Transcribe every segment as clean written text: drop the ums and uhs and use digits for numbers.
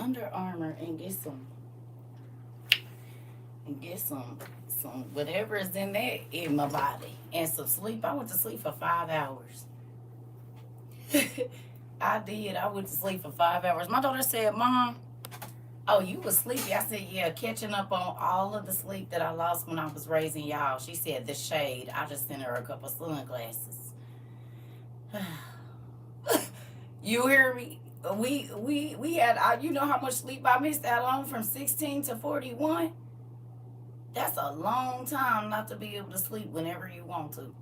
Under Armour and get some whatever is in there in my body and some sleep. I went to sleep for 5 hours. I did. I went to sleep for 5 hours. My daughter said, "Mom, oh, you was sleepy." I said, "Yeah, catching up on all of the sleep that I lost when I was raising y'all." She said, "The shade." I just sent her a couple sunglasses. You hear me? We had you know how much sleep I missed out on from 16 to 41. That's a long time not to be able to sleep whenever you want to.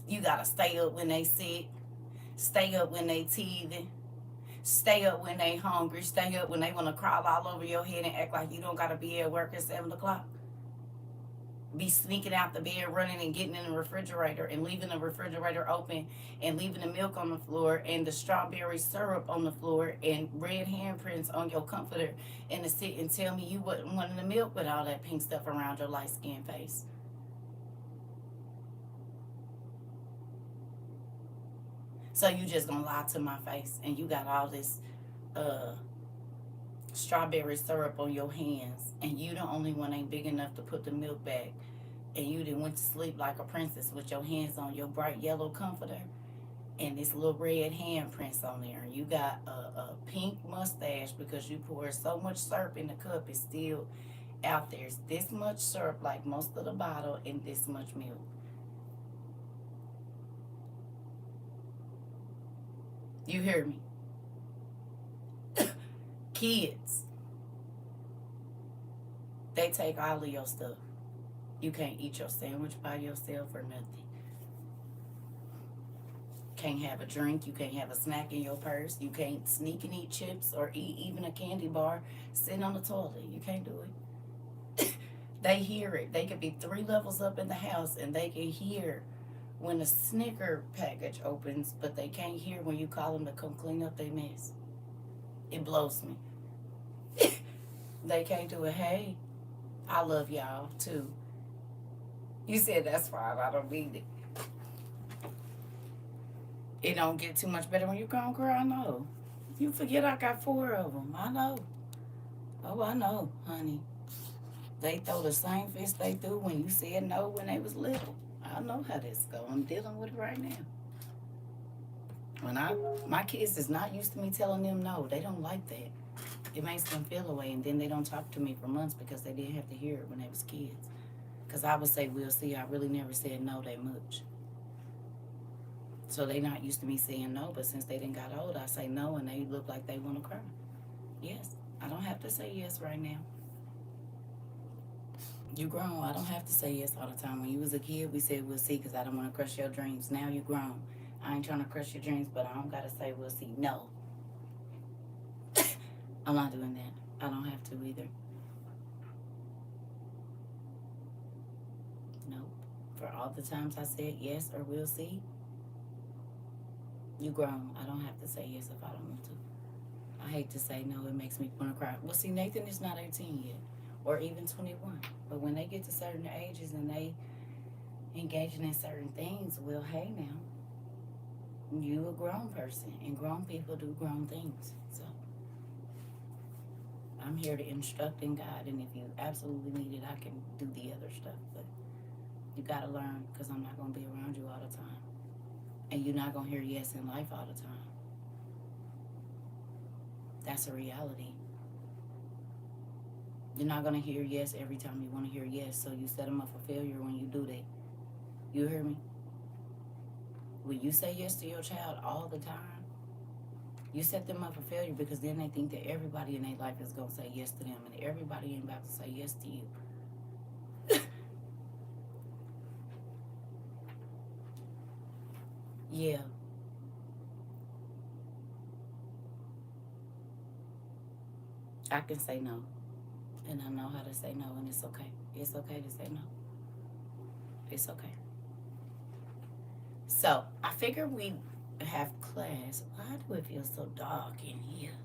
You gotta stay up when they sick, stay up when they teething, stay up when they hungry, stay up when they want to crawl all over your head and act like you don't gotta be at work at 7 o'clock. Be sneaking out the bed, running and getting in the refrigerator and leaving the refrigerator open and leaving the milk on the floor and the strawberry syrup on the floor and red handprints on your comforter and to sit and tell me you wasn't wanting the milk with all that pink stuff around your light skinned face. So you just gonna lie to my face and you got all this uh strawberry syrup on your hands and you the only one ain't big enough to put the milk back and you done went to sleep like a princess with your hands on your bright yellow comforter and this little red handprints on there. You got a pink mustache because you poured so much syrup in the cup. It's still out there. It's this much syrup, like most of the bottle, and this much milk. You hear me? Kids, they take all of your stuff. You can't eat your sandwich by yourself or nothing. Can't have a drink. You can't have a snack in your purse. You can't sneak and eat chips or eat even a candy bar sitting on the toilet. You can't do it. They hear it. They could be 3 levels up in the house and they can hear when a Snicker package opens, but they can't hear when you call them to come clean up their mess. It blows me. They can't do it. Hey, I love y'all too. You said that's fine. I don't need it. It don't get too much better when you grown, girl. I know. You forget I got 4 of them. I know. Oh, I know, honey. They throw the same fist they threw when you said no when they was little. I know how this go. I'm dealing with it right now. When my kids is not used to me telling them no. They don't like that. It makes them feel away, and then they don't talk to me for months because they didn't have to hear it when they was kids. Because I would say, we'll see. I really never said no that much. So they not used to me saying no, but since they didn't got old, I say no, and they look like they want to cry. Yes, I don't have to say yes right now. You grown. I don't have to say yes all the time. When you was a kid, we said we'll see because I don't want to crush your dreams. Now you grown. I ain't trying to crush your dreams, but I don't got to say we'll see. No. I'm not doing that. I don't have to either. Nope. For all the times I said yes or we'll see, you grown. I don't have to say yes if I don't want to. I hate to say no. It makes me want to cry. Well, see, Nathan is not 18 yet or even 21. But when they get to certain ages and they engaging in certain things, well, hey now, you a grown person and grown people do grown things. So I'm here to instruct and guide, and if you absolutely need it, I can do the other stuff. But you gotta learn because I'm not gonna be around you all the time, and you're not gonna hear yes in life all the time. That's a reality. You're not gonna hear yes every time you want to hear yes, so you set them up for failure when you do that. You hear me? When you say yes to your child all the time, you set them up for failure because then they think that everybody in their life is gonna say yes to them, and everybody ain't about to say yes to you. Yeah, I can say no, and I know how to say no, and it's okay. It's okay to say no. It's okay. So I figure we have class. Why do it feel so dark in here?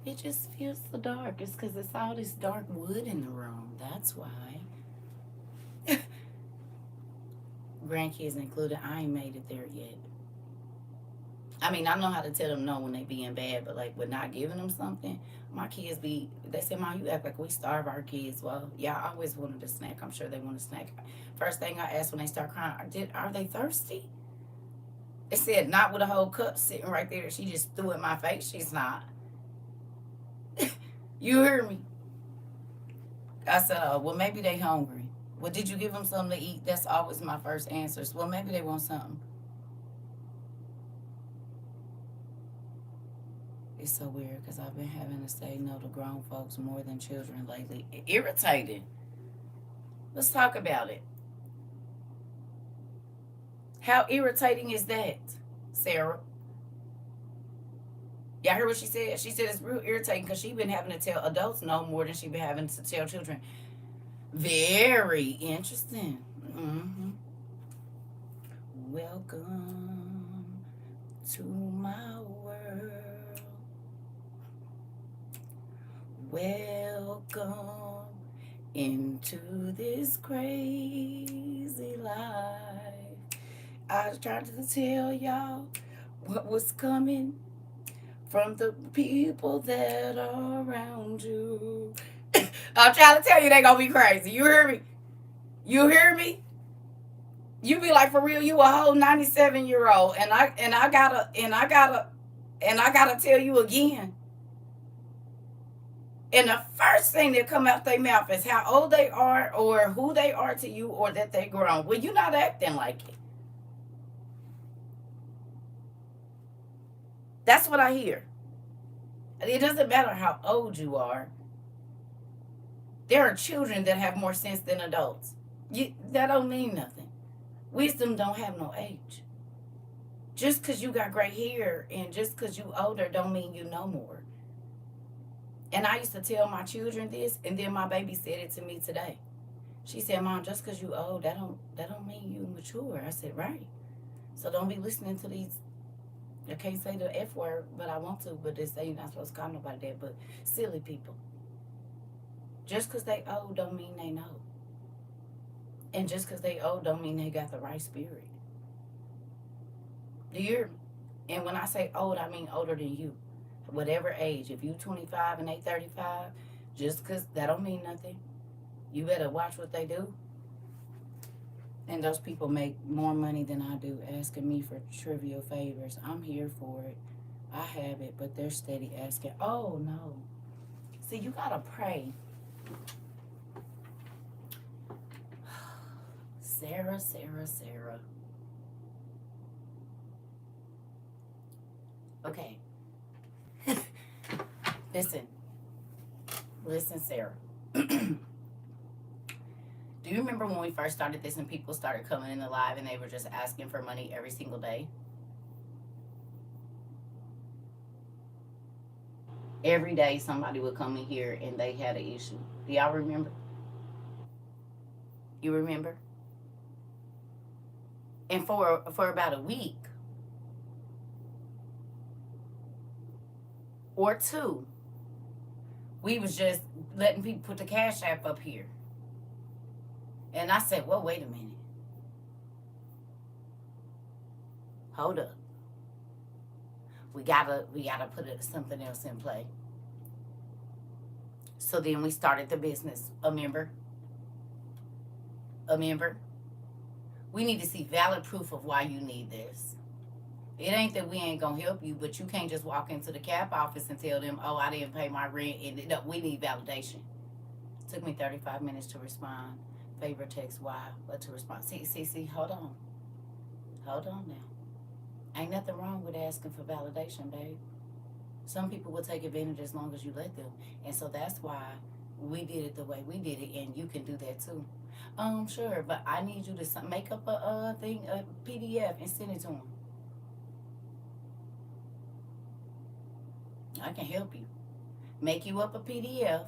It just feels so dark. It's because it's all this dark wood in the room. That's why. Grandkids included. I ain't made it there yet. I mean, I know how to tell them no when they being bad, but like with not giving them something, my kids they say, Mom, you act like we starve our kids. Well, yeah, I always wanted a snack. I'm sure they want a snack. First thing I asked when they start crying, are they thirsty? It said not with a whole cup sitting right there. She just threw it in my face. She's not. You hear me? I said, oh, well, maybe they hungry. Well, did you give them something to eat? That's always my first answer. Well, maybe they want something. It's so weird because I've been having to say no to grown folks more than children lately. Irritating. Let's talk about it. How irritating is that, Sarah? Y'all heard what she said? She said it's real irritating because she been having to tell adults no more than she been having to tell children. Very interesting. Mm-hmm. Welcome to my world. Welcome into this crazy life. I was trying to tell y'all what was coming from the people that are around you. I'm trying to tell you they gonna be crazy. You hear me? You hear me? You be like, for real, you a whole 97-year-old, and I gotta tell you again. And the first thing that come out their mouth is how old they are, or who they are to you, or that they grown. Well, you're not acting like it. That's what I hear. It doesn't matter how old you are. There are children that have more sense than adults. That don't mean nothing. Wisdom don't have no age. Just because you got gray hair and just because you older don't mean you know more. And I used to tell my children this, and then my baby said it to me today. She said, Mom, just because you old, that don't mean you mature. I said, right. So don't be listening to these. I can't say the F word, but I want to. But they say you're not supposed to call nobody that. But silly people. Just because they old don't mean they know. And just because they old don't mean they got the right spirit. Do you hear me? And when I say old, I mean older than you. Whatever age. If you 25 and they 35, just because that don't mean nothing. You better watch what they do. And those people make more money than I do asking me for trivial favors. I'm here for it. I have it, but they're steady asking. Oh, no. See, you got to pray. Sarah. Okay. Listen, Sarah. Do you remember when we first started this and people started coming in the live and they were just asking for money every single day? Every day somebody would come in here and they had an issue. Do y'all remember? You remember? And for about a week or two, we was just letting people put the Cash App up here. And I said, well, wait a minute. Hold up. We gotta put something else in play. So then we started the business. A member. We need to see valid proof of why you need this. It ain't that we ain't gonna help you, but you can't just walk into the CAP office and tell them, oh, I didn't pay my rent. And no, we need validation. It took me 35 minutes to respond. Favorite text, why? But to respond. See, hold on now. Ain't nothing wrong with asking for validation, babe. Some people will take advantage as long as you let them. And so that's why we did it the way we did it, and you can do that too. Sure, but I need you to make up a PDF and send it to them. I can help you. Make you up a PDF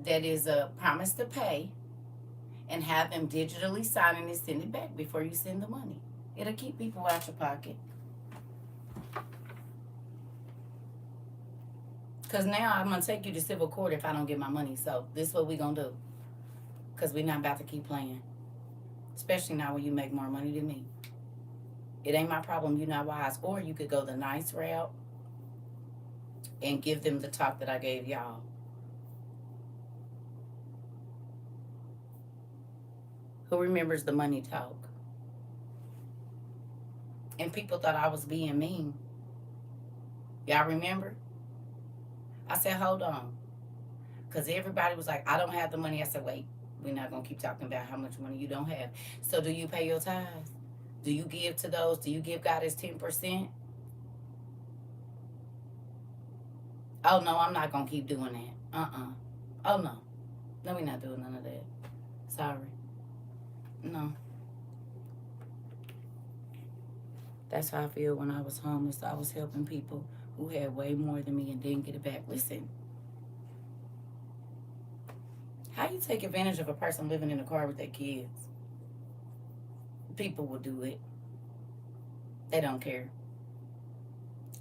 that is a promise to pay and have them digitally sign it and send it back before you send the money. It'll keep people out your pocket. Because now I'm going to take you to civil court if I don't get my money. So this is what we're going to do. Because we're not about to keep playing. Especially now when you make more money than me. It ain't my problem you're not wise. Or you could go the nice route and give them the talk that I gave y'all. Who remembers the money talk? And people thought I was being mean. Y'all remember? I said, hold on. Because everybody was like, I don't have the money. I said, wait, we're not going to keep talking about how much money you don't have. So do you pay your tithes? Do you give to those? Do you give God his 10%? Oh, no, I'm not going to keep doing that. Oh, no. No, we're not doing none of that. Sorry. No. That's how I feel when I was homeless. I was helping people who had way more than me and didn't get it back. Listen, how you take advantage of a person living in a car with their kids? People will do it. They don't care.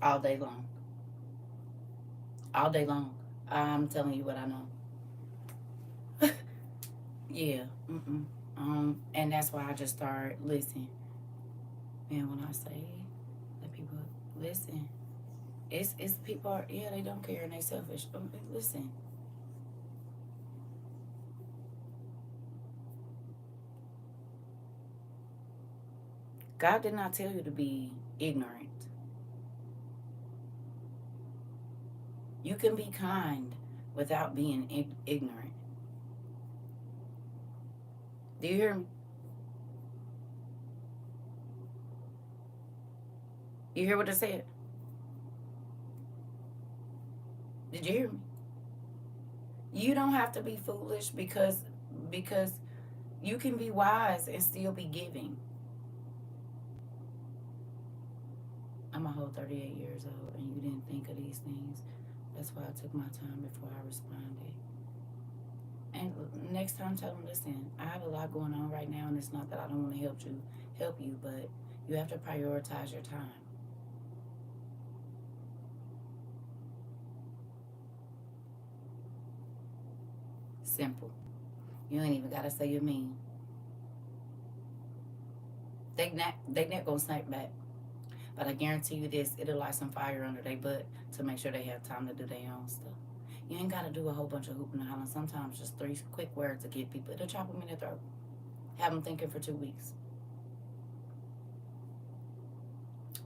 All day long. All day long. I'm telling you what I know. Yeah. And that's why I just started listening. Man, when I say that people listen, it's people are, yeah, they don't care and they selfish. Listen. God did not tell you to be ignorant. You can be kind without being ignorant. Do you hear me? You hear what I said? Did you hear me? You don't have to be foolish because you can be wise and still be giving. I'm a whole 38 years old and you didn't think of these things. That's why I took my time before I responded. And next time tell them, listen, I have a lot going on right now and it's not that I don't want to help you, but you have to prioritize your time. Simple. You ain't even gotta say you mean. They not gonna snap back. But I guarantee you this, it'll light some fire under their butt to make sure they have time to do their own stuff. You ain't gotta do a whole bunch of hooping and hollering. Sometimes just 3 quick words to get people. It'll chop them in their throat. Have them thinking for 2 weeks.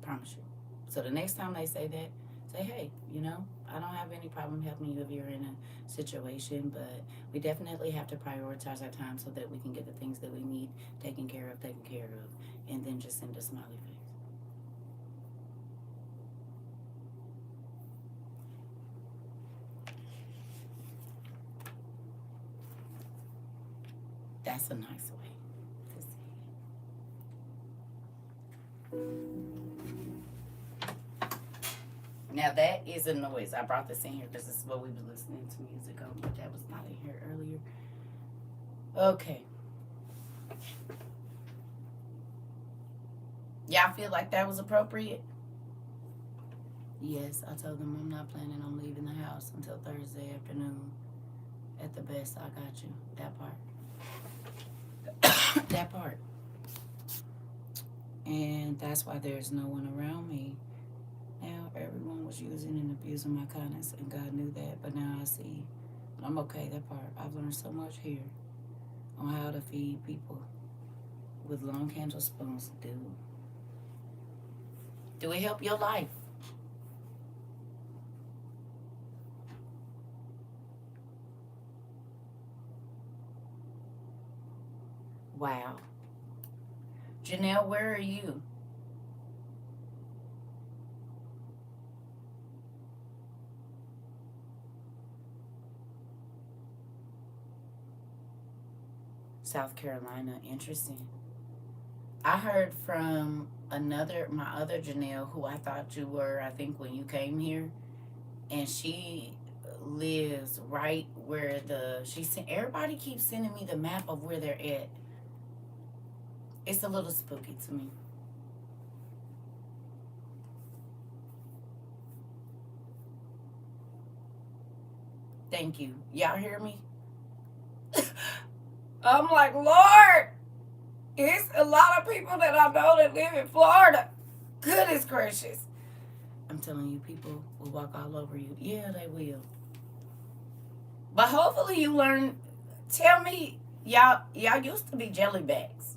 Promise you. So the next time they say that, say, hey, I don't have any problem helping you if you're in a situation, but we definitely have to prioritize our time so that we can get the things that we need taken care of, and then just send a smiley face. That's a nice way to see. Now that is a noise. I brought this in here because this is what we were listening to music on, but that was not in here earlier. Okay. Y'all feel like that was appropriate? Yes, I told them I'm not planning on leaving the house until Thursday afternoon. At the best, I got you. That part. That part. And that's why there's no one around me. Now, everyone was using and abusing my kindness, and God knew that, but now I see. I'm okay, that part. I've learned so much here on how to feed people with long handle spoons. Do it help your life? Wow. Janelle, where are you? South Carolina. Interesting. I heard from my other Janelle, who I thought you were, I think, when you came here, and she lives right where everybody keeps sending me the map of where they're at. It's a little spooky to me. Thank you. Y'all hear me? I'm like, Lord, It's a lot of people that I know that live in Florida. Goodness gracious. I'm telling you, people will walk all over you. Yeah, they will. But hopefully you learn. Tell me, y'all used to be jelly bags.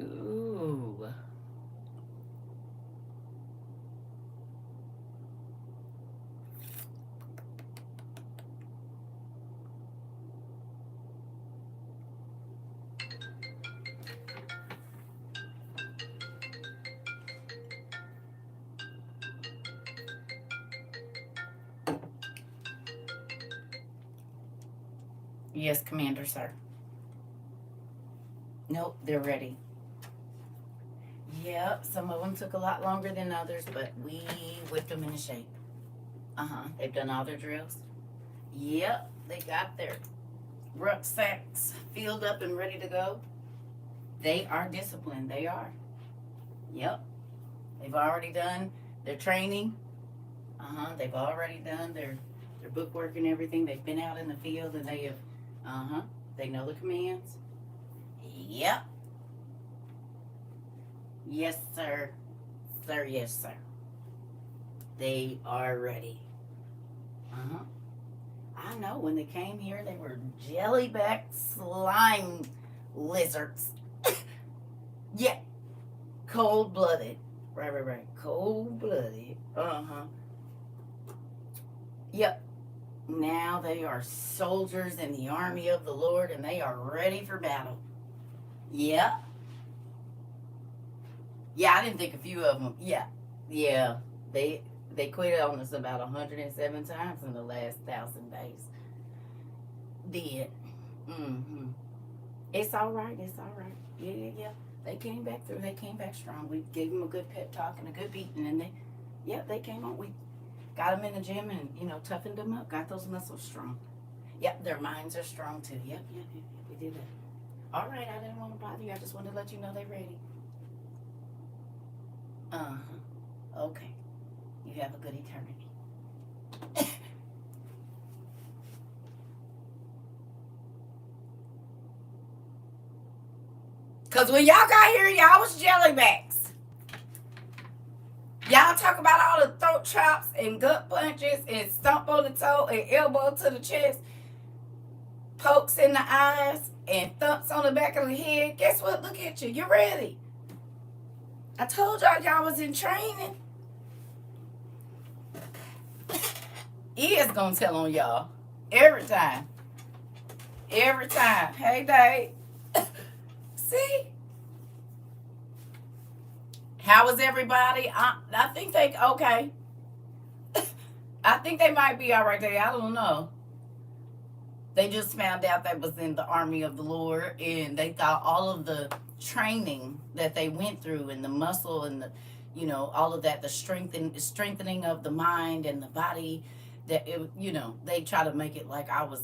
Ooh. Yes, Commander, sir. Nope, they're ready. Yep, some of them took a lot longer than others, but we whipped them into shape. They've done all their drills. Yep, they got their rucksacks filled up and ready to go. They are disciplined. They are. Yep, they've already done their training. They've already done their book work and everything. They've been out in the field and they have. They know the commands. Yep. Yes, sir. Sir, yes, sir. They are ready. Uh huh. I know when they came here, they were jellyback slime lizards. Yeah, cold blooded. Right. Cold blooded. Yep. Now they are soldiers in the army of the Lord and they are ready for battle. Yeah. Yeah, I didn't think a few of them. Yeah. Yeah. They they quit on us about 107 times in the last 1,000 days. Did. Mm-hmm. It's all right. It's all right. Yeah. They came back through. They came back strong. We gave them a good pep talk and a good beating, and they came on. We got them in the gym and toughened them up. Got those muscles strong. Yep, their minds are strong too. Yep. We did that. All right. I didn't want to bother you. I just wanted to let you know they're ready. Uh huh. Okay. You have a good eternity. Cause when y'all got here, y'all was jellybacks. Y'all talk about all the throat chops and gut punches and stomp on the toe and elbow to the chest, pokes in the eyes and thumps on the back of the head. Guess what? Look at you. You're ready. I told y'all was in training. He is gonna tell on y'all every time. Every time. Hey, Dave. See? How was everybody? I think they okay. I think they might be all right there. I don't know. They just found out they was in the army of the Lord, and they thought all of the training that they went through, and the muscle, and all of that, the strengthening of the mind and the body, that they try to make it like I was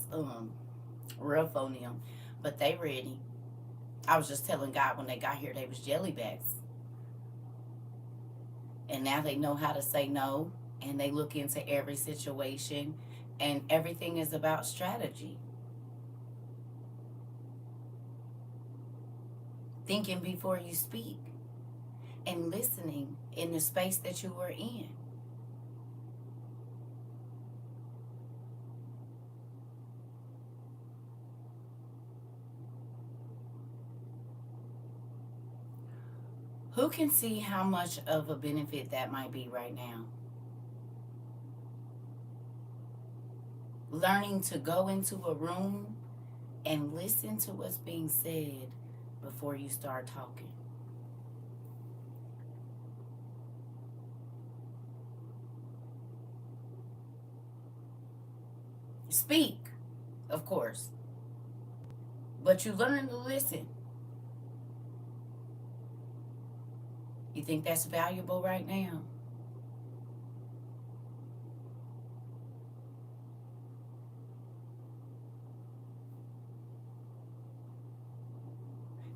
rough on them, but they ready. I was just telling God when they got here they was jellybacks, and now they know how to say no, and they look into every situation, and everything is about strategy. Thinking before you speak and listening in the space that you were in. Who can see how much of a benefit that might be right now? Learning to go into a room and listen to what's being said before you start talking. Speak, of course, but you learn to listen. You think that's valuable right now?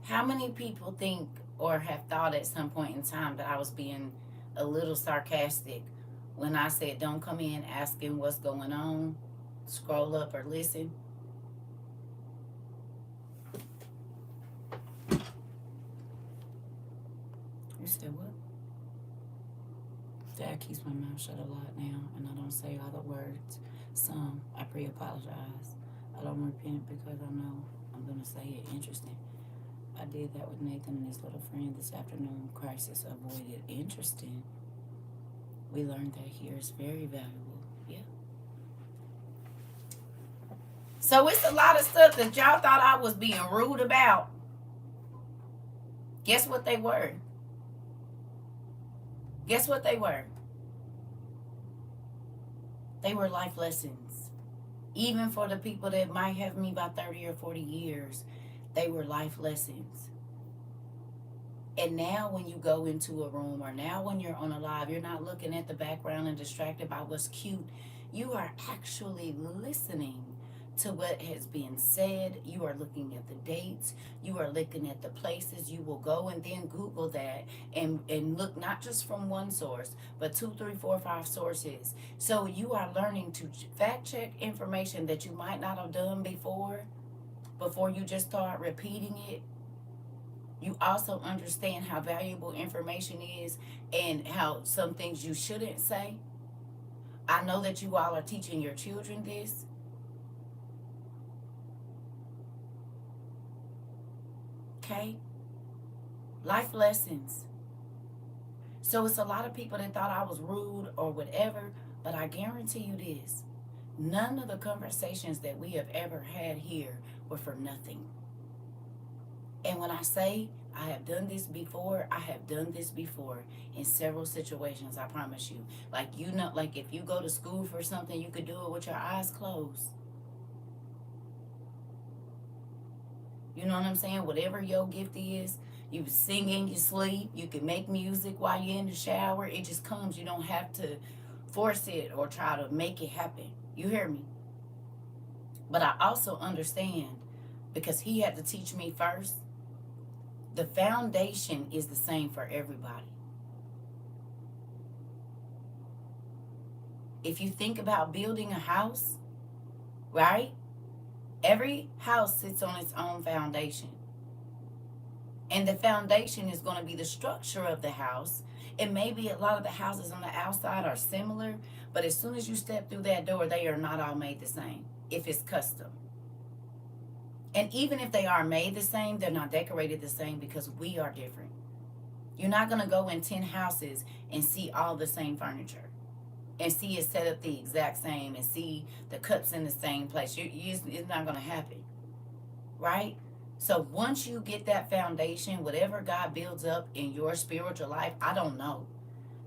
How many people think or have thought at some point in time that I was being a little sarcastic when I said don't come in asking what's going on, scroll up or listen? You said what? Dad keeps my mouth shut a lot now, and I don't say all the words. Some I pre-apologize. I don't repent because I know I'm gonna say it. Interesting. I did that with Nathan and his little friend this afternoon. Crisis avoided. Interesting. We learned that here is very valuable. Yeah. So it's a lot of stuff that y'all thought I was being rude about. Guess what they were? Guess what they were? They were life lessons. Even for the people that might have me about 30 or 40 years, they were life lessons. And now when you go into a room or now when you're on a live, you're not looking at the background and distracted by what's cute. You are actually listening to what has been said. You are looking at the dates. You are looking at the places. You will go and then Google that and look not just from one source, but 2, 3, 4, 5 sources. So you are learning to fact check information that you might not have done before you just start repeating it. You also understand how valuable information is and how some things you shouldn't say. I know that you all are teaching your children this. Okay? Life lessons. So it's a lot of people that thought I was rude or whatever, but I guarantee you this. None of the conversations that we have ever had here were for nothing. And when I say I have done this before, I have done this before in several situations, I promise you. Like, you know, like if you go to school for something, you could do it with your eyes closed. You know what I'm saying? Whatever your gift is, you sing in your sleep, you can make music while you're in the shower. It just comes. You don't have to force it or try to make it happen. You hear me? But I also understand, because he had to teach me first, the foundation is the same for everybody. If you think about building a house, right? Every house sits on its own foundation. And the foundation is going to be the structure of the house. And maybe a lot of the houses on the outside are similar, but as soon as you step through that door, they are not all made the same if it's custom. And even if they are made the same, they're not decorated the same because we are different. You're not going to go in 10 houses and see all the same furniture and see it set up the exact same and see the cups in the same place. It's not going to happen, right? So once you get that foundation, whatever God builds up in your spiritual life, I don't know.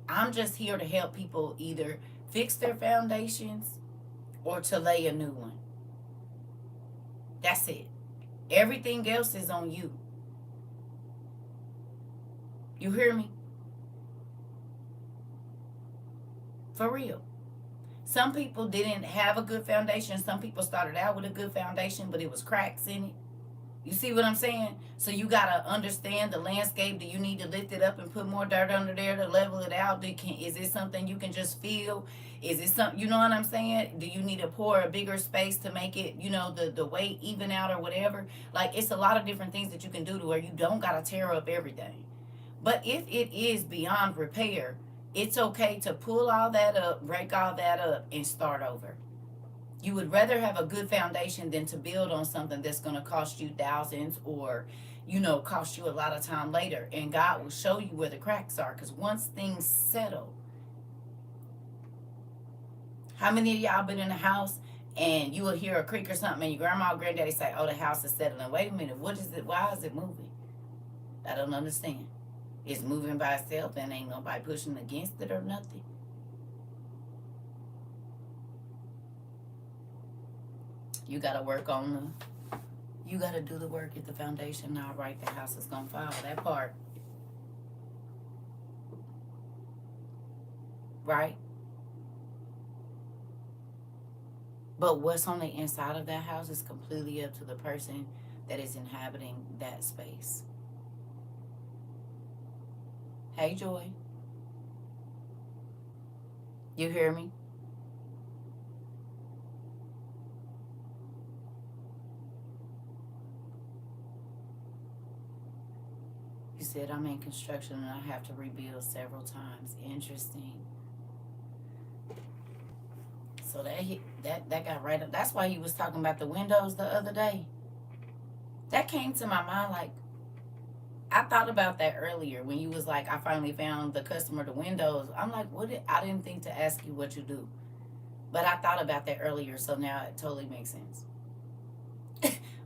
I'm just here to help people either fix their foundations or to lay a new one. That's it. Everything else is on you. You hear me? For real. Some people didn't have a good foundation. Some people started out with a good foundation, but it was cracks in it. You see what I'm saying? So you got to understand the landscape. Do you need to lift it up and put more dirt under there to level it out? Is it something you can just feel? Is it something, you know what I'm saying? Do you need to pour a bigger space to make it, the weight even out or whatever? Like, it's a lot of different things that you can do to where you don't got to tear up everything. But if it is beyond repair, it's okay to pull all that up, break all that up, and start over. You would rather have a good foundation than to build on something that's going to cost you thousands or, cost you a lot of time later. And God will show you where the cracks are. Because once things settle, how many of y'all been in a house and you will hear a creak or something and your grandma or granddaddy say, oh, the house is settling. Wait a minute. What is it? Why is it moving? I don't understand. It's moving by itself and ain't nobody pushing against it or nothing. You got to work on you got to do the work at the foundation. Now, right, the house is going to follow that part. Right? But what's on the inside of that house is completely up to the person that is inhabiting that space. Hey, Joy, you hear me? You said I'm in construction and I have to rebuild several times. Interesting. So that got right up. That's why he was talking about the windows the other day. That came to my mind. Like, I thought about that earlier when you was like, I finally found the customer the windows. I'm like, I didn't think to ask you what you do, but I thought about that earlier. So now it totally makes sense.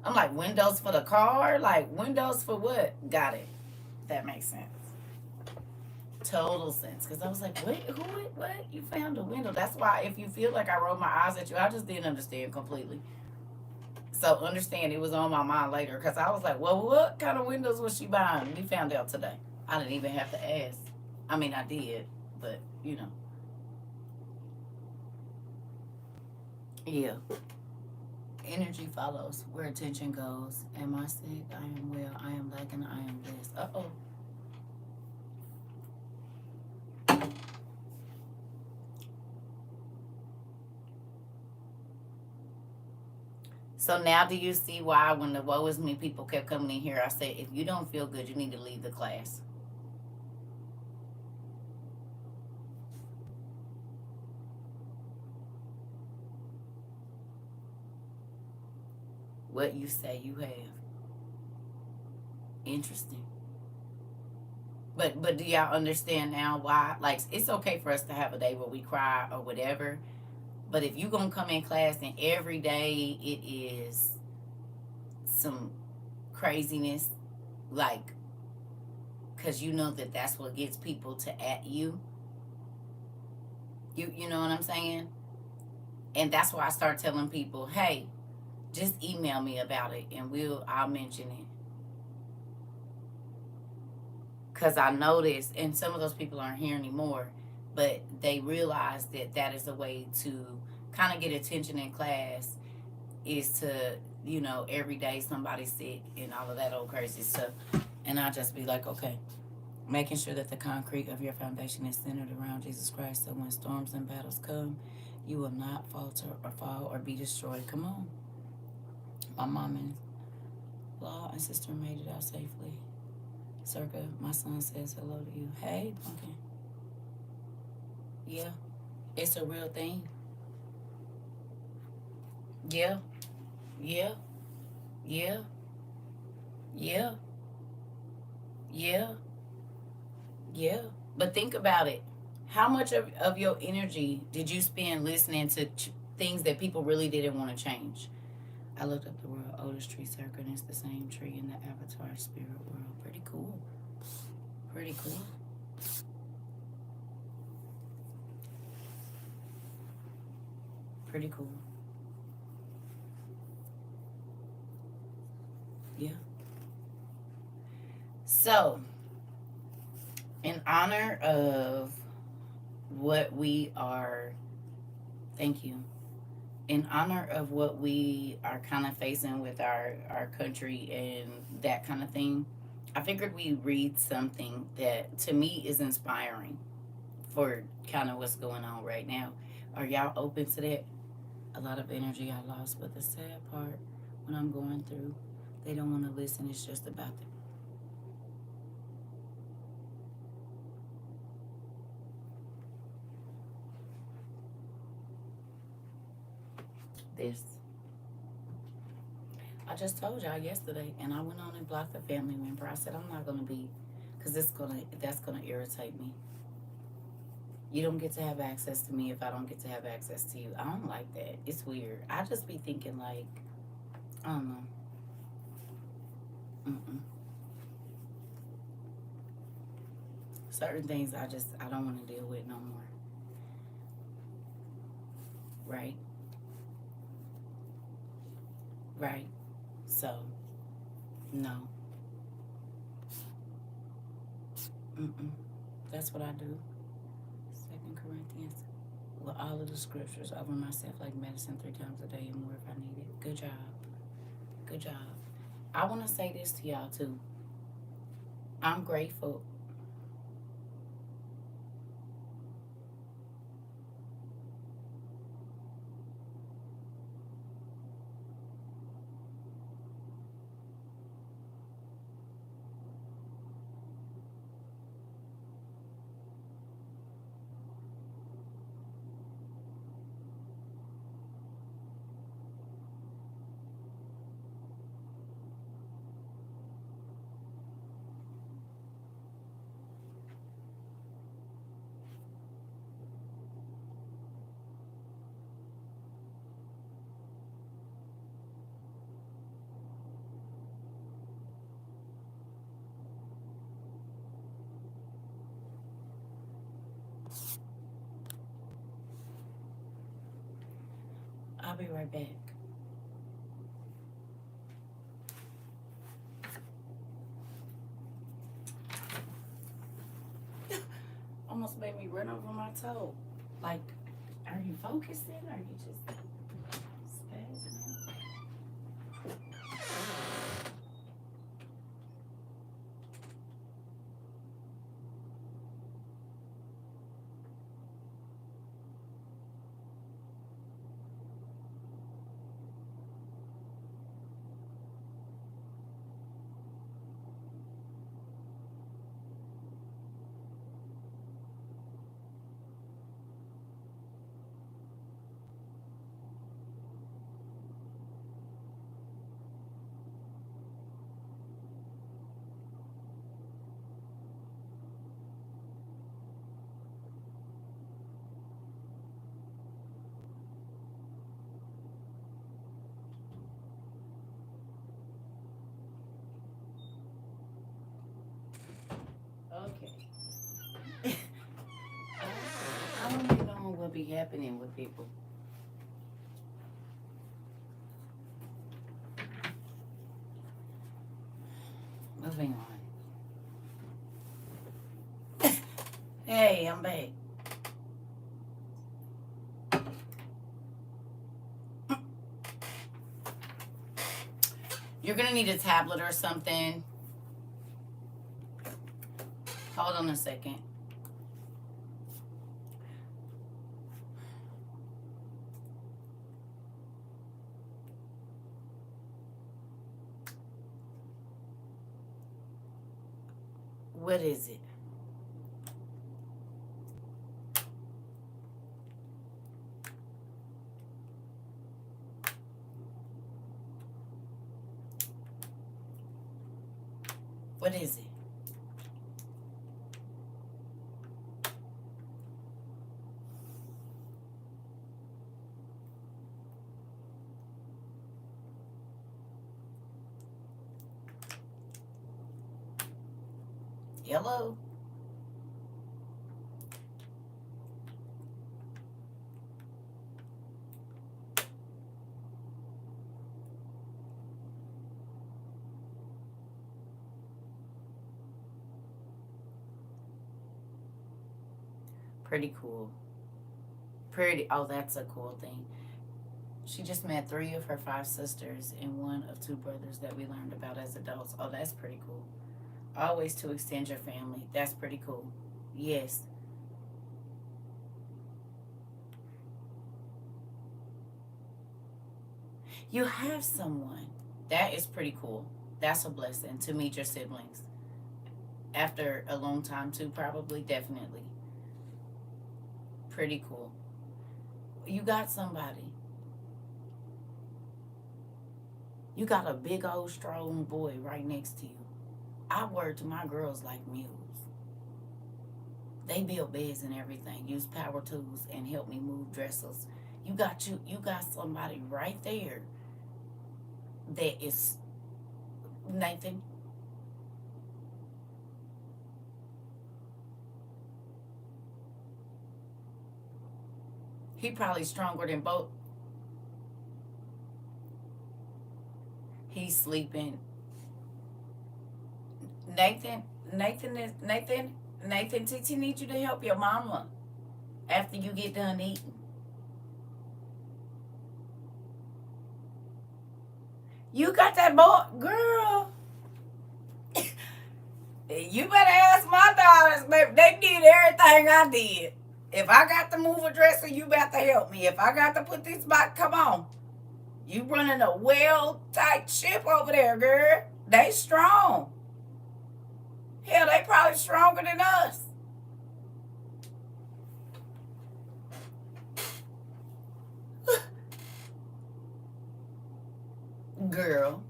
I'm like, windows for the car, like windows for what? Got it. That makes sense. Total sense. Because I was like, wait, what? You found a window. That's why if you feel like I rolled my eyes at you, I just didn't understand completely. So understand it was on my mind later because I was like, well, what kind of windows was she buying? We found out today. I didn't even have to ask. I mean, I did, but you know. Yeah. Energy follows where attention goes. Am I sick? I am well. I am lacking. I am blessed. Uh-oh. So now do you see why when the woe is me people kept coming in here, I said, if you don't feel good, you need to leave the class. What you say you have. Interesting. But do y'all understand now why? Like, it's okay for us to have a day where we cry or whatever. But if you gonna come in class and every day it is some craziness, like, cause you know that that's what gets people to at you. You know what I'm saying? And that's why I start telling people, hey, just email me about it and I'll mention it. Because I noticed, and some of those people aren't here anymore, but they realize that that is a way to kind of get attention in class, is to, every day somebody's sick and all of that old crazy stuff. And I just be like, okay, making sure that the concrete of your foundation is centered around Jesus Christ, so when storms and battles come, you will not falter or fall or be destroyed. Come on. My mom and law and sister made it out safely. Circa, my son says hello to you. Hey, Pumpkin. Yeah, it's a real thing. Yeah, yeah, yeah, yeah, yeah, yeah. But think about it. How much of your energy did you spend listening to things that people really didn't want to change? I looked up the world oldest tree circle, and it's the same tree in the Avatar spirit world. Pretty cool. Pretty cool. Pretty cool. Yeah. So, in honor of what we are, thank you. In honor of what we are kind of facing with our country and that kind of thing, I figured we read something that to me is inspiring for kind of what's going on right now. Are y'all open to that? A lot of energy I lost, but the sad part, when I'm going through, they don't want to listen. It's just about this. I just told y'all yesterday, and I went on and blocked a family member. I said I'm not gonna be, cause that's gonna irritate me. You don't get to have access to me if I don't get to have access to you. I don't like that. It's weird. I just be thinking like, I don't know. Mm-mm. Certain things I don't want to deal with no more. Right? Right. So, no. Mm-mm. That's what I do. 2 Corinthians. Well, all of the scriptures over myself like medicine 3 times a day and more if I need it. Good job. Good job. I want to say this to y'all too. I'm grateful. I'll be right back. Almost made me run over my toe. Like, are you focusing or are you just spazzing out? Okay. I don't even know what will be happening with people. Moving on. Hey, I'm back. You're gonna need a tablet or something. Hold on a second. What is it? What is it? Hello? Pretty cool. Pretty. Oh, that's a cool thing. She just met 3 of her 5 sisters and 1 of 2 brothers that we learned about as adults. Oh, that's pretty cool. Always to extend your family. That's pretty cool. Yes. You have someone. That is pretty cool. That's a blessing to meet your siblings. After a long time, too, probably. Definitely. Pretty cool. You got somebody. You got a big old strong boy right next to you. I work to my girls like mules. They build beds and everything, use power tools and help me move dressers. You got somebody right there that is Nathan. He probably stronger than both. He's sleeping. Nathan, Nathan, Titi needs you to help your mama after you get done eating. You got that boy, girl. You better ask my daughters, baby. They did everything I did. If I got to move a dresser, you better help me. If I got to put this back, come on. You running a well-tight ship over there, girl. They strong. Hell, they probably stronger than us. Girl,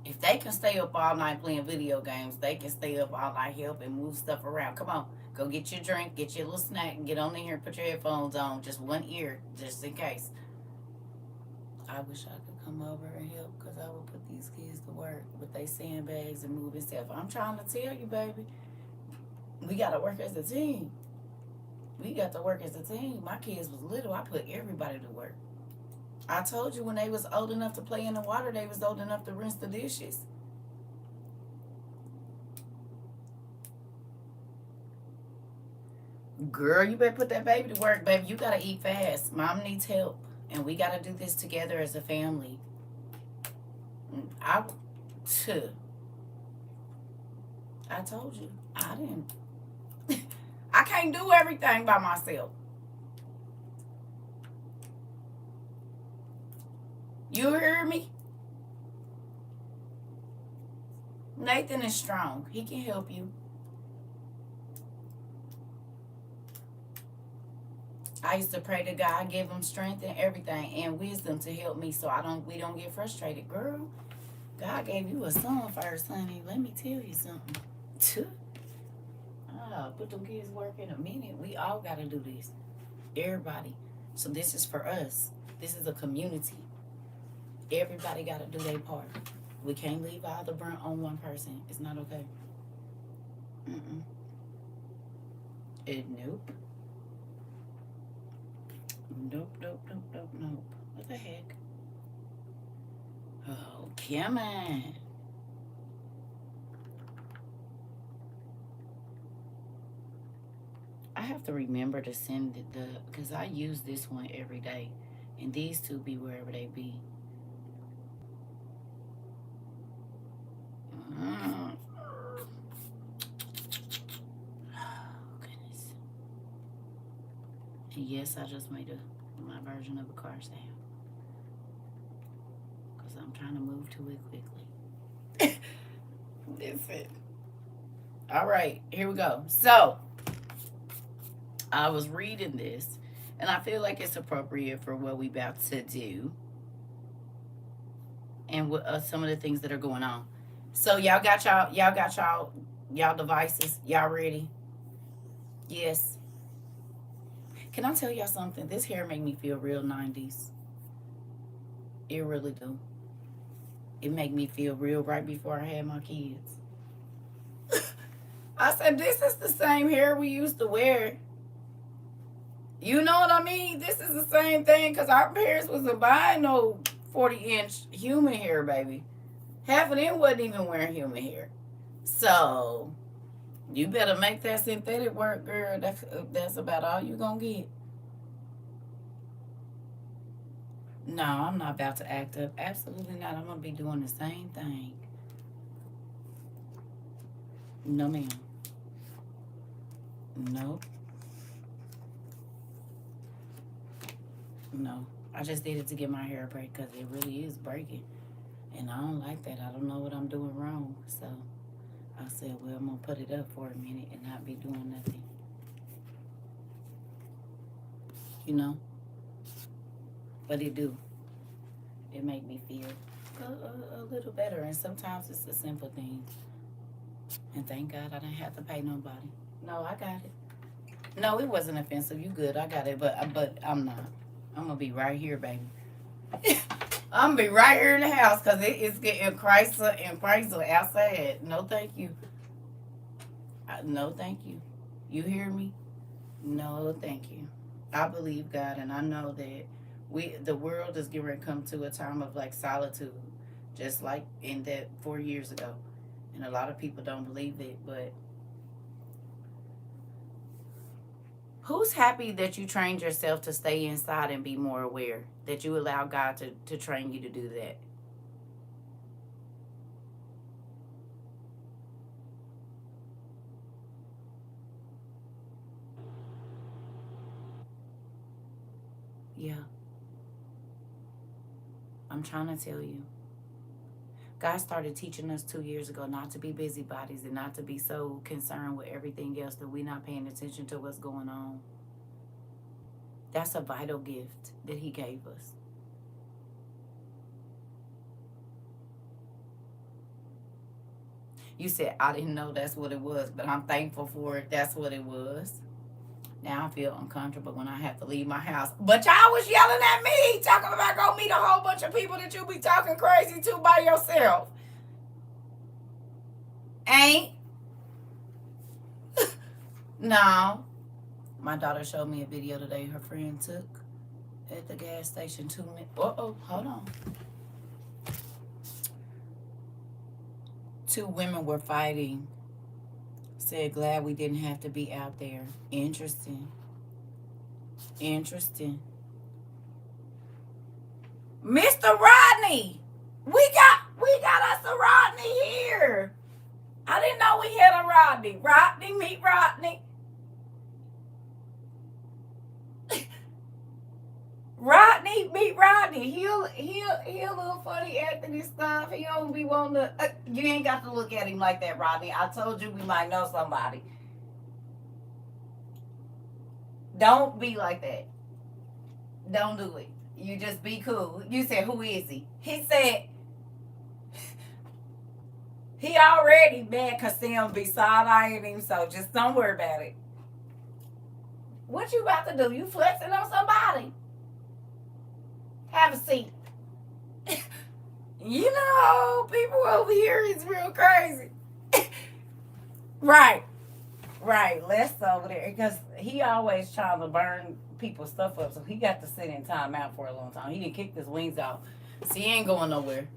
if they can stay up all night playing video games, they can stay up all night helping move stuff around. Come on, go get your drink, get your little snack, and get on in here and put your headphones on. Just one ear, just in case. I wish I could come over and help because I would put these kids to work with their sandbags and moving stuff. I'm trying to tell you, baby, we got to work as a team. We got to work as a team. My kids was little. I put everybody to work. I told you when they was old enough to play in the water, they was old enough to rinse the dishes. Girl, you better put that baby to work, baby. You got to eat fast. Mom needs help. And we got to do this together as a family. I told you. I didn't. I can't do everything by myself. You hear me? Nathan is strong. He can help you. I used to pray to God, give him strength and everything and wisdom to help me so we don't get frustrated. Girl, God gave you a son first, honey. Let me tell you something. Put them kids work in a minute. We all got to do this. Everybody. So this is for us. This is a community. Everybody got to do their part. We can't leave all the brunt on one person. It's not okay. Nope. Nope. What the heck? Oh, come on. I have to remember to send because I use this one every day. And these two be wherever they be. Oh, goodness. And yes, I just made my version of a car sound. Because I'm trying to move to it quickly. That's it. All right, here we go. So, I was reading this, and I feel like it's appropriate for what we about to do. And what some of the things that are going on. So y'all got y'all devices. Y'all ready? Yes. Can I tell y'all something? This hair make me feel real 90s. It really do. It make me feel real right before I had my kids. I said, this is the same hair we used to wear. You know what I mean? This is the same thing because our parents wasn't buying no 40-inch human hair, baby. Half of them wasn't even wearing human hair. So, you better make that synthetic work, girl. That's about all you gonna get. No, I'm not about to act up. Absolutely not. I'm gonna be doing the same thing. No, ma'am. Nope. No. I just did it to get my hair a break because it really is breaking. And I don't like that. I don't know what I'm doing wrong. So I said, well, I'm going to put it up for a minute and not be doing nothing. You know? But it do. It make me feel a little better. And sometimes it's the simple things. And thank God I didn't have to pay nobody. No, I got it. No, it wasn't offensive. You good. I got it. But I'm not. I'm going to be right here, baby. I'm going to be right here in the house because it's getting Chrysler outside. No, thank you. No, thank you. You hear me? No, thank you. I believe God, and I know that the world is getting ready to come to a time of like solitude, just like in that 4 years ago. And a lot of people don't believe it, but who's happy that you trained yourself to stay inside and be more aware? That you allow God to train you to do that? Goodness. Yeah, I'm trying to tell you. God started teaching us 2 years ago not to be busybodies and not to be so concerned with everything else that we're not paying attention to what's going on. That's a vital gift that He gave us. You said, I didn't know that's what it was, but I'm thankful for it. That's what it was. Now I feel uncomfortable when I have to leave my house. But y'all was yelling at me, talking about go meet a whole bunch of people that you be talking crazy to by yourself. Ain't? No. My daughter showed me a video today her friend took at the gas station 2 minutes. Uh-oh, hold on. Two women were fighting. Said, glad we didn't have to be out there. Interesting. Interesting. Mr. Rodney! We got us a Rodney here. I didn't know we had a Rodney. Rodney, meet Rodney. Rodney, meet Rodney. He a little funny acting and stuff. He don't be wanting to. You ain't got to look at him like that, Rodney. I told you we might know somebody. Don't be like that. Don't do it. You just be cool. You said, who is he? He said, he already mad because Sam be side-eyeing him, so just don't worry about it. What you about to do? You flexing on somebody? Have a seat. You know, people over here is real crazy. Right. Les over there, because he always trying to burn people's stuff up, so he got to sit in timeout for a long time. He didn't kick his wings out, so he ain't going nowhere.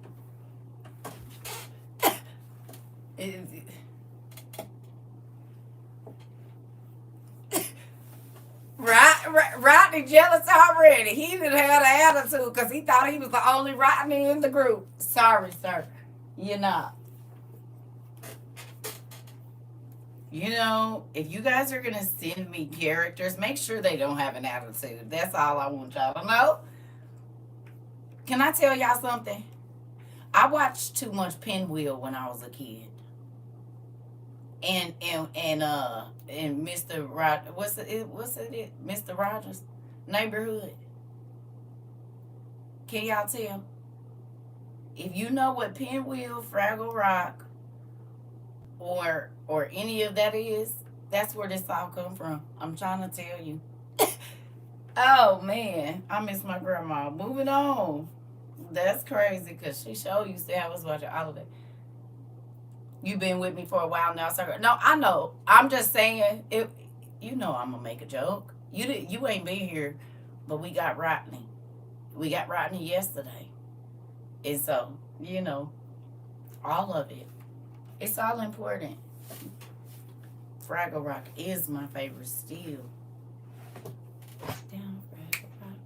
Rodney jealous already. He didn't have an attitude because he thought he was the only Rodney in the group. Sorry, sir. You're not. You know, if you guys are going to send me characters, make sure they don't have an attitude. That's all I want y'all to know. Can I tell y'all something? I watched too much Pinwheel when I was a kid. And Mr. What's it? Mr. Rogers' Neighborhood. Can y'all tell? If you know what Pinwheel, Fraggle Rock, or any of that is, that's where this all come from. I'm trying to tell you. Oh man, I miss my grandma. Moving on. That's crazy because she showed you. I was watching all of that. You've been with me for a while now, sir. No, I know. I'm just saying. It. You know I'm gonna make a joke. You ain't been here, but we got Rodney. We got Rodney yesterday, and so you know, all of it. It's all important. Fraggle Rock is my favorite still. Down Fraggle Rock.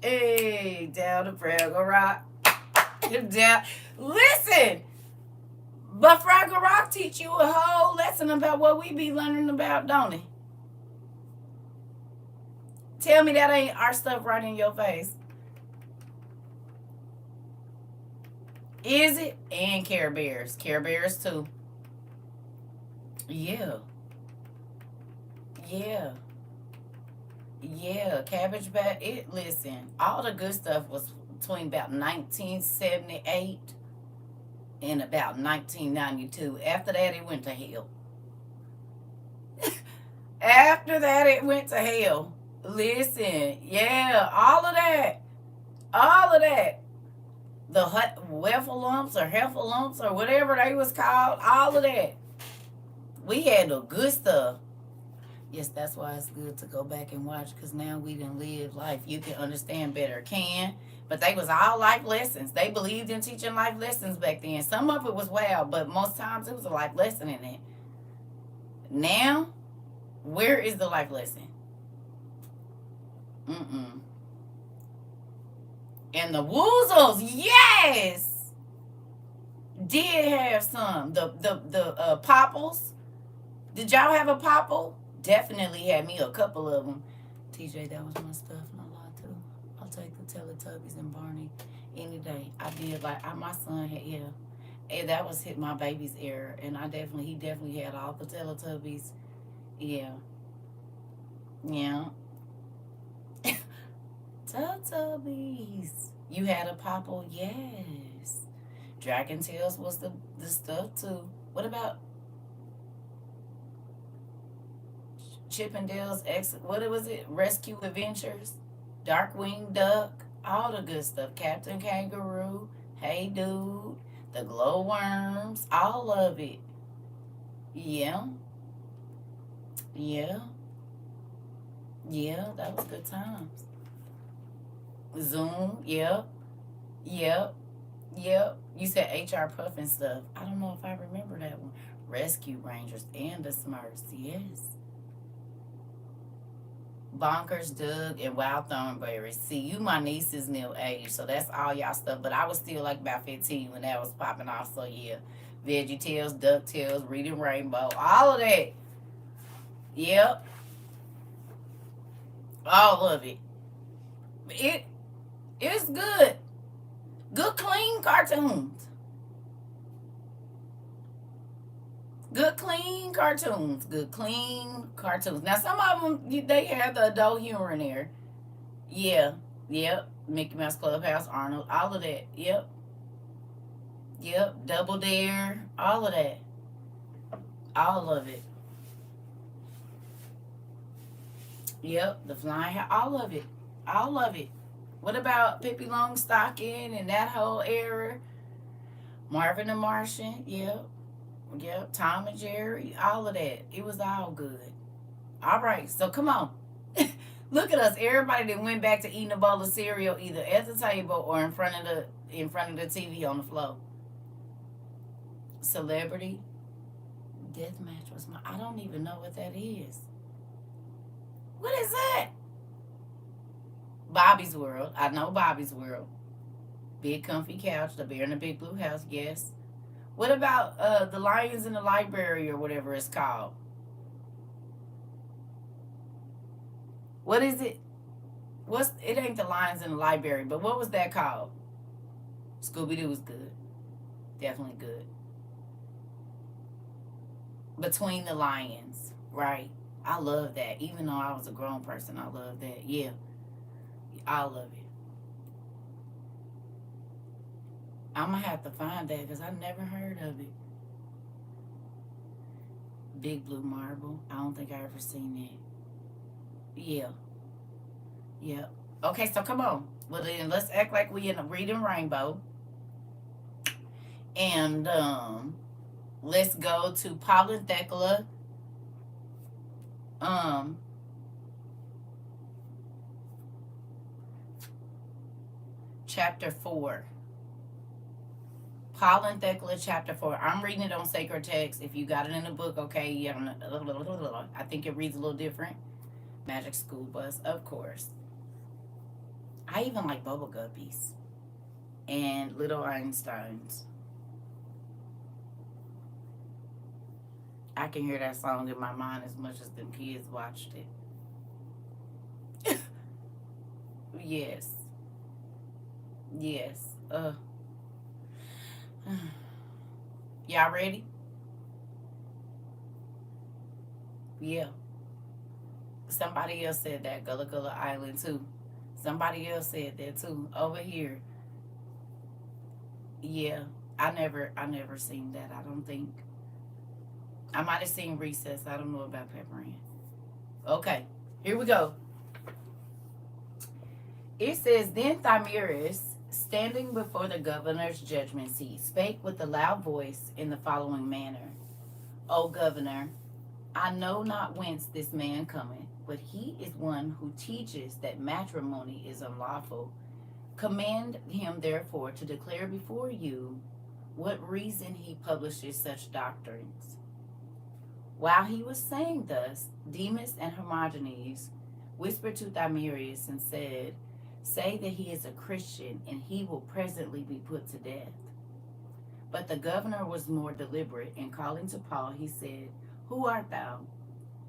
Hey, down to Fraggle Rock. Down. Listen, but Fraggle Rock teach you a whole lesson about what we be learning about, don't it? Tell me that ain't our stuff right in your face. Is it? And Care Bears. Care Bears too. Yeah. Cabbage Patch. Listen, all the good stuff was between about 1978 and about 1992. After that, it went to hell. After that, it went to hell. Listen, yeah, all of that. The Weffalumps or Heffalumps or whatever they was called, all of that. We had the good stuff. Yes, that's why it's good to go back and watch, because now we done live life. You can understand better. But they was all life lessons. They believed in teaching life lessons back then. Some of it was wild, but most times it was a life lesson in it. Now, where is the life lesson? And the woozles, yes! Did have some. The popples. Did y'all have a popple? Definitely had me a couple of them. TJ, that was my stuff, not a lot too. I'll take the Teletubbies and Barney any day. I did my son had, yeah. And that was hit my baby's era, and he definitely had all the Teletubbies. Yeah, yeah. Teletubbies. You had a popple, yes. Dragon Tales was the stuff too. What about Chip and Dale's X? What was it? Rescue Adventures, Darkwing Duck, all the good stuff. Captain Kangaroo, Hey Dude, the Glowworms, all of it. Yeah, yeah, yeah. That was good times. Zoom, yep, yep, yep. You said HR Puff and stuff. I don't know if I remember that one. Rescue Rangers and the Smurfs, yes. Bonkers, Doug, and Wild Thornberry. See, you my niece's new age, so that's all y'all stuff. But I was still like about 15 when that was popping off. So yeah, Veggie Tales, Duck Tales, Reading Rainbow, all of that. Yep, all of it. It it's good. Good clean cartoons. Good clean cartoons. Good clean cartoons. Now some of them they have the adult humor in there. Yeah, yep. Mickey Mouse Clubhouse, Arnold, all of that. Yep, yep. Double Dare, all of that, all of it. Yep, the Flying, all of it, all of it. What about Pippi Longstocking and that whole era? Marvin the Martian. Yep, yep. Tom and Jerry, all of that. It was all good. All right, so come on. Look at us. Everybody that went back to eating a bowl of cereal either at the table or in front of the TV on the floor. Celebrity Deathmatch was my. I don't even know what that is. What is that? Bobby's World. I know Bobby's World. Big comfy couch. The bear in the big blue house. Yes. What about the Lions in the Library or whatever it's called? What is it? What's it? Ain't the Lions in the Library, but what was that called? Scooby Doo was good. Definitely good. Between the Lions, right? I love that. Even though I was a grown person, I love that. Yeah, I love it. I'm gonna have to find that because I never heard of it. Big Blue Marble. I don't think I ever seen that. Yeah, yeah. Okay, so come on. Well then, let's act like we in a reading rainbow, and let's go to Paula Thecla, um, chapter 4. Paul and Thecla, chapter 4. I'm reading it on Sacred Text. If you got it in the book, okay, yeah, I think it reads a little different. Magic School Bus, of course. I even like Bubble Guppies and Little Einsteins. I can hear that song in my mind as much as them kids watched it. Yes, yes. Y'all ready? Yeah. Somebody else said that Gullah Gullah Island too. Somebody else said that too over here. Yeah, I never seen that. I don't think I might have seen Recess. I don't know about Pepper Ann. Okay, here we go. It says, then Thamyris, standing before the governor's judgment seat, spake with a loud voice in the following manner: O governor, I know not whence this man cometh, but he is one who teaches that matrimony is unlawful. Command him therefore to declare before you what reason he publishes such doctrines. While he was saying thus, Demas and Hermogenes whispered to Thamyris and said, say that he is a Christian, and he will presently be put to death. But the governor was more deliberate, and calling to Paul, he said, "Who art thou?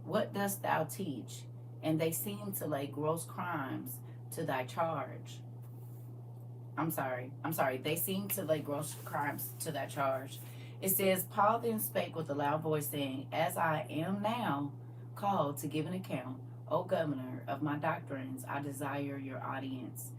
What dost thou teach?" And they seemed to lay gross crimes to thy charge. I'm sorry. They seemed to lay gross crimes to thy charge. It says, Paul then spake with a loud voice, saying, As I am now called to give an account, O governor, of my doctrines, I desire your audience.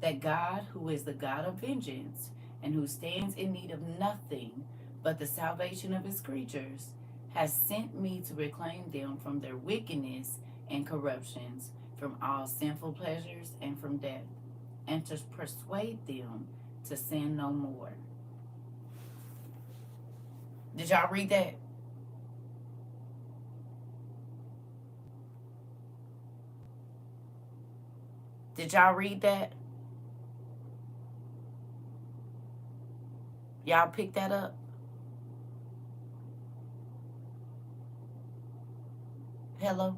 That God, who is the God of vengeance, and who stands in need of nothing but the salvation of his creatures, has sent me to reclaim them from their wickedness and corruptions, from all sinful pleasures, and from death, and to persuade them to sin no more. Did y'all read that? Did y'all read that? Y'all pick that up? Hello?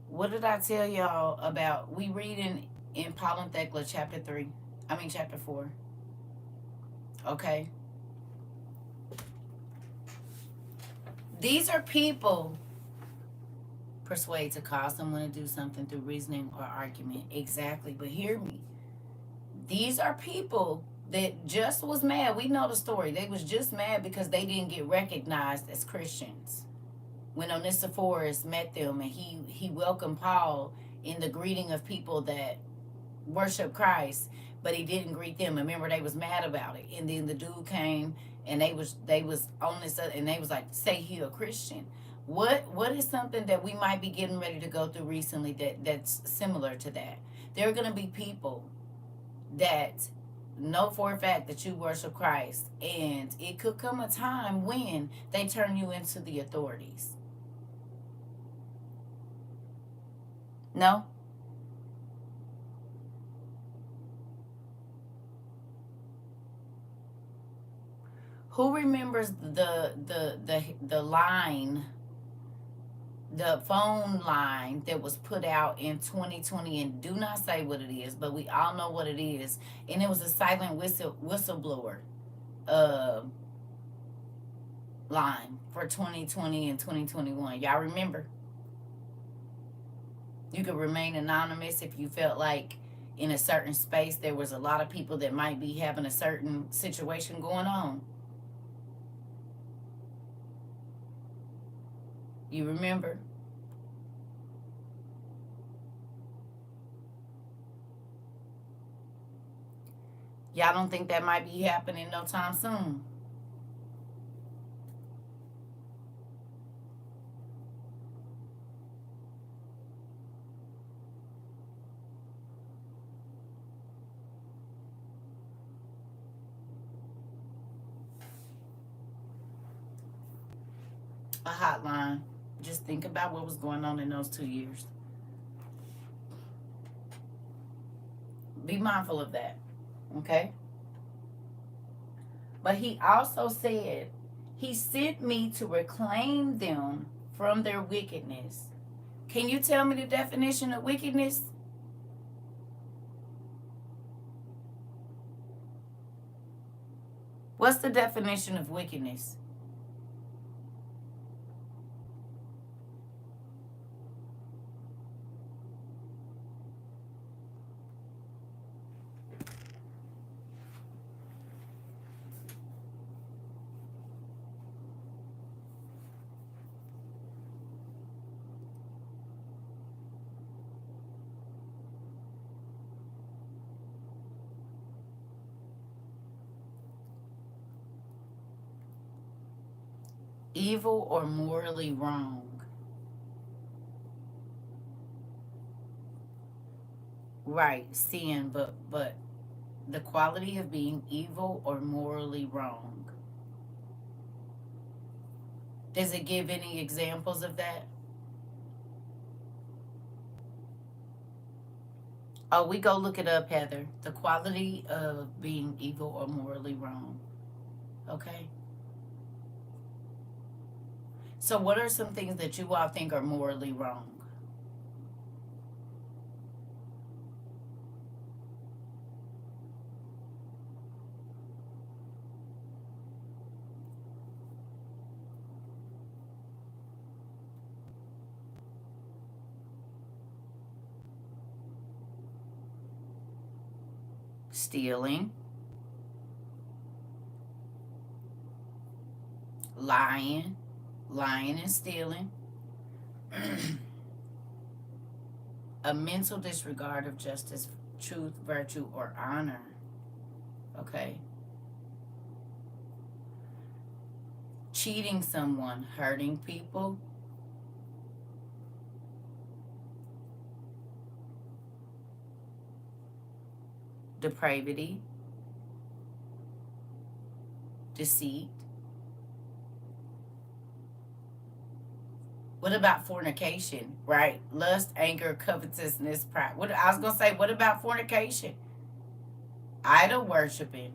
What did I tell y'all about? We read in Paul and Thecla chapter 3. Chapter 4. Okay? These are people persuade to cause someone to do something through reasoning or argument. Exactly. But hear me. These are people that just was mad. We know the story. They was just mad because they didn't get recognized as Christians. When Onesiphorus met them and he welcomed Paul in the greeting of people that worship Christ, but he didn't greet them. Remember, they was mad about it. And then the dude came and they was on this and they was like, say he a Christian. What is something that we might be getting ready to go through recently that's similar to that? There are gonna be people that know for a fact that you worship Christ, and it could come a time when they turn you into the authorities. No? Who remembers the line, the phone line that was put out in 2020? And do not say what it is, but we all know what it is. And it was a silent whistleblower uh, line for 2020 and 2021. Y'all remember? You could remain anonymous if you felt like in a certain space there was a lot of people that might be having a certain situation going on. You remember? Y'all don't think that might be happening no time soon? A hotline. Just think about what was going on in those 2 years. Be mindful of that. Okay? But he also said, he sent me to reclaim them from their wickedness. Can you tell me the definition of wickedness? What's the definition of wickedness? Evil or morally wrong. Right, sin, but the quality of being evil or morally wrong. Does it give any examples of that? Oh, we go look it up, Heather. The quality of being evil or morally wrong. Okay. So, what are some things that you all think are morally wrong? Stealing, lying, lying and stealing, a mental disregard of justice, truth, virtue, or honor. Okay. Cheating someone, hurting people, depravity, deceit. What about fornication? Right? Lust, anger, covetousness, pride. What I was gonna say, what about fornication? Idol worshiping.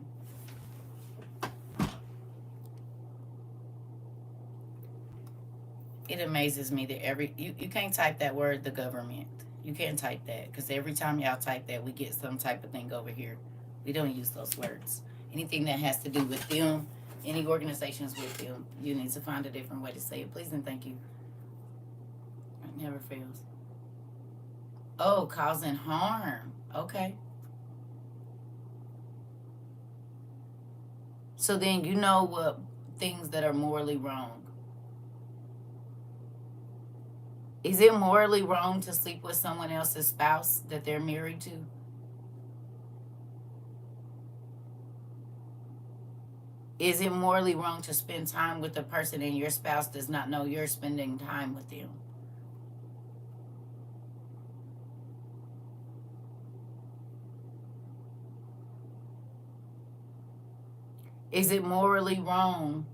It amazes me that you can't type that word, the government. You can't type that because every time y'all type that, we get some type of thing over here. We don't use those words. Anything that has to do with them, any organizations with them, you need to find a different way to say it. Please and thank you. It never fails. Oh, causing harm. Okay. So then you know what things that are morally wrong. Is it morally wrong to sleep with someone else's spouse that they're married to? Is it morally wrong to spend time with a person and your spouse does not know you're spending time with them? Is it morally wrong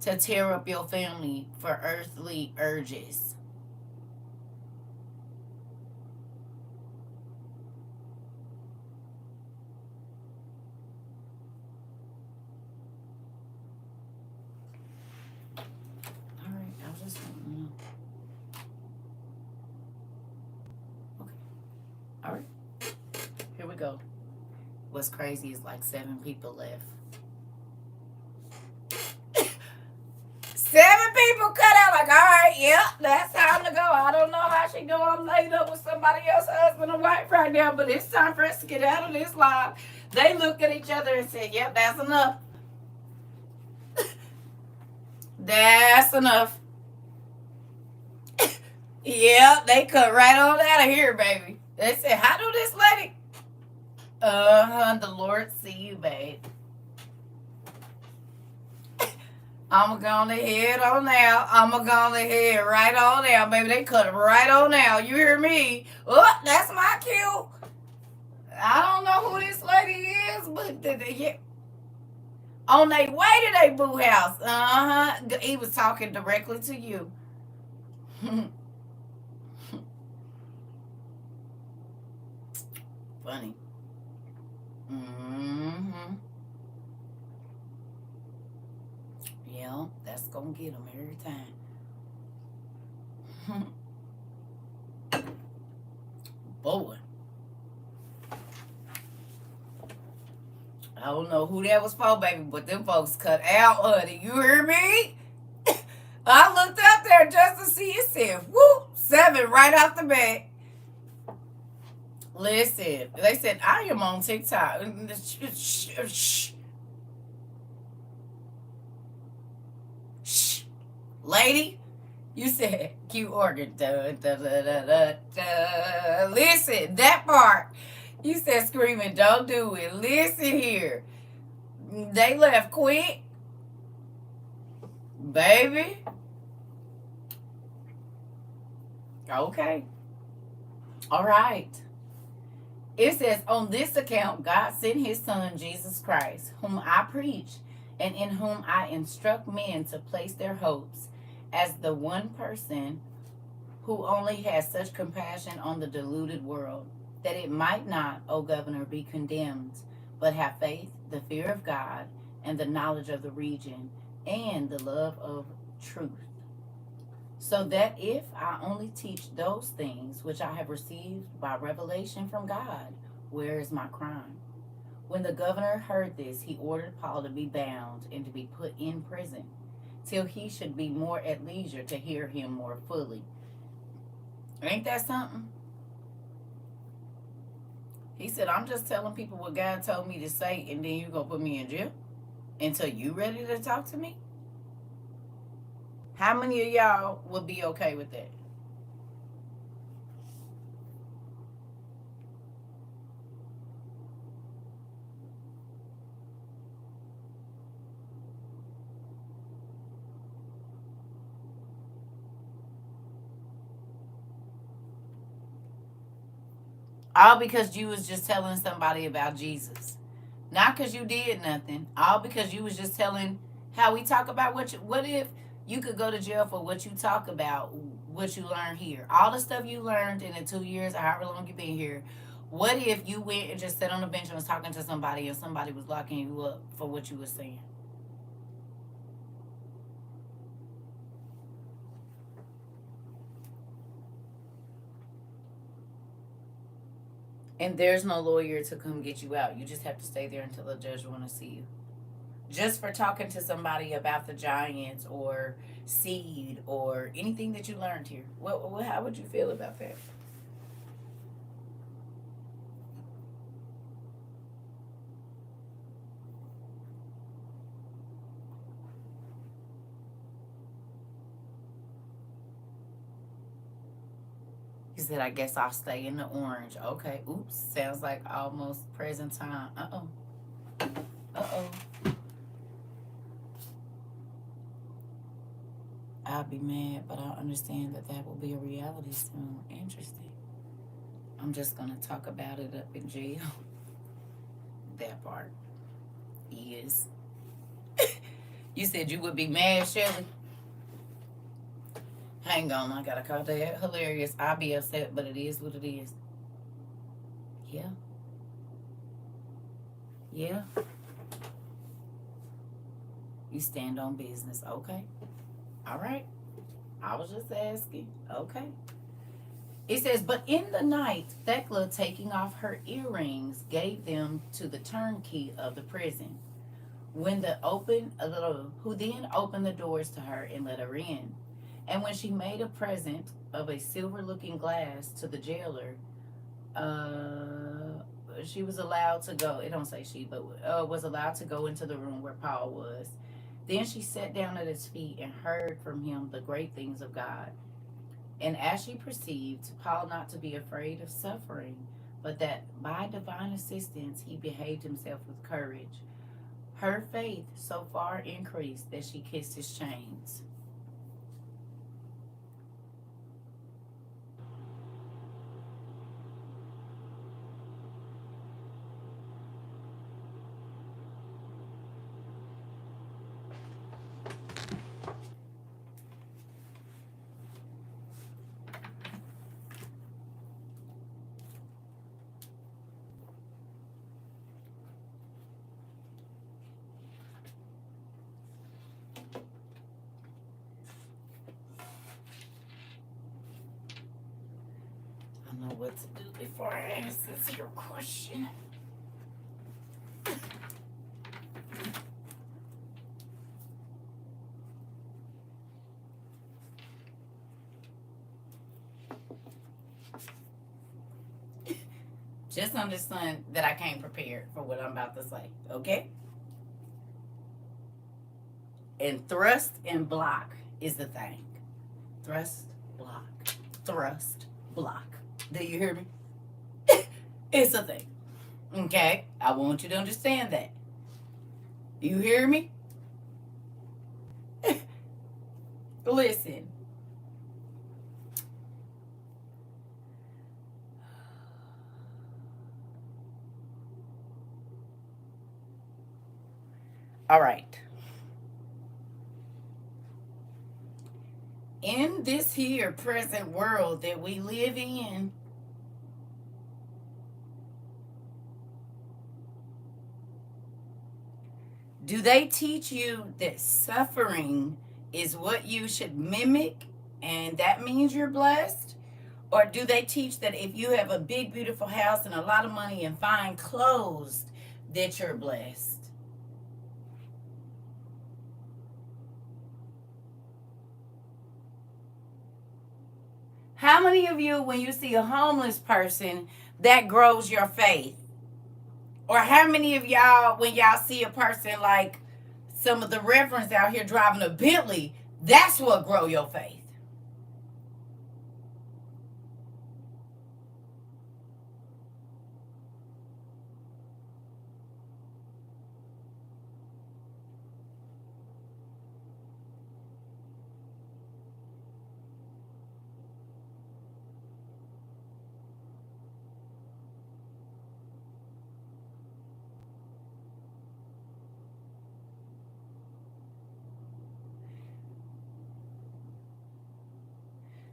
to tear up your family for earthly urges? All right, I was just wanting to know. Okay, all right, here we go. What's crazy is like 7 people left. 7 people cut out like, all right, yep, that's time to go. I don't know how she know I'm laid up with somebody else's husband or wife right now, but it's time for us to get out of this life. They looked at each other and said, yep, that's enough. That's enough. Yep, they cut right on out of here, baby. They said, how do this lady? The Lord see you, babe. I'ma go on ahead on now. I'ma go on ahead right on now, baby. They cut it right on now. You hear me? Oh, that's my cue. I don't know who this lady is, but yeah. On their way to their boo house. He was talking directly to you. Funny. Mm-hmm. Yeah, that's gonna get them every time. Boy. I don't know who that was for, baby, but them folks cut out, honey. You hear me? I looked up there just to see it said, whoop, 7 right off the bat. Listen, they said, I am on TikTok. Shh. Shh. Lady, you said cute organ. Listen, that part. You said screaming, don't do it. Listen here. They left quick. Baby. Okay. All right. It says, on this account, God sent his son, Jesus Christ, whom I preach, and in whom I instruct men to place their hopes, as the one person who only has such compassion on the deluded world, that it might not, O governor, be condemned, but have faith, the fear of God, and the knowledge of the region, and the love of truth. So that if I only teach those things which I have received by revelation from God, where is my crime? When the governor heard this, he ordered Paul to be bound and to be put in prison, till he should be more at leisure to hear him more fully. Ain't that something? He said, I'm just telling people what God told me to say, and then you gonna put me in jail until you ready to talk to me? How many of y'all would be okay with that? All because you was just telling somebody about Jesus. Not because you did nothing. All because you was just telling how we talk about what if you could go to jail for what you talk about, what you learned here. All the stuff you learned in the 2 years, or however long you've been here. What if you went and just sat on the bench and was talking to somebody and somebody was locking you up for what you were saying? And there's no lawyer to come get you out. You just have to stay there until the judge want to see you. Just for talking to somebody about the Giants or seed or anything that you learned here. How would you feel about that? He said, I guess I'll stay in the orange. Okay. Oops. Sounds like almost present time. Uh-oh. Uh-oh. I'll be mad, but I understand that that will be a reality soon. Interesting. I'm just going to talk about it up in jail. That part is. You said you would be mad, Shelly? Hang on, I gotta call that hilarious. I'll be upset, but it is what it is. Yeah. Yeah. You stand on business. Okay. All right. I was just asking. Okay. It says, but in the night, Thecla, taking off her earrings, gave them to the turnkey of the prison. Who then opened the doors to her and let her in. And when she made a present of a silver-looking glass to the jailer, she was allowed to go. It don't say she, but was allowed to go into the room where Paul was. Then she sat down at his feet and heard from him the great things of God. And as she perceived Paul not to be afraid of suffering, but that by divine assistance he behaved himself with courage, her faith so far increased that she kissed his chains. I don't know what to do before I ask this your question. Just understand that I came prepared for what I'm about to say, okay? And thrust and block is the thing. Thrust, block, thrust, block. Do you hear me? It's a thing, okay? I want you to understand that. You hear me? Listen. All right. In this here present world that we live in, Do they teach you that suffering is what you should mimic and that means you're blessed? Or do they teach that if you have a big, beautiful house and a lot of money and fine clothes, that you're blessed? How many of you, when you see a homeless person, that grows your faith? Or how many of y'all, when y'all see a person like some of the reverends out here driving a Bentley, that's what grow your faith?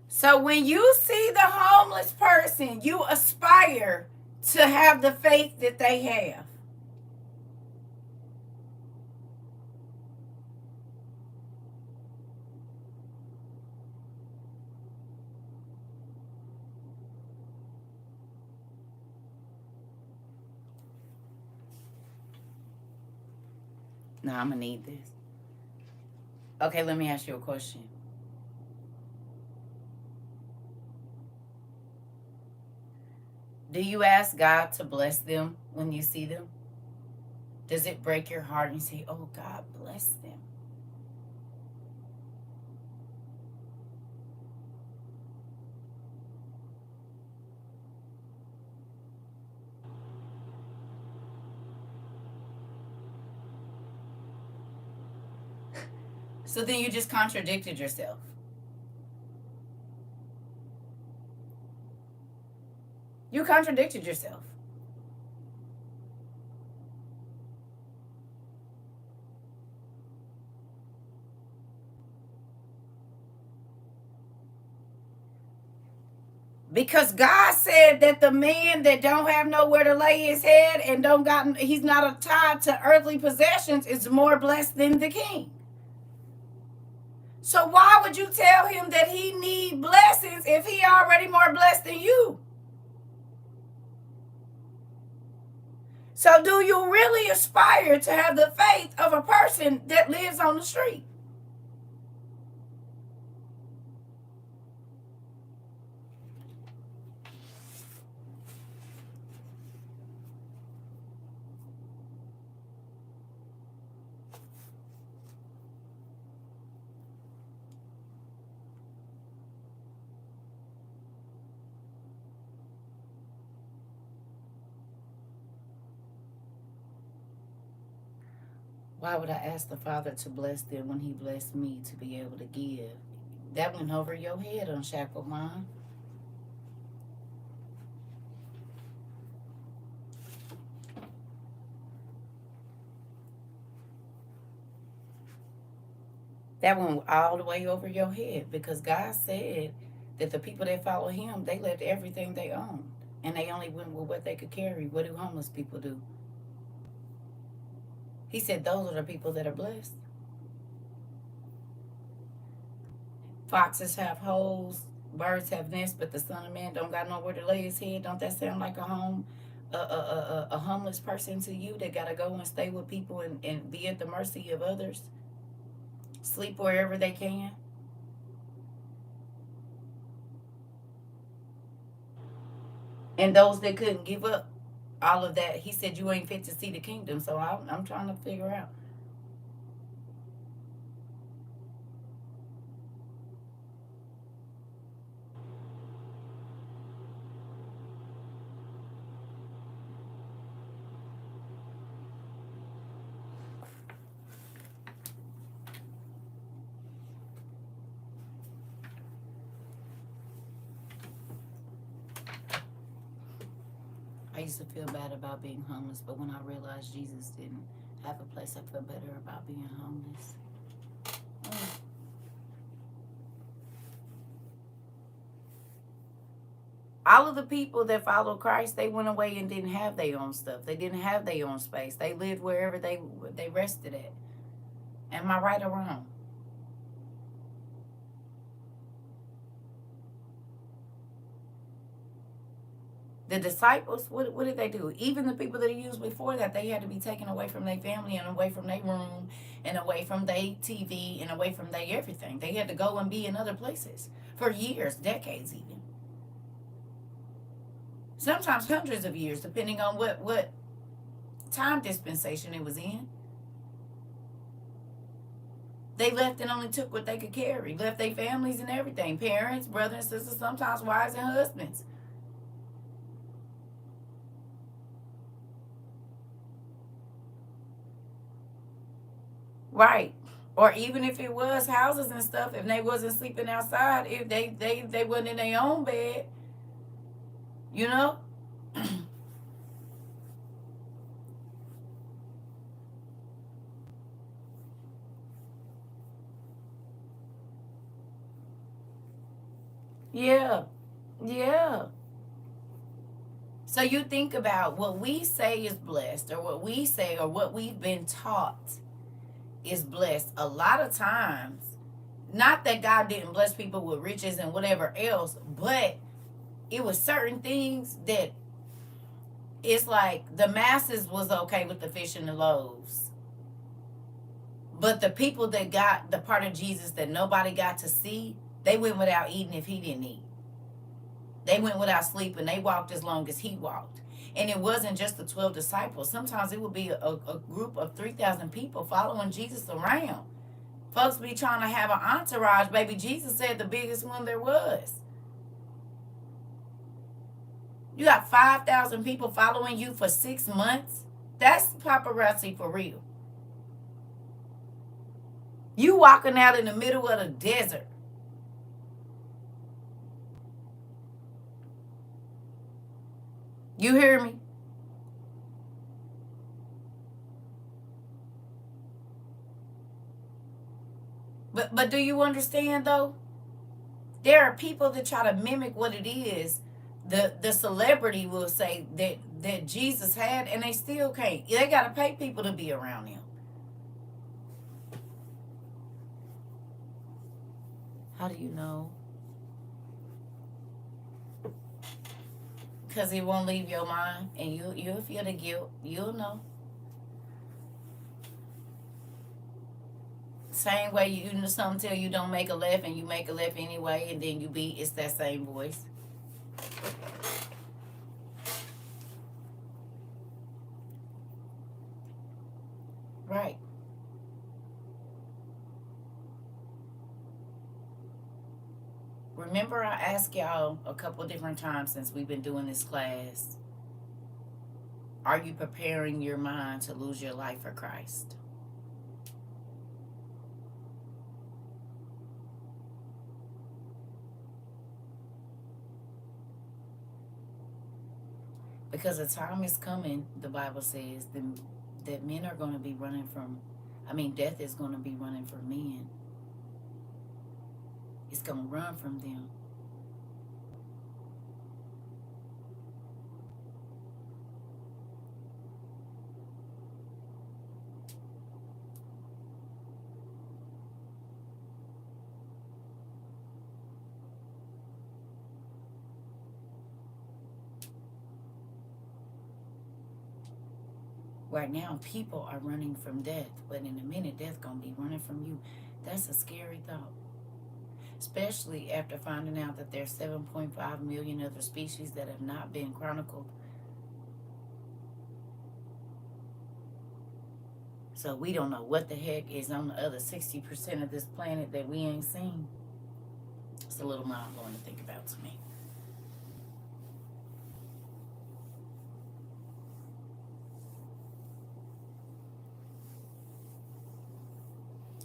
So when you see the homeless person, you aspire to have the faith that they have. No, I'm going to need this. Okay, let me ask you a question. Do you ask God to bless them when you see them? Does it break your heart and you say, oh, God, bless them? So then you just contradicted yourself. You contradicted yourself. Because God said that the man that don't have nowhere to lay his head and he's not tied to earthly possessions is more blessed than the king. So why would you tell him that he need blessings if he already more blessed than you? So do you really aspire to have the faith of a person that lives on the street? Why would I ask the Father to bless them when he blessed me to be able to give? That went over your head, Unshackled Mind. That went all the way over your head because God said that the people that follow him, they left everything they owned. And they only went with what they could carry. What do homeless people do? He said those are the people that are blessed. Foxes have holes, birds have nests, but the Son of Man don't got nowhere to lay his head. Don't that sound like a home? A homeless person to you that got to go and stay with people and be at the mercy of others? Sleep wherever they can? And those that couldn't give up all of that, he said you ain't fit to see the kingdom. So I'm trying to figure out. I used to feel bad about being homeless, but when I realized Jesus didn't have a place, I felt better about being homeless. Mm. All of the people that followed Christ, they went away and didn't have their own stuff. They didn't have their own space. They lived wherever they rested at. Am I right or wrong? The disciples, what did they do? Even the people that he used before that, they had to be taken away from their family and away from their room and away from their TV and away from their everything. They had to go and be in other places for years, decades even. Sometimes hundreds of years, depending on what time dispensation it was in. They left and only took what they could carry. Left their families and everything. Parents, brothers and sisters, sometimes wives and husbands. Right. Or even if it was houses and stuff, if they wasn't sleeping outside, if they wasn't in their own bed, you know? Yeah. Yeah. So you think about what we say is blessed, or what we say, or what we've been taught is blessed. A lot of times, not that God didn't bless people with riches and whatever else, but it was certain things that it's like the masses was okay with the fish and the loaves. But the people that got the part of Jesus that nobody got to see, they went without eating if he didn't eat. They went without sleeping. They walked as long as he walked. And it wasn't just the 12 disciples. Sometimes it would be a group of 3,000 people following Jesus around. Folks be trying to have an entourage. Baby, Jesus said the biggest one there was. You got 5,000 people following you for 6 months. That's paparazzi for real. You walking out in the middle of the desert. You hear me? But do you understand though? There are people that try to mimic what it is. The celebrity will say that Jesus had, and they still can't. They gotta pay people to be around him. How do you know? Because it won't leave your mind, and you'll feel the guilt. You'll know. Same way you know something tell you don't make a left, and you make a left anyway, and then it's that same voice. Right. Remember, I asked y'all a couple different times since we've been doing this class, are you preparing your mind to lose your life for Christ? Because a time is coming, the Bible says, that men are going to be running from, death is going to be running from men. It's going to run from them. Right now, people are running from death, but in a minute, death going to be running from you. That's a scary thought. Especially after finding out that there's 7.5 million other species that have not been chronicled. So we don't know what the heck is on the other 60% of this planet that we ain't seen. It's a little mind-blowing to think about to me.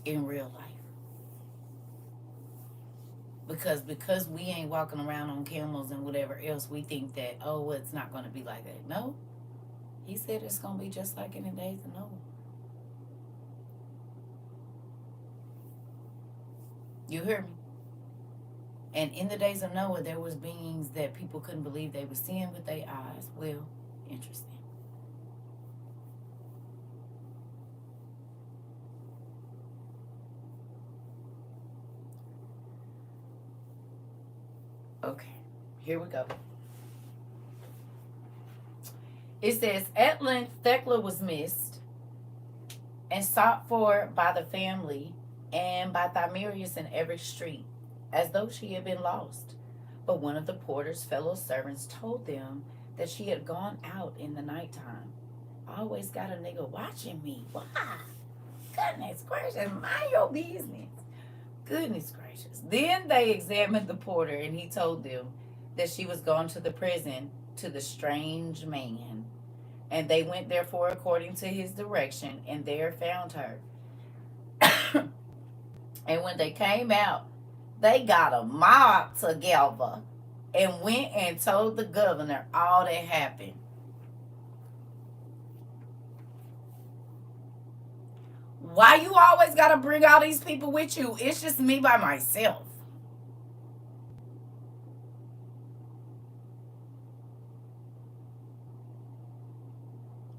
In real life. Because we ain't walking around on camels and whatever else, we think that, oh, well, it's not going to be like that. No. He said it's going to be just like in the days of Noah. You hear me? And in the days of Noah, there was beings that people couldn't believe they were seeing with their eyes. Well, interesting. Okay, here we go. It says, at length Thecla was missed and sought for by the family and by Thamirius in every street, as though she had been lost. But one of the porter's fellow servants told them that she had gone out in the nighttime. I always got a nigga watching me. Why? Goodness gracious, mind your business. Goodness gracious. Then they examined the porter, and he told them that she was gone to the prison to the strange man. And they went therefore according to his direction, and there found her. And when they came out, they got a mob together and went and told the governor all that happened. Why you always gotta bring all these people with you? It's just me by myself.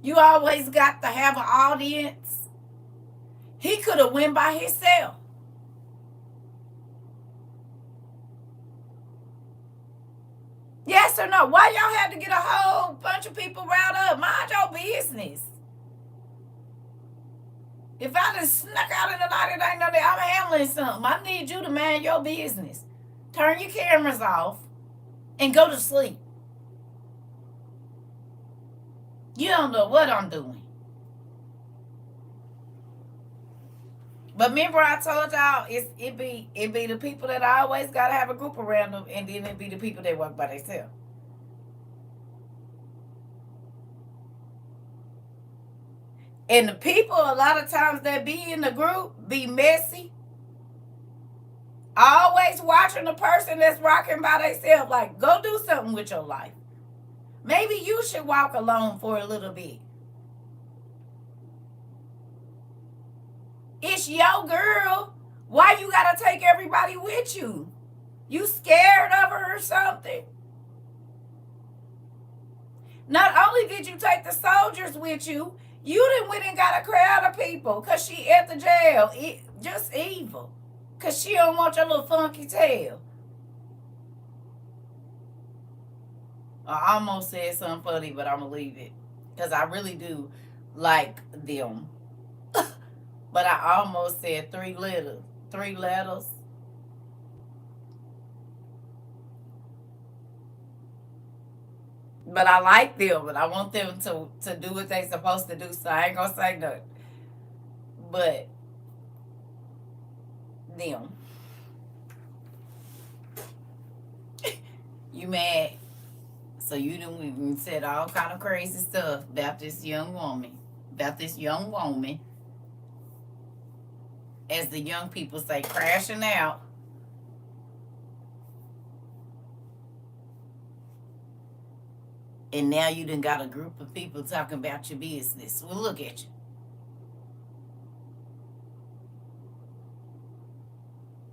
You always got to have an audience. He could have went by himself. Yes or no? Why y'all had to get a whole bunch of people riled up? Mind your business. If I just snuck out in the night and ain't know that I'm handling something, I need you to mind your business. Turn your cameras off and go to sleep. You don't know what I'm doing. But remember, I told y'all it be the people that I always gotta have a group around them, and then it be the people that work by themselves. And the people, a lot of times that be in the group, be messy. Always watching the person that's rocking by themselves. Like, go do something with your life. Maybe you should walk alone for a little bit. It's your girl. Why you gotta take everybody with you? You scared of her or something? Not only did you take the soldiers with you, you done went and got a crowd of people because she at the jail. Just evil. Because she don't want your little funky tail. I almost said something funny, but I'm going to leave it. Because I really do like them. But I almost said three letters. But I like them, but I want them to do what they supposed to do, so I ain't gonna say nothing. But them. You mad? So you done said all kind of crazy stuff about this young woman. As the young people say, crashing out. And now you done got a group of people talking about your business. Well, look at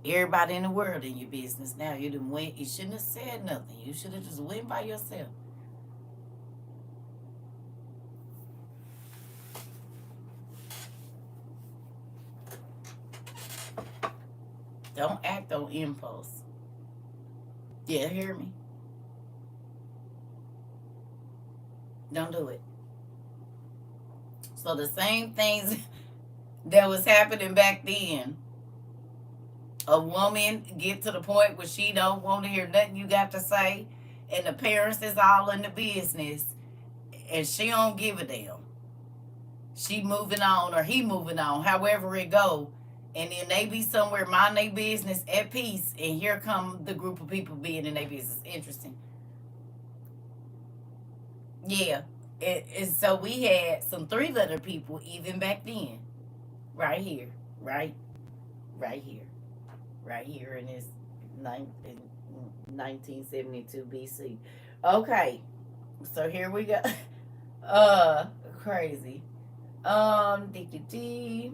you. Everybody in the world in your business now. You done went. You shouldn't have said nothing. You should have just went by yourself. Don't act on impulse. Yeah, hear me? Don't do it. So the same things that was happening back then, a woman get to the point where she don't want to hear nothing you got to say, and the parents is all in the business, and she don't give a damn. She moving on or he moving on, however it go, and then they be somewhere mind their business at peace, and here come the group of people being in their business. Interesting. Yeah. And so we had some three-letter people even back then. Right here. Right here. Right here in this 1972 BC. Okay. So here we go. Crazy. D.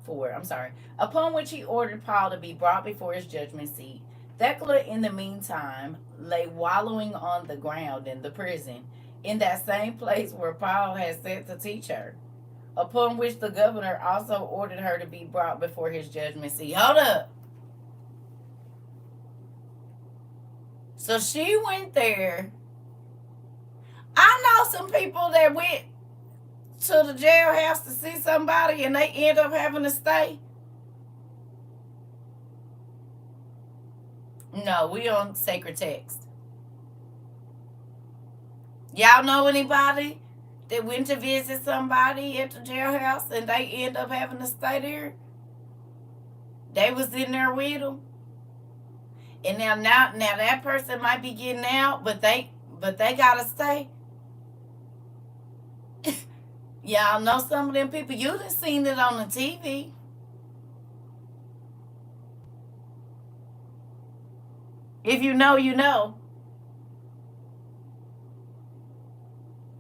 4. I'm sorry. Upon which he ordered Paul to be brought before his judgment seat. Thecla, in the meantime, lay wallowing on the ground in the prison, in that same place where Paul had sent to teach her. Upon which the governor also ordered her to be brought before his judgment seat. Hold up. So she went there. I know some people that went to the jailhouse to see somebody and they end up having to stay. No, we on sacred text. Y'all know anybody that went to visit somebody at the jailhouse and they end up having to stay there? They was in there with them. And now that person might be getting out, but they gotta stay. Y'all know some of them people. You done seen it on the TV. If you know, you know.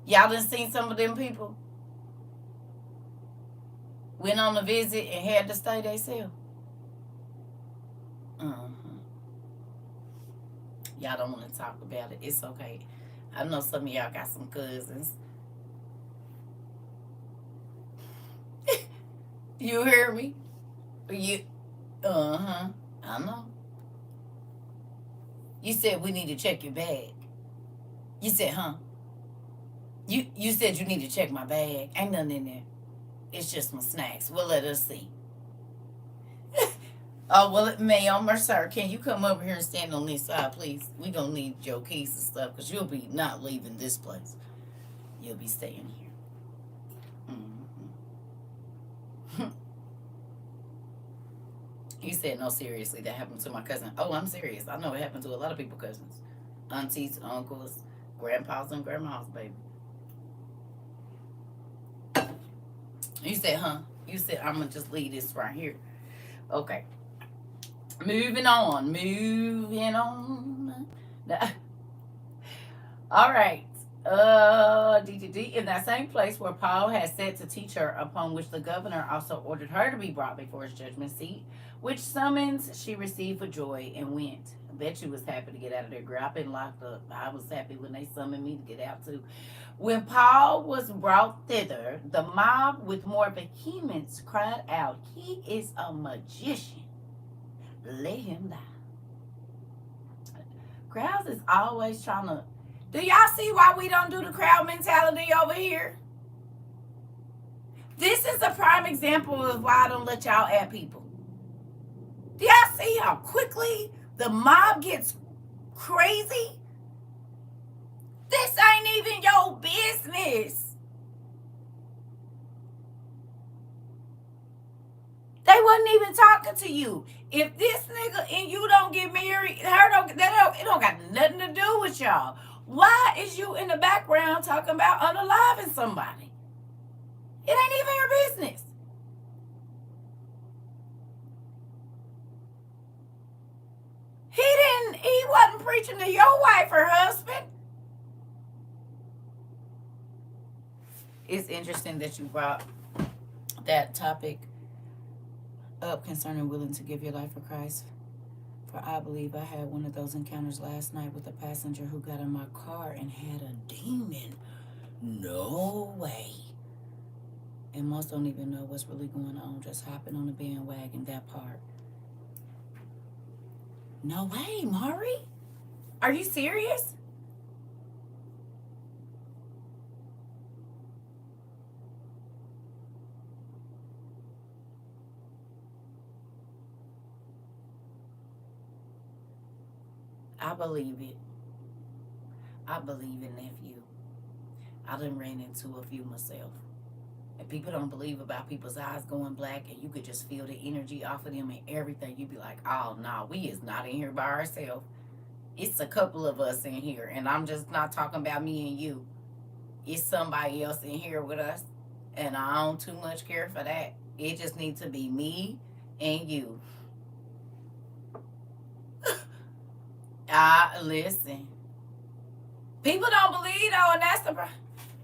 Y'all done seen some of them people went on a visit and had to stay themselves. Y'all don't want to talk about it. It's okay. I know some of y'all got some cousins. You hear me? You, I know. You said we need to check your bag. You said, huh? You said you need to check my bag. Ain't nothing in there. It's just my snacks. Well, let us see. Oh, well, ma'am or sir, can you come over here and stand on this side, please? We gonna need your keys and stuff, because you'll be not leaving this place. You'll be staying here. You said, no, seriously, that happened to my cousin. Oh, I'm serious. I know it happened to a lot of people, cousins. Aunties, uncles, grandpas, and grandmas, baby. You said, huh? You said, I'm going to just leave this right here. Okay. Moving on. All right. In that same place where Paul had sent to teach her, upon which the governor also ordered her to be brought before his judgment seat, which summons she received for joy and went. I bet you was happy to get out of there, girl. I've been locked up. I was happy when they summoned me to get out too. When Paul was brought thither, the mob with more vehemence cried out, "He is a magician. Let him die." Crowds is always trying to. Do y'all see why we don't do the crowd mentality over here? This is a prime example of why I don't let y'all at people. Do y'all see how quickly the mob gets crazy? This ain't even your business. They wasn't even talking to you. If this nigga and you don't get married, it don't got nothing to do with y'all. Why is you in the background talking about unaliving somebody? It ain't even your business. He wasn't preaching to your wife or husband. It's interesting that you brought that topic up concerning willing to give your life for Christ. For I believe I had one of those encounters last night with a passenger who got in my car and had a demon. No way. And most don't even know what's really going on, just hopping on the bandwagon, that part. No way, Mari. Are you serious? I believe it. I believe it, nephew. I done ran into a few myself. And people don't believe about people's eyes going black and you could just feel the energy off of them and everything. You'd be like, oh, no, we is not in here by ourselves. It's a couple of us in here. And I'm just not talking about me and you. It's somebody else in here with us. And I don't too much care for that. It just needs to be me and you. Listen. People don't believe though, and that's the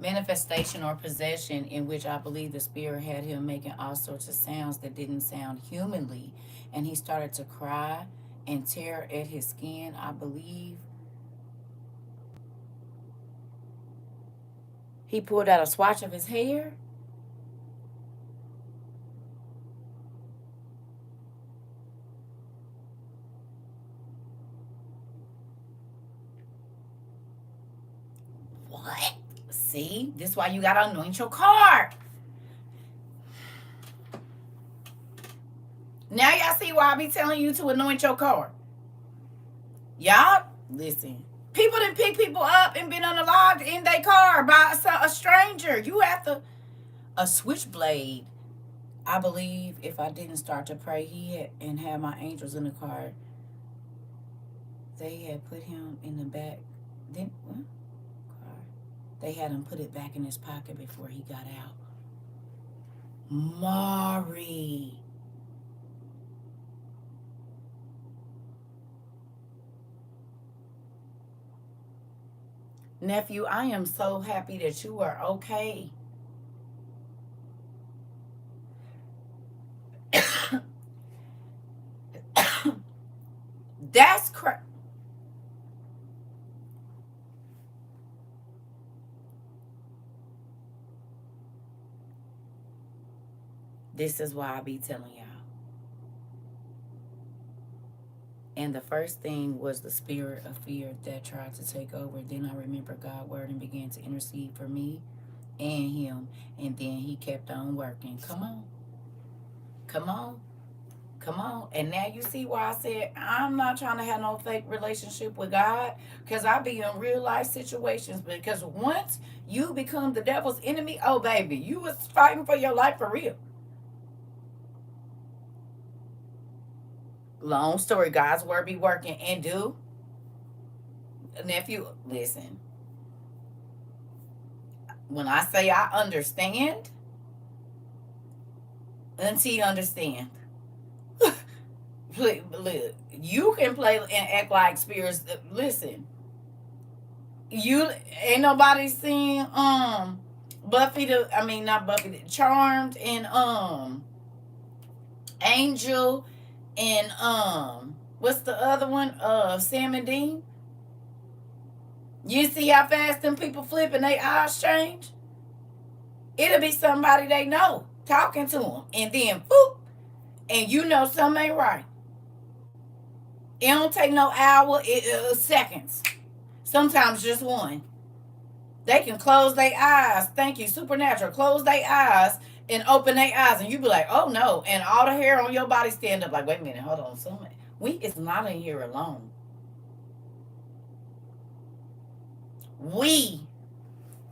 manifestation or possession in which I believe the spirit had him making all sorts of sounds that didn't sound humanly. And he started to cry and tear at his skin. I believe he pulled out a swatch of his hair. What? See, this is why you gotta anoint your car. Now y'all see why I be telling you to anoint your car. Y'all, listen. People done pick people up and been unalived in their car by a stranger. You have to. A switchblade. I believe if I didn't start to pray, he had and have my angels in the car. They had put him in the back. Then car. They had him put it back in his pocket before he got out. Mari. Nephew, I am so happy that you are okay. That's crazy. This is why I be telling y'all. And the first thing was the spirit of fear that tried to take over. Then I remember God's word and began to intercede for me and him. And then he kept on working. Come on. Come on. Come on. And now you see why I said I'm not trying to have no fake relationship with God. Because I be in real life situations. Because once you become the devil's enemy, oh baby, you was fighting for your life for real. Long story, God's word be working. And do, nephew, listen. When I say I understand, auntie understand. You can play and act like spirits. Listen, you ain't nobody seen Buffy not Buffy, Charmed and Angel and what's the other one? Sam and Dean. You see how fast them people flip and they eyes change? It'll be somebody they know talking to them, and then boop, and you know something ain't right. It don't take no hour, seconds. Sometimes just one. They can close their eyes. Thank you, supernatural. Close their eyes and open their eyes, and you be like, oh no, and all the hair on your body stand up like, wait a minute, hold on, something. We is not in here alone. We.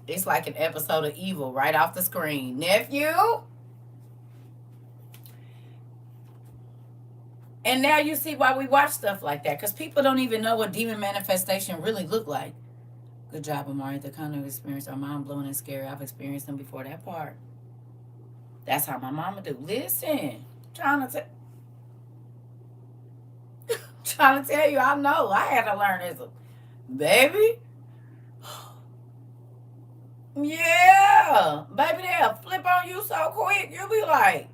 It's like an episode of Evil right off the screen. Nephew. And now you see why we watch stuff like that. Because people don't even know what demon manifestation really look like. Good job, Amari. The kind of experience are mind-blowing and scary. I've experienced them before that part. That's how my mama do. Listen. Trying to tell you, I know. I had to learn this. Baby. Yeah. Baby, they'll flip on you so quick. You'll be like,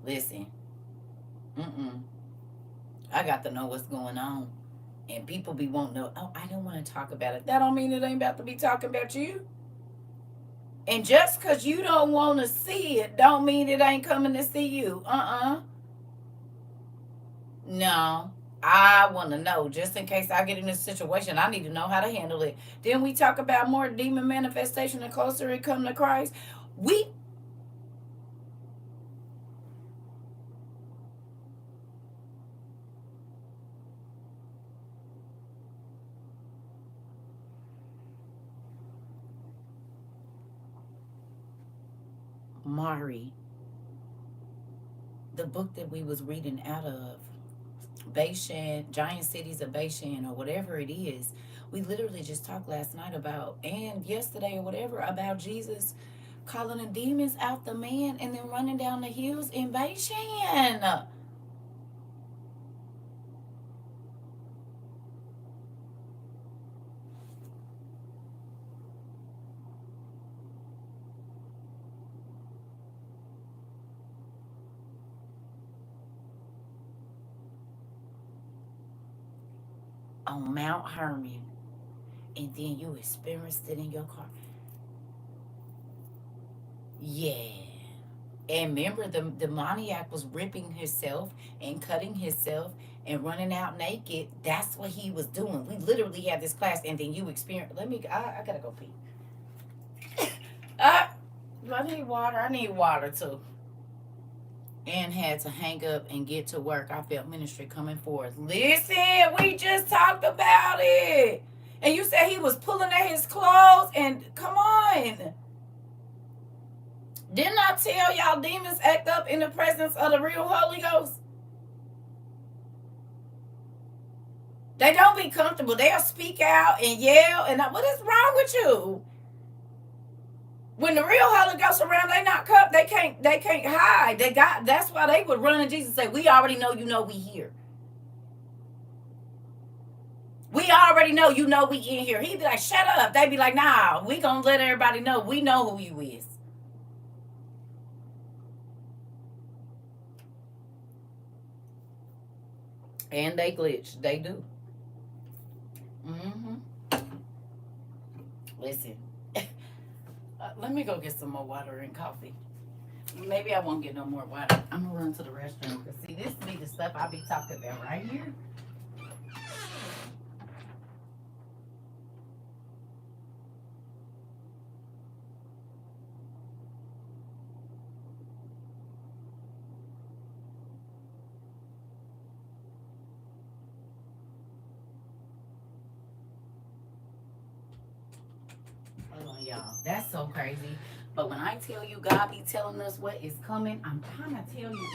listen. I got to know what's going on. And people be wanting to, oh, I don't want to talk about it. That don't mean it ain't about to be talking about you. And just because you don't want to see it, don't mean it ain't coming to see you. No. I want to know. Just in case I get in this situation, I need to know how to handle it. Then we talk about more demon manifestation the closer it come to Christ. Mari, the book that we was reading out of, Beishan, Giant Cities of Beishan, or whatever it is, we literally just talked last night about, and yesterday or whatever, about Jesus calling the demons out the man and then running down the hills in Beishan. on Mount Hermon, and then you experienced it in your car. Yeah. And remember, the demoniac was ripping himself and cutting himself and running out naked. That's what he was doing. We literally had this class, and then you experience. I gotta go pee. I, I need water. I need water too. And had to hang up and get to work. I felt ministry coming forth. Listen, we just talked about it. And you said he was pulling at his clothes, and come on. Didn't I tell y'all demons act up in the presence of the real Holy Ghost? They don't be comfortable. They'll speak out and yell. And what is wrong with you? When the real Holy Ghost around, they not cup. They can't hide. That's why they would run to Jesus and say, "We already know you know we here. We already know you know we in here." He'd be like, "Shut up." They'd be like, "Nah, we gonna let everybody know we know who you is." And they glitch. They do. Mm-hmm. Listen. Let me go get some more water and coffee. Maybe I won't get no more water. I'm gonna run to the restroom because see, this be the stuff I be talking about right here. Oh, y'all, that's so crazy. But when I tell you God be telling us what is coming, I'm trying to tell you.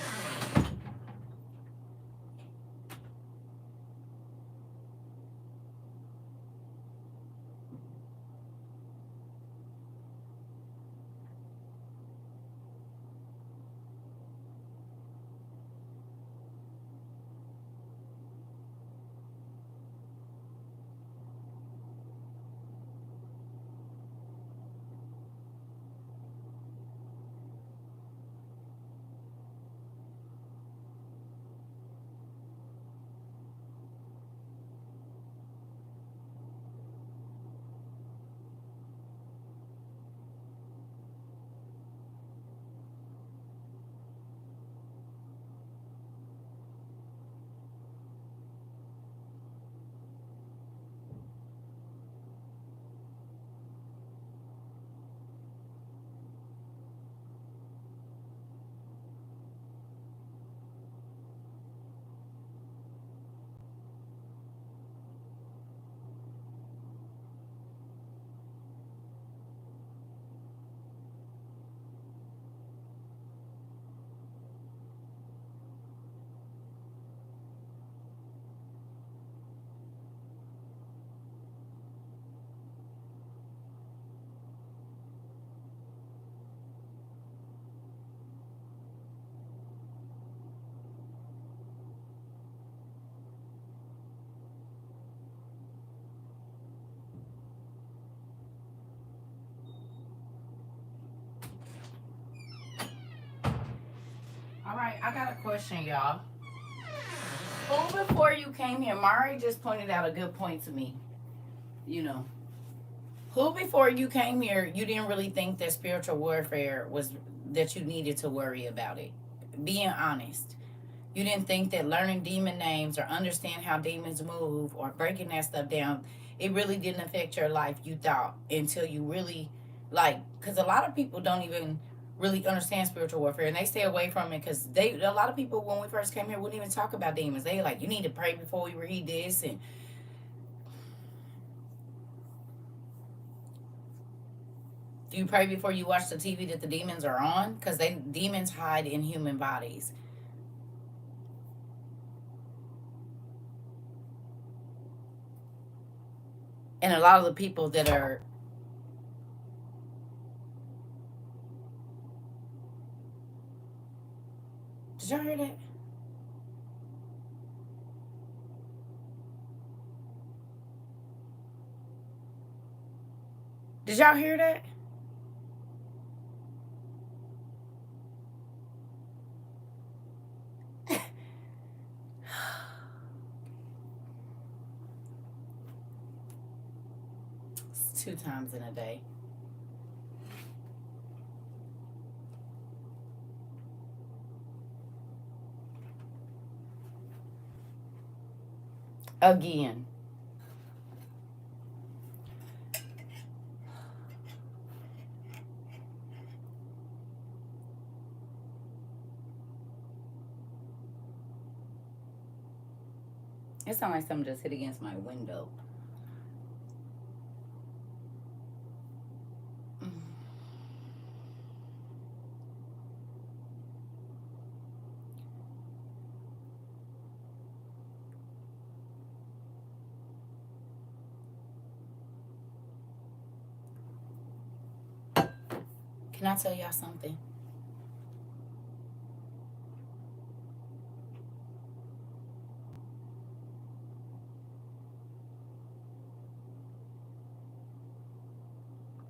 All right, I got a question, y'all. Who before you came here, Mari just pointed out a good point to me. You know, who before you came here, you didn't really think that spiritual warfare was that you needed to worry about it. Being honest. You didn't think that learning demon names or understand how demons move or breaking that stuff down, it really didn't affect your life, you thought, until you really, like, because a lot of people don't even really understand spiritual warfare and they stay away from it because a lot of people, when we first came here, wouldn't even talk about demons. They like, you need to pray before we read this. And do you pray before you watch the TV that the demons are on? Because demons hide in human bodies. And a lot of the people that are. Did y'all hear that? Did y'all hear that? 2 times in a day. Again. It sounds like something just hit against my window. Can I tell y'all something?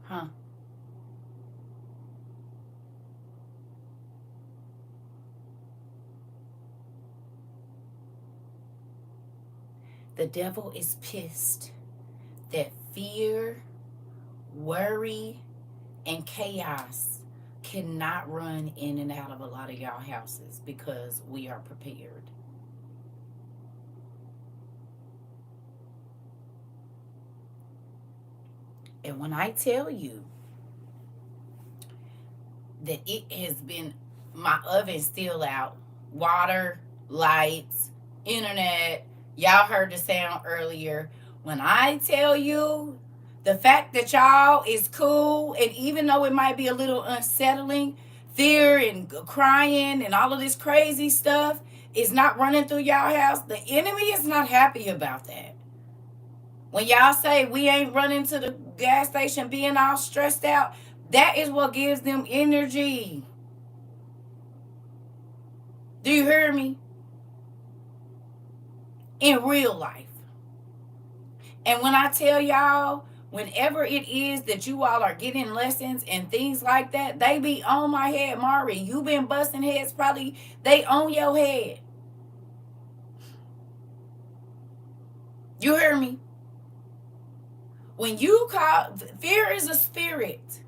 Huh? The devil is pissed that fear, worry, and chaos cannot run in and out of a lot of y'all houses because we are prepared. And when I tell you that it has been, my oven still out, water, lights, internet, y'all heard the sound earlier. When I tell you the fact that y'all is cool, and even though it might be a little unsettling, fear and crying and all of this crazy stuff is not running through y'all house, the enemy is not happy about that. When y'all say we ain't running to the gas station being all stressed out, that is what gives them energy. Do you hear me? In real life. And when I tell y'all, whenever it is that you all are getting lessons and things like that, they be on my head, Mari. You been busting heads, probably they on your head. You hear me? When you call, fear is a spirit.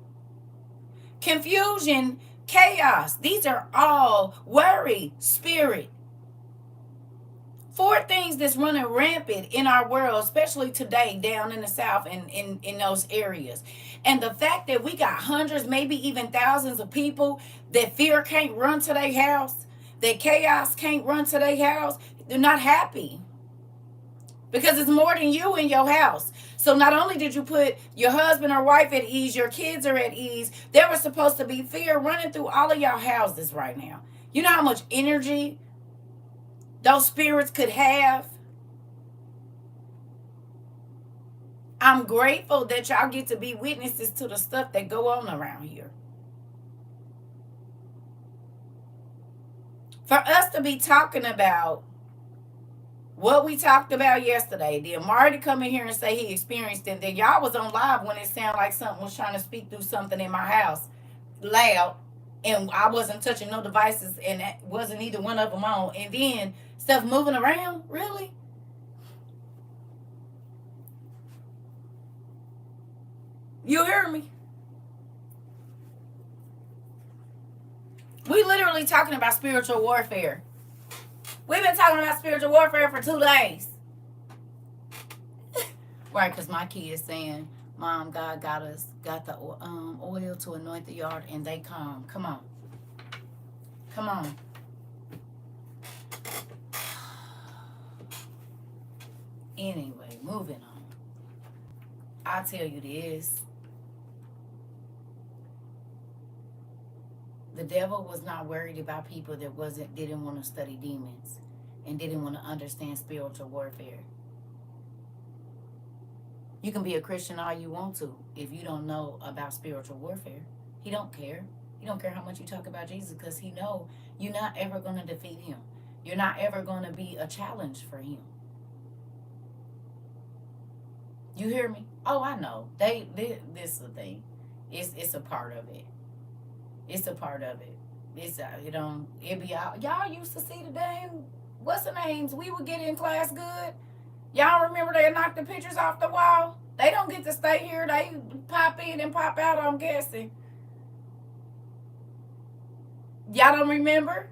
Confusion, chaos, these are all worry, spirit. 4 things that's running rampant in our world, especially today down in the South and in those areas. And the fact that we got hundreds, maybe even thousands of people that fear can't run to their house, that chaos can't run to their house, they're not happy. Because it's more than you in your house. So not only did you put your husband or wife at ease, your kids are at ease, there was supposed to be fear running through all of y'all houses right now. You know how much energy those spirits could have? I'm grateful that y'all get to be witnesses to the stuff that go on around here. For us to be talking about what we talked about yesterday, then Marty come in here and say he experienced it, then y'all was on live when it sounded like something was trying to speak through something in my house loud, and I wasn't touching no devices, and that wasn't either one of them on, and then stuff moving around. Really? You hear me? We literally talking about spiritual warfare. We've been talking about spiritual warfare for 2 days. Right, because my kid saying, Mom, God got the oil to anoint the yard, and they come. Come on. Come on. Anyway, moving on. I tell you this. The devil was not worried about people that didn't want to study demons and didn't want to understand spiritual warfare. You can be a Christian all you want to if you don't know about spiritual warfare. He don't care. He don't care how much you talk about Jesus, because he know you're not ever going to defeat him. You're not ever going to be a challenge for him. You hear me? Oh, I know. This is the thing. It's a part of it. It's a part of it. It's it be out. Y'all used to see the dang, what's the names? We would get in class good. Y'all remember they knocked the pictures off the wall? They don't get to stay here. They pop in and pop out, I'm guessing. Y'all don't remember?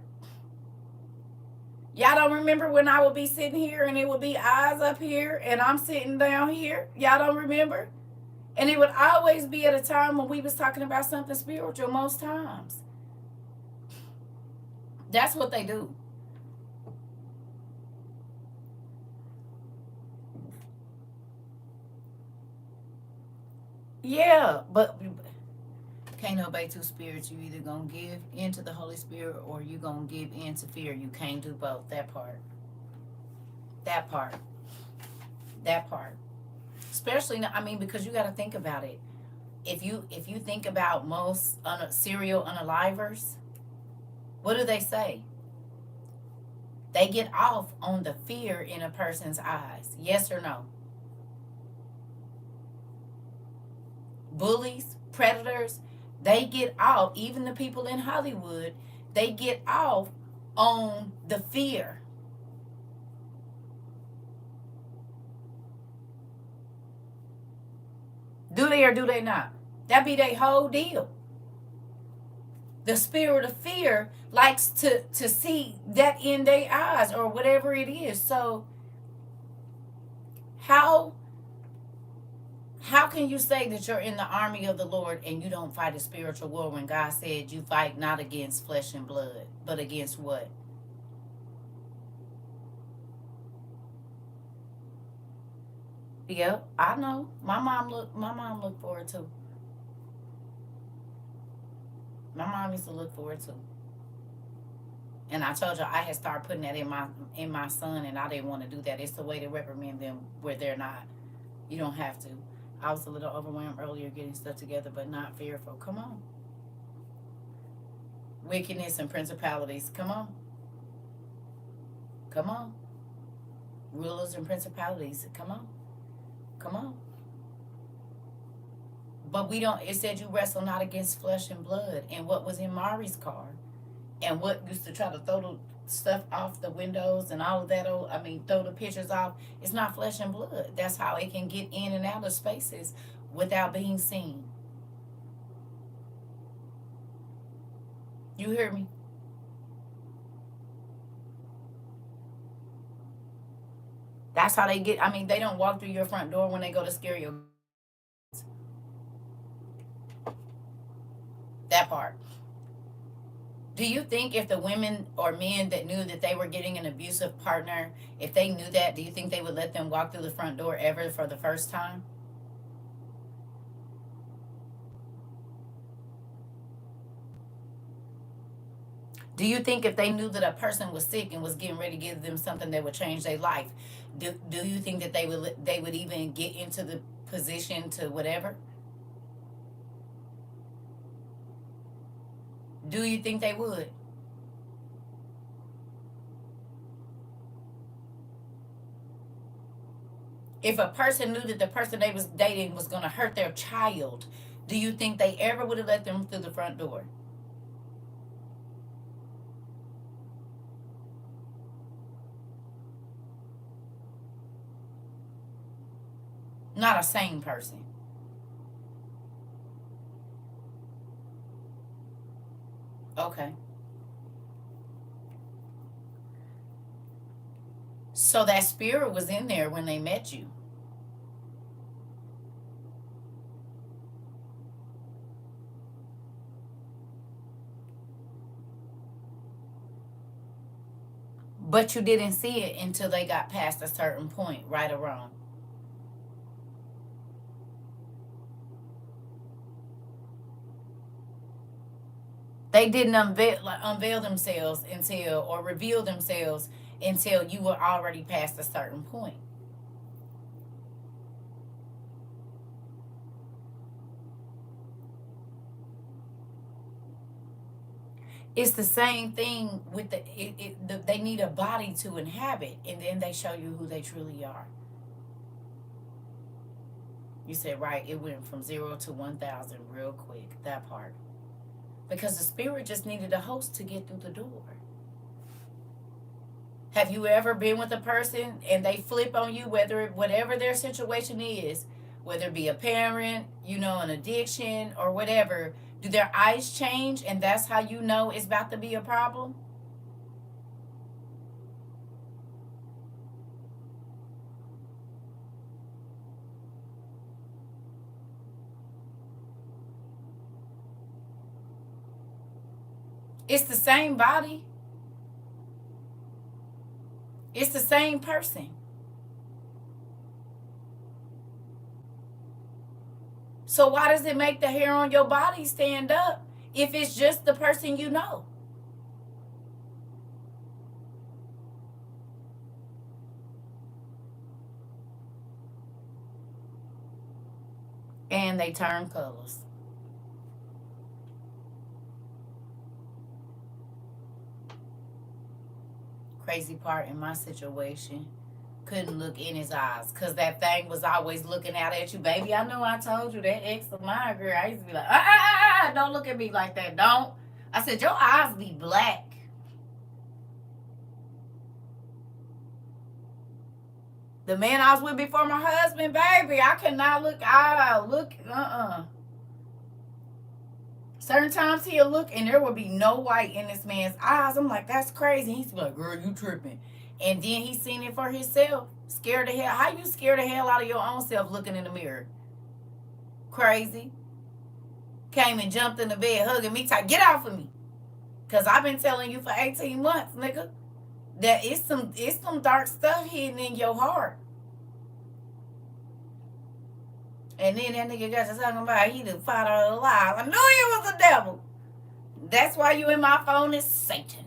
Y'all don't remember when I would be sitting here and it would be eyes up here and I'm sitting down here? Y'all don't remember? And it would always be at a time when we was talking about something spiritual most times. That's what they do. Yeah, but can't obey two spirits. You either gonna give into the Holy Spirit or you gonna give into fear. You can't do both. That part. That part. That part. Especially, I mean, because you got to think about it. If you think about most serial unalivers, what do they say? They get off on the fear in a person's eyes. Yes or no? Bullies, predators, they get off. Even the people in Hollywood, they get off on the fear. Do they or do they not? That be their whole deal. The spirit of fear likes to see that in their eyes or whatever it is. So how how can you say that you're in the army of the Lord and you don't fight a spiritual war when God said you fight not against flesh and blood, but against what? Yep, I know. My mom looked forward to. My mom used to look forward to. And I told you I had started putting that in my son, and I didn't want to do that. It's the way to reprimand them where they're not. You don't have to. I was a little overwhelmed earlier getting stuff together, but not fearful. Come on. Wickedness and principalities. Come on. Come on. Rulers and principalities. Come on. Come on. But we don't, it said you wrestle not against flesh and blood. And what was in Mari's car? And what used to try to throw the stuff off the windows and all of that throw the pictures off. It's not flesh and blood. That's how it can get in and out of spaces without being seen. You hear me? That's how they get. They don't walk through your front door when they go to scare you. That part. Do you think if the women or men that knew that they were getting an abusive partner, if they knew that, do you think they would let them walk through the front door ever for the first time? Do you think if they knew that a person was sick and was getting ready to give them something that would change their life, do you think that they would even get into the position to whatever? Do you think they would? If a person knew that the person they was dating was going to hurt their child, do you think they ever would have let them through the front door? Not a sane person. Okay. So that spirit was in there when they met you. But you didn't see it until they got past a certain point, right or wrong. They didn't unveil themselves until, or reveal themselves until you were already past a certain point. It's the same thing with they need a body to inhabit, and then they show you who they truly are. You said right. It went from 0 to 1,000 real quick. That part, because the spirit just needed a host to get through the door. Have you ever been with a person and they flip on you, whatever their situation is, whether it be a parent, an addiction or whatever, do their eyes change and that's how you know it's about to be a problem? It's the same body, it's the same person. So why does it make the hair on your body stand up if it's just the person you know? And they turn colors. Crazy part in my situation, couldn't look in his eyes because that thing was always looking out at you. Baby, I know I told you that ex of mine, girl. I used to be like, don't look at me like that. Don't. I said, your eyes be black. The man I was with before my husband, baby, I could not look. Certain times he'll look and there will be no white in this man's eyes. I'm like, that's crazy. He's like, girl, you tripping. And then he's seen it for himself. Scared the hell. How you scare the hell out of your own self looking in the mirror? Crazy. Came and jumped in the bed hugging me tight. Get off of me. Because I've been telling you for 18 months, nigga, that it's some dark stuff hidden in your heart. And then that nigga got to talking about he done fought all the lies. I knew you was the devil. That's why you in my phone is Satan.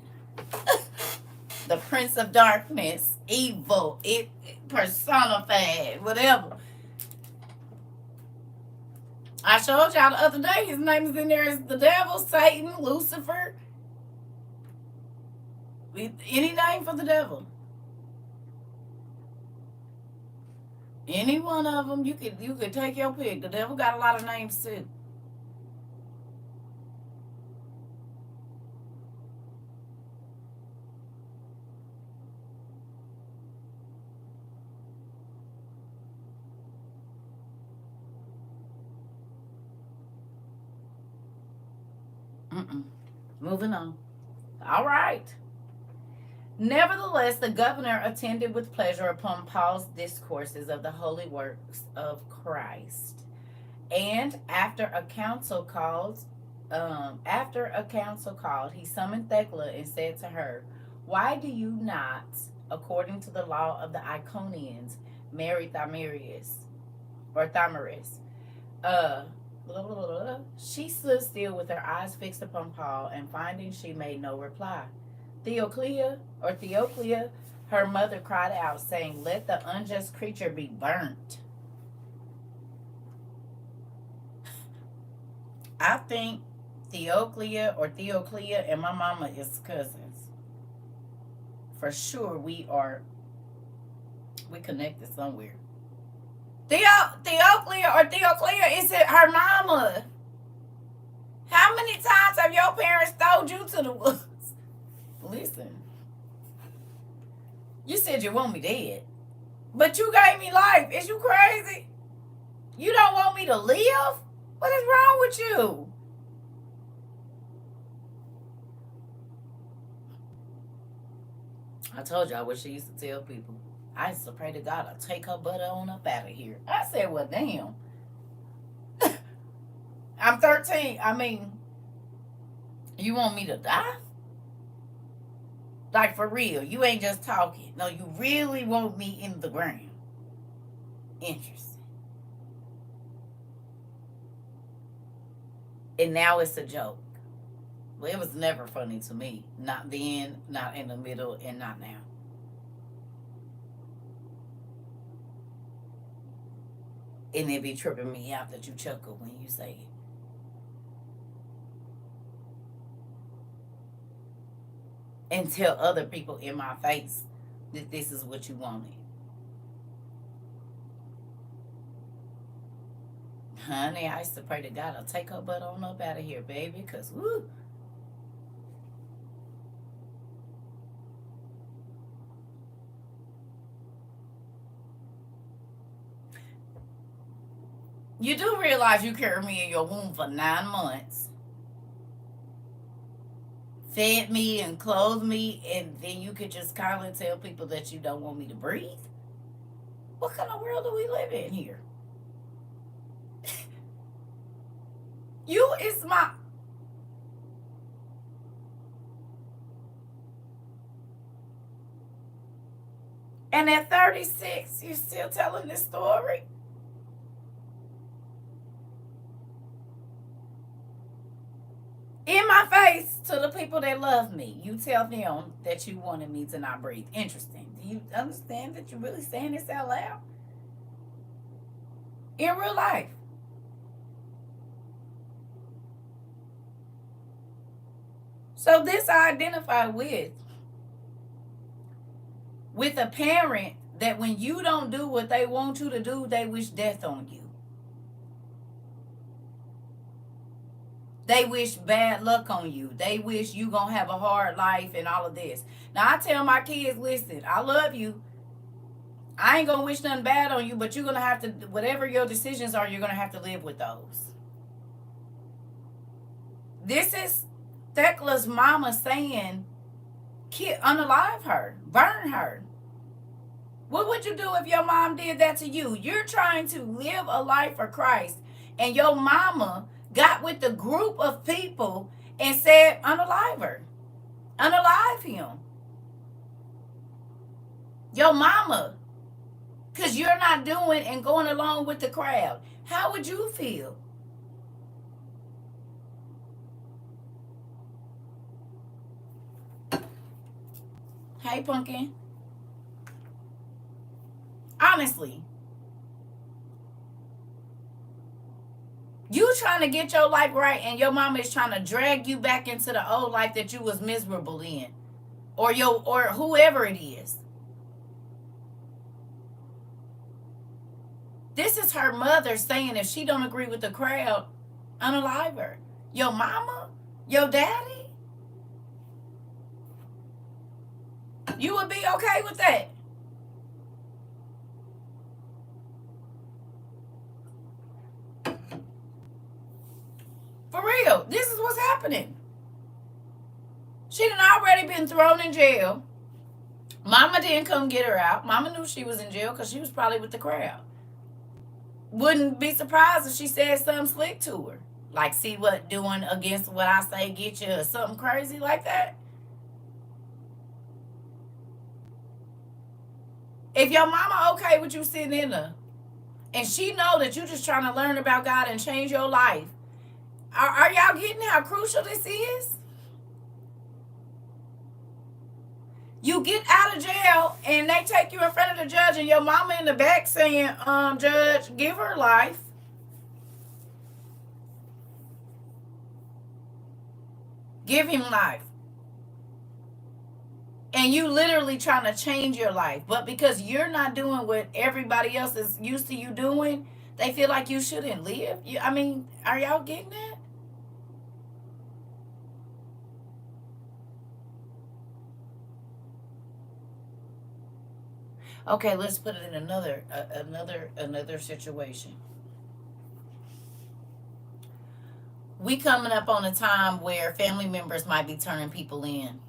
The Prince of Darkness. Evil. It personified. Whatever. I showed y'all the other day. His name is in there as the devil, Satan, Lucifer. Any name for the devil. Any one of them, you could take your pick. The devil got a lot of names too. Moving on. All right. Nevertheless, the governor attended with pleasure upon Paul's discourses of the holy works of Christ. And after a council called, he summoned Thecla and said to her, "Why do you not, according to the law of the Iconians, marry Thamyris or Thamyris?" Uh, blah, blah, blah, blah. She stood still with her eyes fixed upon Paul, and finding she made no reply. Theoclia, her mother cried out, saying, "Let the unjust creature be burnt." I think Theoclia and my mama is cousins. For sure we connected somewhere. Theoclia is it her mama? How many times have your parents told you to the woods? Listen, you said you want me dead, but you gave me life. Is you crazy? You don't want me to live? What is wrong with you? I told you I wish I used to tell people. I used to pray to God to take her butt on up out of here. I said, well, damn. I'm 13. I mean, you want me to die? Like, for real. You ain't just talking. No, you really want me in the ground. Interesting. And now it's a joke. Well, it was never funny to me. Not then, not in the middle, and not now. And it be tripping me out that you chuckle when you say it. And tell other people in my face that this is what you wanted. Honey, I used to pray to God, I'll take her butt on up out of here, baby, because, woo. You do realize you carried me in your womb for 9 months, fed me and clothed me, and then you could just kindly tell people that you don't want me to breathe? What kind of world do we live in here? You is my. And at 36, you're still telling this story? In my face to the people that love me. You tell them that you wanted me to not breathe. Interesting. Do you understand that you're really saying this out loud? In real life. So this I identify with a parent that when you don't do what they want you to do, they wish death on you. They wish bad luck on you. They wish you gonna have a hard life and all of this. Now I tell my kids, listen, I love you. I ain't gonna wish nothing bad on you, but you're gonna have to, whatever your decisions are, you're gonna have to live with those. This is Thekla's mama saying, unalive her, burn her. What would you do if your mom did that to you? You're trying to live a life for Christ, and your mama got with the group of people and said, unalive her, unalive him. Your mama, because you're not doing and going along with the crowd. How would you feel? Hey, Pumpkin. Honestly, you trying to get your life right, and your mama is trying to drag you back into the old life that you was miserable in, or whoever it is. This is her mother saying if she don't agree with the crowd, unalive her. Your mama, your daddy, you would be okay with that? For real, this is what's happening. She done already been thrown in jail. Mama didn't come get her out. Mama knew she was in jail because she was probably with the crowd. Wouldn't be surprised if she said something slick to her. Like, see what doing against what I say get you, or something crazy like that. If your mama okay with you sitting in there, and she know that you just trying to learn about God and change your life, are y'all getting how crucial this is? You get out of jail and they take you in front of the judge, and your mama in the back saying, Judge, give her life. Give him life. And you literally trying to change your life. But because you're not doing what everybody else is used to you doing, they feel like you shouldn't live. I mean, are y'all getting that? Okay, let's put it in another situation. We coming up on a time where family members might be turning people in.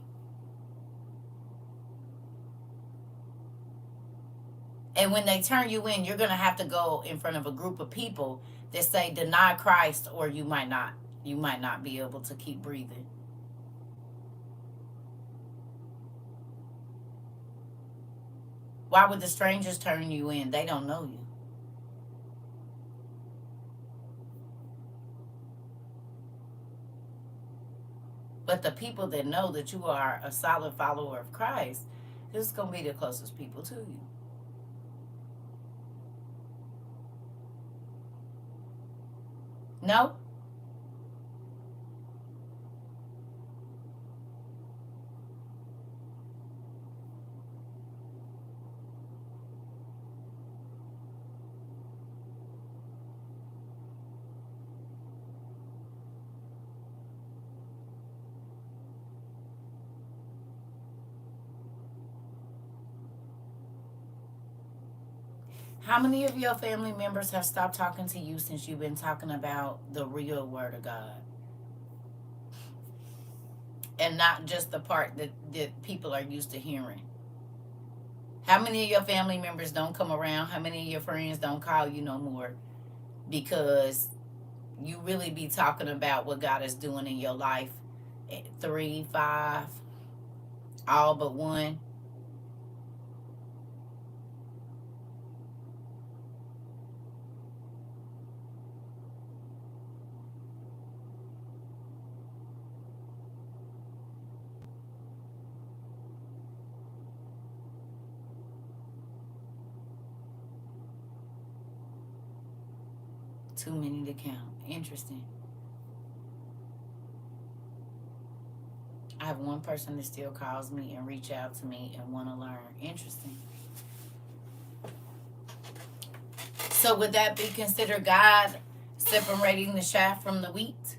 And when they turn you in, you're going to have to go in front of a group of people that say deny Christ, or you might not be able to keep breathing. Why would the strangers turn you in? They don't know you. But the people that know that you are a solid follower of Christ, this is going to be the closest people to you. No? How many of your family members have stopped talking to you since you've been talking about the real word of God? And not just the part that people are used to hearing. How many of your family members don't come around? How many of your friends don't call you no more? Because you really be talking about what God is doing in your life. 3, 5, all but one. Too many to count. Interesting. I have one person that still calls me and reach out to me and want to learn. Interesting. So would that be considered God separating the chaff from the wheat?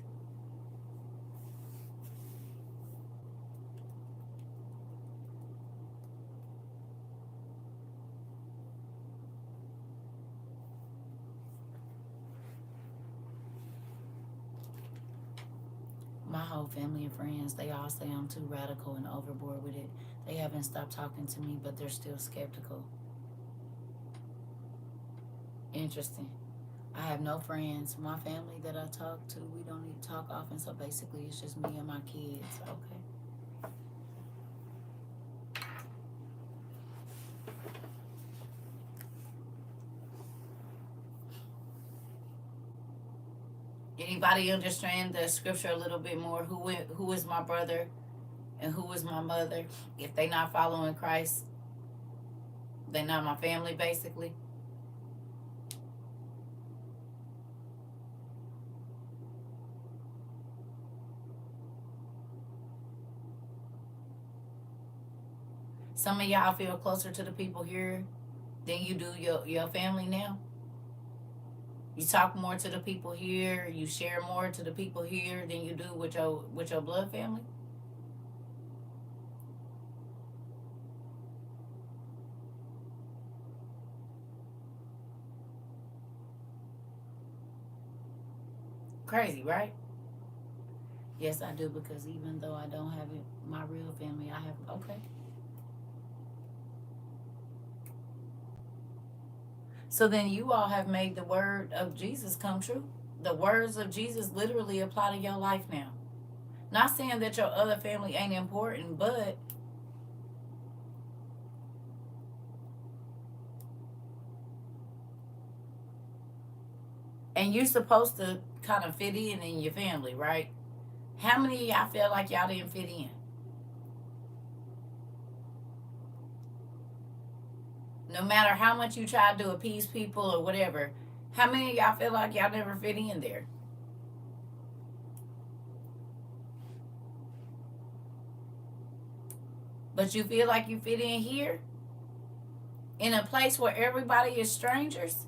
My whole family and friends, they all say I'm too radical and overboard with it. They haven't stopped talking to me, but they're still skeptical. Interesting. I have no friends. My family that I talk to, we don't even talk often, so basically it's just me and my kids. Okay. Anybody understand the scripture a little bit more? Who is my brother and who is my mother? If they not following Christ, they not my family, basically. Some of y'all feel closer to the people here than you do your family now. You talk more to the people here. You share more to the people here than you do with your blood family. Crazy, right? Yes, I do, because even though I don't have it, my real family, I have. Okay. So then you all have made the word of Jesus come true. The words of Jesus literally apply to your life now. Not saying that your other family ain't important, but and you're supposed to kind of fit in your family, right? How many of y'all feel like y'all didn't fit in? No matter how much you try to appease people or whatever, how many of y'all feel like y'all never fit in there? But you feel like you fit in here? In a place where everybody is strangers?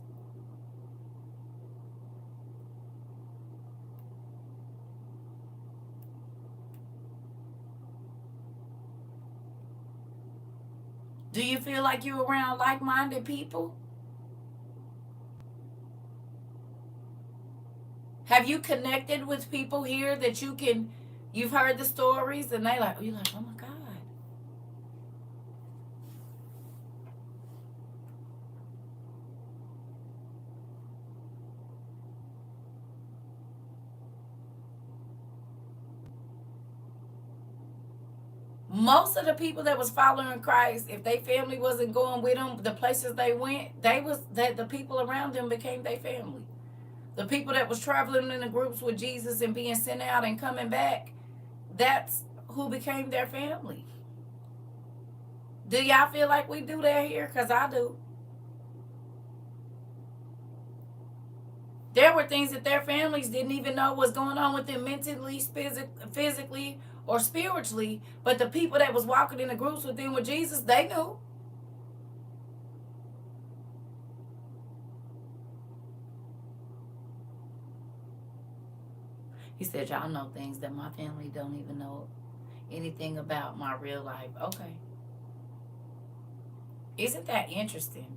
Do you feel like you're around like minded people? Have you connected with people here that you've heard the stories and you're like, oh my God. Most of the people that was following Christ, if their family wasn't going with them, the places they went, the people around them became their family. The people that was traveling in the groups with Jesus and being sent out and coming back, that's who became their family. Do y'all feel like we do that here? Because I do. There were things that their families didn't even know was going on with them mentally, physically, or spiritually. But the people that was walking in the groups with them with Jesus, they knew. He said, y'all know things that my family don't even know anything about my real life. Okay. Isn't that interesting?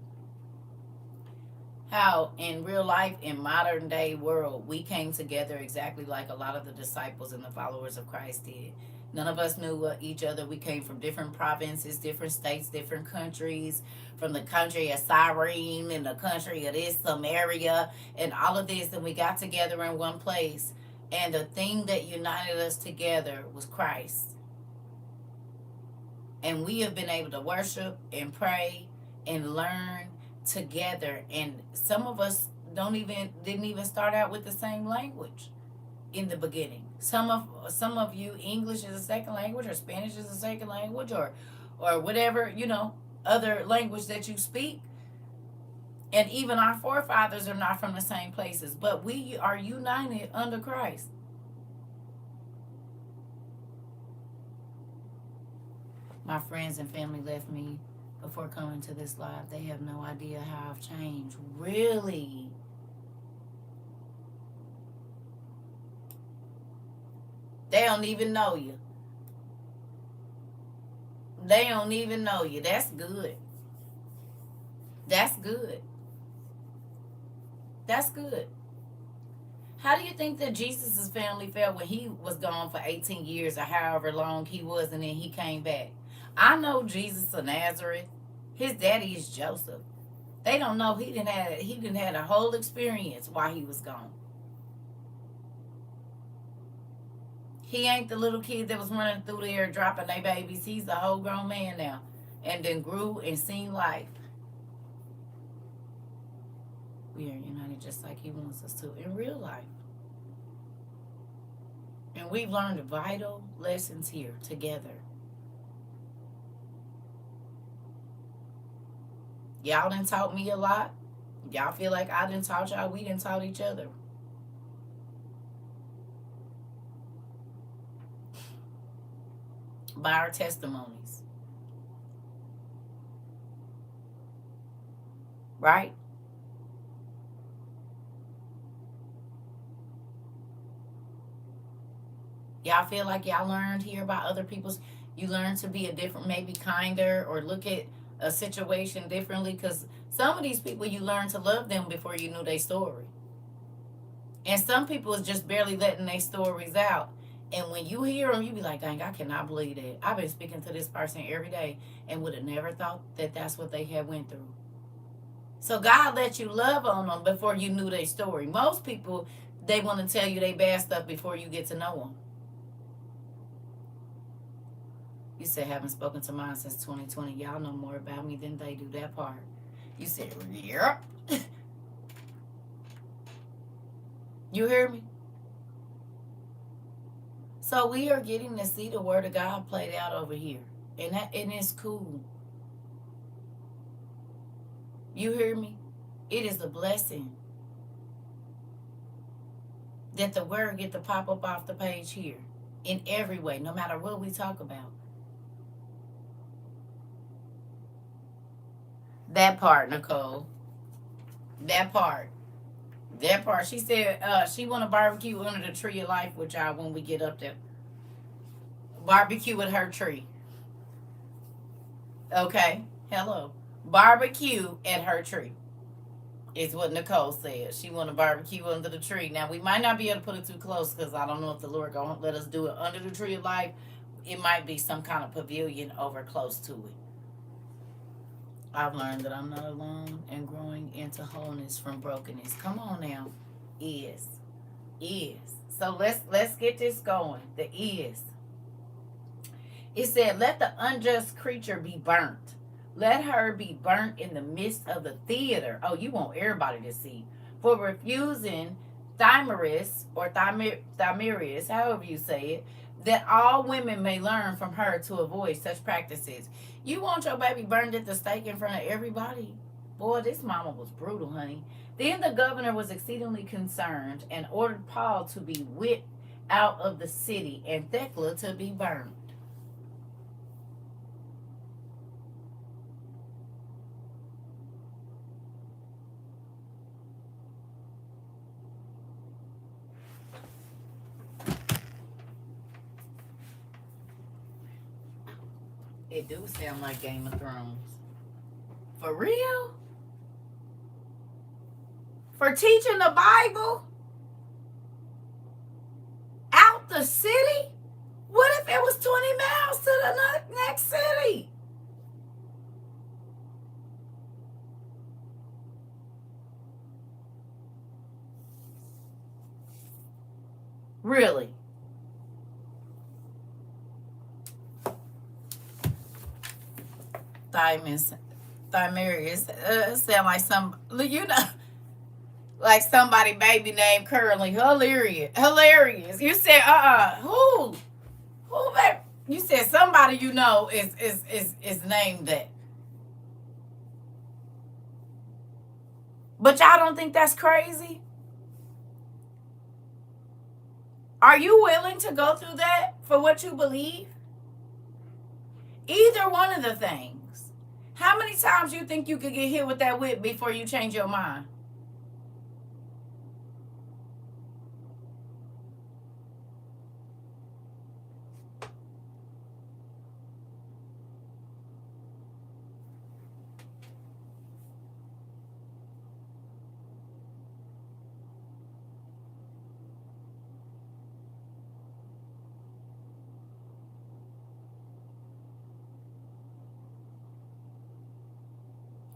how in real life, in modern day world, we came together exactly like a lot of the disciples and the followers of Christ did. None of us knew each other. We came from different provinces, different states, different countries. From the country of Cyrene and the country of this Samaria and all of this, and we got together in one place. And the thing that united us together was Christ. And we have been able to worship and pray and learn together. And some of us didn't even start out with the same language in the beginning. Some of you, English is a second language, or Spanish is a second language, or whatever, other language that you speak. And even our forefathers are not from the same places, but we are united under Christ. My friends and family left me before coming to this live. They have no idea how I've changed. Really? They don't even know you. They don't even know you. That's good. That's good. That's good. How do you think that Jesus' family felt when he was gone for 18 years or however long he was, and then he came back? I know Jesus of Nazareth. His daddy is Joseph. They don't know he didn't had a whole experience while he was gone. He ain't the little kid that was running through there dropping their babies. He's a whole grown man now, and then grew and seen life. We are united just like he wants us to in real life. And we've learned vital lessons here together. Y'all done taught me a lot. Y'all feel like I done taught y'all. We done taught each other. By our testimonies. Right? Y'all feel like y'all learned here about other people's. You learned to be a different, maybe kinder, or look at a situation differently. Because some of these people, you learn to love them before you knew their story. And some people is just barely letting their stories out. And when you hear them, you be like, dang, I cannot believe that. I've been speaking to this person every day and would have never thought that that's what they had went through. So God let you love on them before you knew their story. Most people, they want to tell you their bad stuff before you get to know them. You said, haven't spoken to mine since 2020. Y'all know more about me than they do. That part. You said, yep. You hear me? So we are getting to see the word of God played out over here. And it's cool. You hear me? It is a blessing that the word get to pop up off the page here in every way, no matter what we talk about. That part, Nicole. That part. That part. She said she want to barbecue under the tree of life with y'all when we get up there. Barbecue with her tree. Okay. Hello. Barbecue at her tree. Is what Nicole said. She want to barbecue under the tree. Now we might not be able to put it too close because I don't know if the Lord gonna let us do it under the tree of life. It might be some kind of pavilion over close to it. I've learned that I'm not alone and growing into wholeness from brokenness. Come on now. Is. So let's get this going. The is. It said, let the unjust creature be burnt. Let her be burnt in the midst of the theater. Oh, you want everybody to see. For refusing Thymaris, or Thymeris, however you say it, that all women may learn from her to avoid such practices. You want your baby burned at the stake in front of everybody? Boy, this mama was brutal, honey. Then the governor was exceedingly concerned and ordered Paul to be whipped out of the city and Thecla to be burned. It do sound like Game of Thrones. For real? for teaching the Bible out the city? What if it was 20 miles to the next city? Really? Thymerius sound like some, like somebody baby named Curly. Hilarious. You said, who? Who, baby? You said somebody you know is named that. But y'all don't think that's crazy? Are you willing to go through that for what you believe? Either one of the things. How many times you think you could get hit with that whip before you change your mind?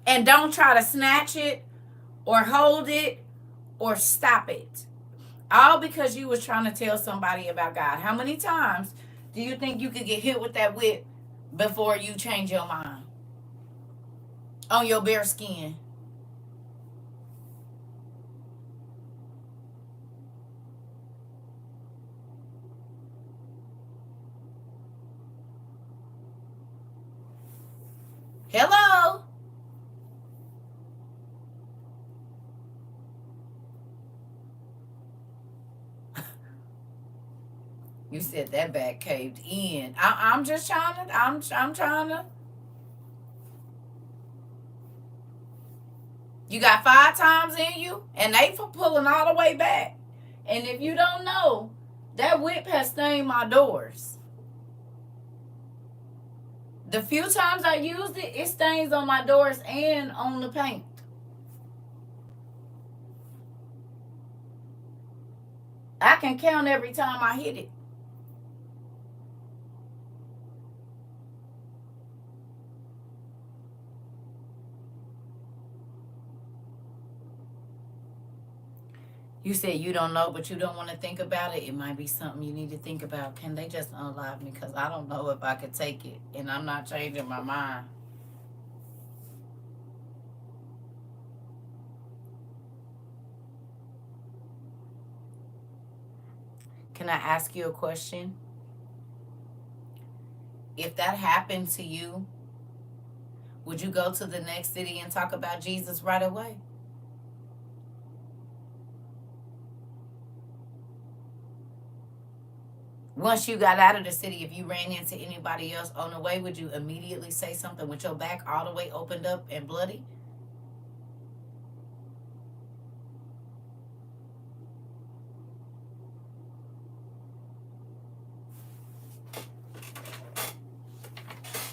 And don't try to snatch it or hold it or stop it. All because you was trying to tell somebody about God. How many times do you think you could get hit with that whip before you change your mind? On your bare skin. Hello? You said that back caved in. I'm just trying to, I'm trying to. You got 5 times in you, and they for pulling all the way back. And if you don't know, that whip has stained my doors. The few times I used it, it stains on my doors and on the paint. I can count every time I hit it. You said you don't know, but you don't want to think about it. It might be something you need to think about. Can they just unlock me? Because I don't know if I could take it, and I'm not changing my mind. Can I ask you a question? If that happened to you, would you go to the next city and talk about Jesus right away? Once you got out of the city, if you ran into anybody else on the way, would you immediately say something with your back all the way opened up and bloody?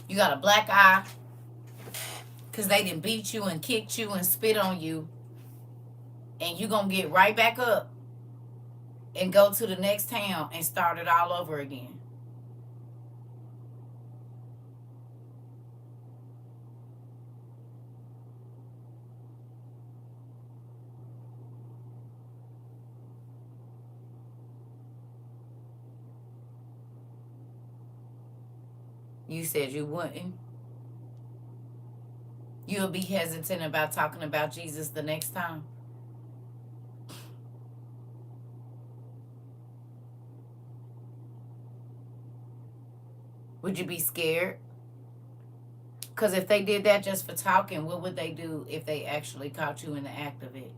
You got a black eye because they done beat you and kicked you and spit on you, and you going to get right back up and go to the next town and start it all over again. You said you wouldn't. You'll be hesitant about talking about Jesus the next time. Would you be scared? Because if they did that just for talking, what would they do if they actually caught you in the act of it?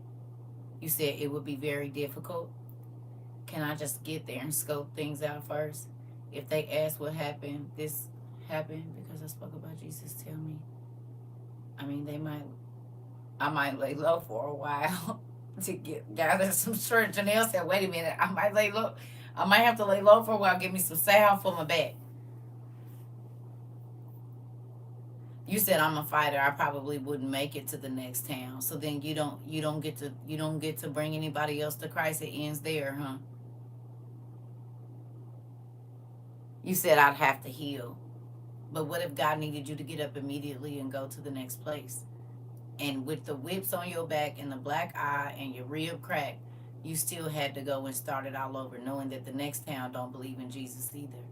You said it would be very difficult. Can I just get there and scope things out first? If they ask what happened, this happened because I spoke about Jesus, tell me. I mean, I might lay low for a while to gather some strength. Janelle said, wait a minute, I might have to lay low for a while, give me some salve for my back. You said I'm a fighter. I probably wouldn't make it to the next town. So then you don't get to bring anybody else to Christ. It ends there, huh? You said I'd have to heal. But what if God needed you to get up immediately and go to the next place? And with the whips on your back and the black eye and your rib cracked, you still had to go and start it all over, knowing that the next town don't believe in Jesus either.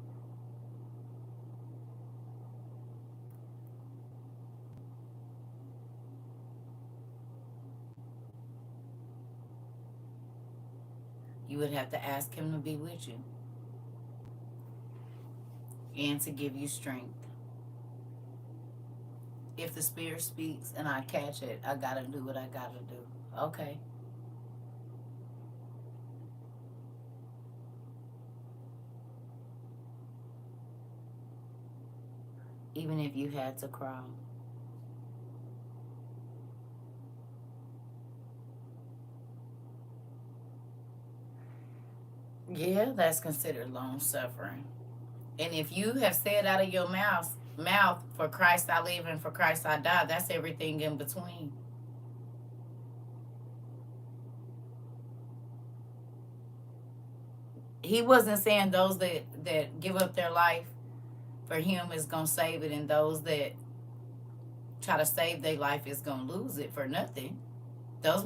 You would have to ask him to be with you and to give you strength. If the Spirit speaks and I catch it, I gotta do what I gotta do. Okay. Even if you had to crawl. Yeah, that's considered long suffering. And if you have said out of your mouth, for Christ I live and for Christ I die, that's everything in between. He wasn't saying those that give up their life for him is gonna save it, and those that try to save their life is gonna lose it for nothing. That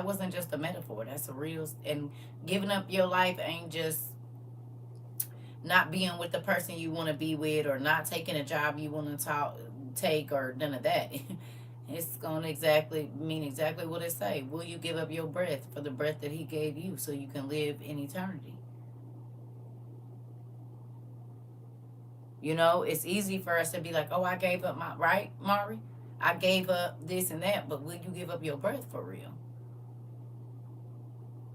wasn't just a metaphor. That's a real. And giving up your life ain't just not being with the person you want to be with, or not taking a job you want to take, or none of that. It's gonna exactly mean exactly what it say. Will you give up your breath for the breath that he gave you so you can live in eternity? You know, it's easy for us to be like, oh, I gave up my right, Mari. I gave up this and that, but will you give up your breath for real?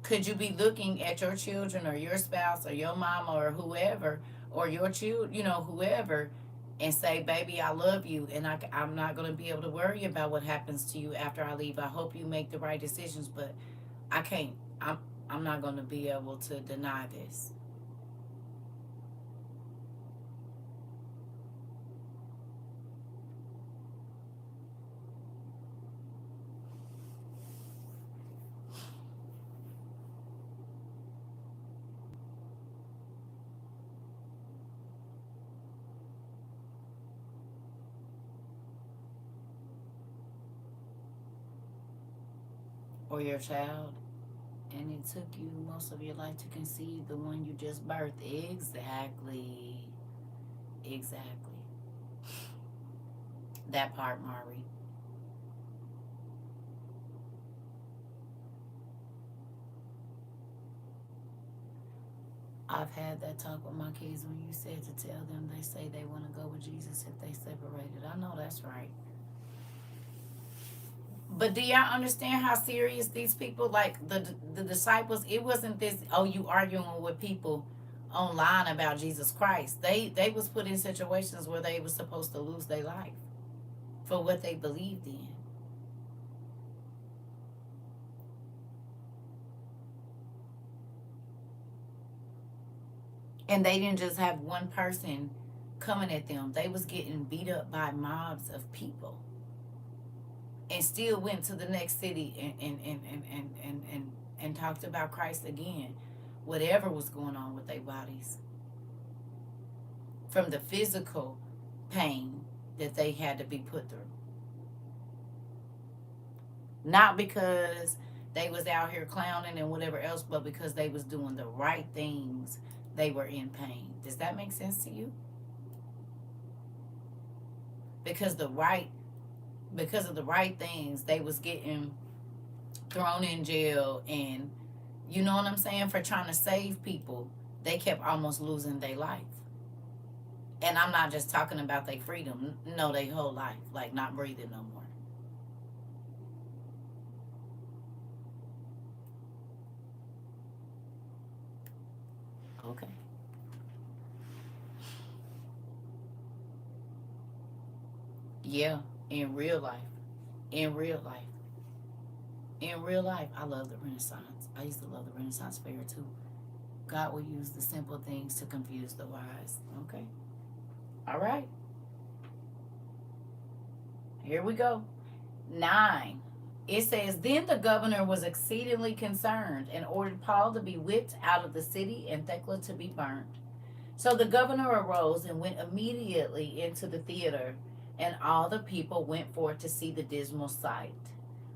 Could you be looking at your children or your spouse or your mama or whoever, or your child, whoever, and say, baby, I love you, and I'm not going to be able to worry about what happens to you after I leave. I hope you make the right decisions, but I can't. I'm not going to be able to deny this. Or your child, and it took you most of your life to conceive the one you just birthed. Exactly. Exactly. That part, Mari. I've had that talk with my kids when you said to tell them they say they want to go with Jesus if they separated. I know that's right. But do y'all understand how serious these people, like the disciples, it wasn't this, oh, you arguing with people online about Jesus Christ. They was put in situations where they was supposed to lose their life for what they believed in. And they didn't just have one person coming at them. They was getting beat up by mobs of people, and still went to the next city and talked about Christ again, whatever was going on with their bodies, from the physical pain that they had to be put through. Not because they was out here clowning and whatever else, but because they was doing the right things, they were in pain. Does that make sense to you? Because the right because of the right things, they was getting thrown in jail, and you know what I'm saying, for trying to save people, they kept almost losing their life. And I'm not just talking about their freedom, no, their whole life, like not breathing no more. Okay. Yeah, in real life. In real life. In real life, I love the Renaissance. I used to love the Renaissance fair too. God will use the simple things to confuse the wise. Okay. All right. Here we go. 9. It says, Then the governor was exceedingly concerned and ordered Paul to be whipped out of the city and Thecla to be burned. So the governor arose and went immediately into the theater, and all the people went forth to see the dismal sight.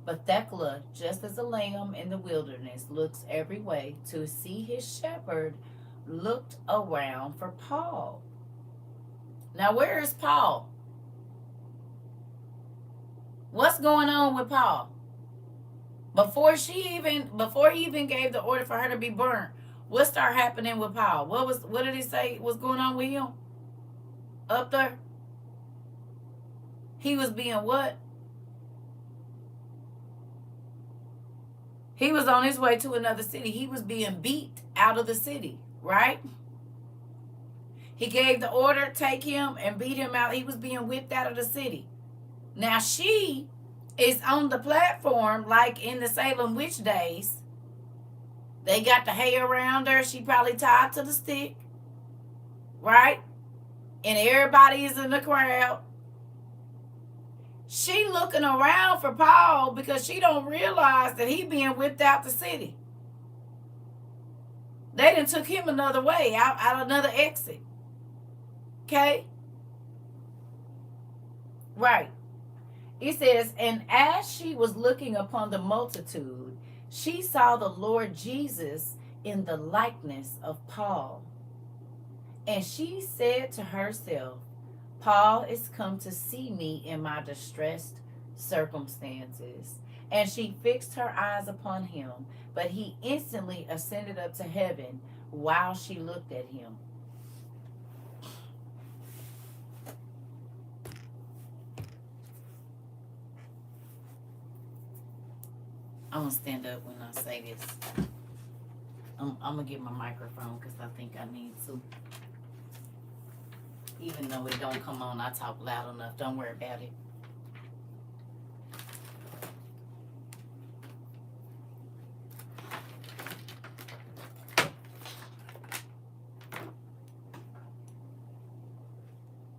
But Thecla, just as a lamb in the wilderness looks every way to see his shepherd, looked around for Paul. Now, where is Paul? What's going on with Paul? Before he even gave the order for her to be burnt, what started happening with Paul? What did he say was going on with him? Up there? He was being what? He was on his way to another city. He was being beat out of the city, right? He gave the order, take him and beat him out. He was being whipped out of the city. Now she is on the platform like in the Salem witch days. They got the hay around her. She probably tied to the stick, right? And everybody is in the crowd. She looking around for Paul because she don't realize that he being whipped out the city. They done took him another way, out another exit. Okay? Right. It says, and as she was looking upon the multitude, she saw the Lord Jesus in the likeness of Paul. And she said to herself, Paul is come to see me in my distressed circumstances. And she fixed her eyes upon him, but he instantly ascended up to heaven while she looked at him. I'm going to stand up when I say this. I'm going to get my microphone because I think I need to. Even though it don't come on, I talk loud enough. Don't worry about it.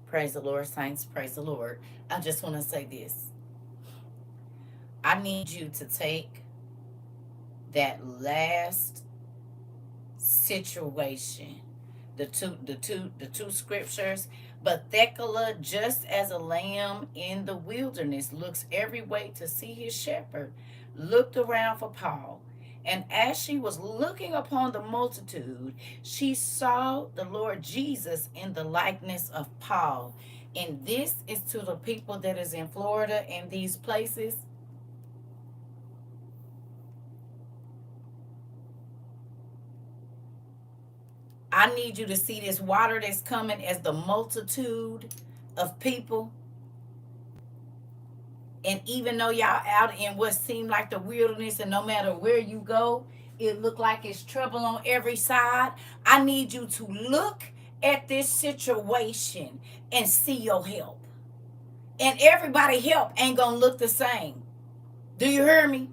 Praise the Lord, saints. Praise the Lord. I just want to say this. I need you to take that last situation, the two scriptures. But Thecla, just as a lamb in the wilderness looks every way to see his shepherd, looked around for Paul. And as she was looking upon the multitude, she saw the Lord Jesus in the likeness of Paul. And this is to the people that is in Florida and these places. I need you to see this water that's coming as the multitude of people. And even though y'all out in what seemed like the wilderness, and no matter where you go, it look like it's trouble on every side. I need you to look at this situation and see your help. And everybody help ain't gonna look the same. Do you hear me?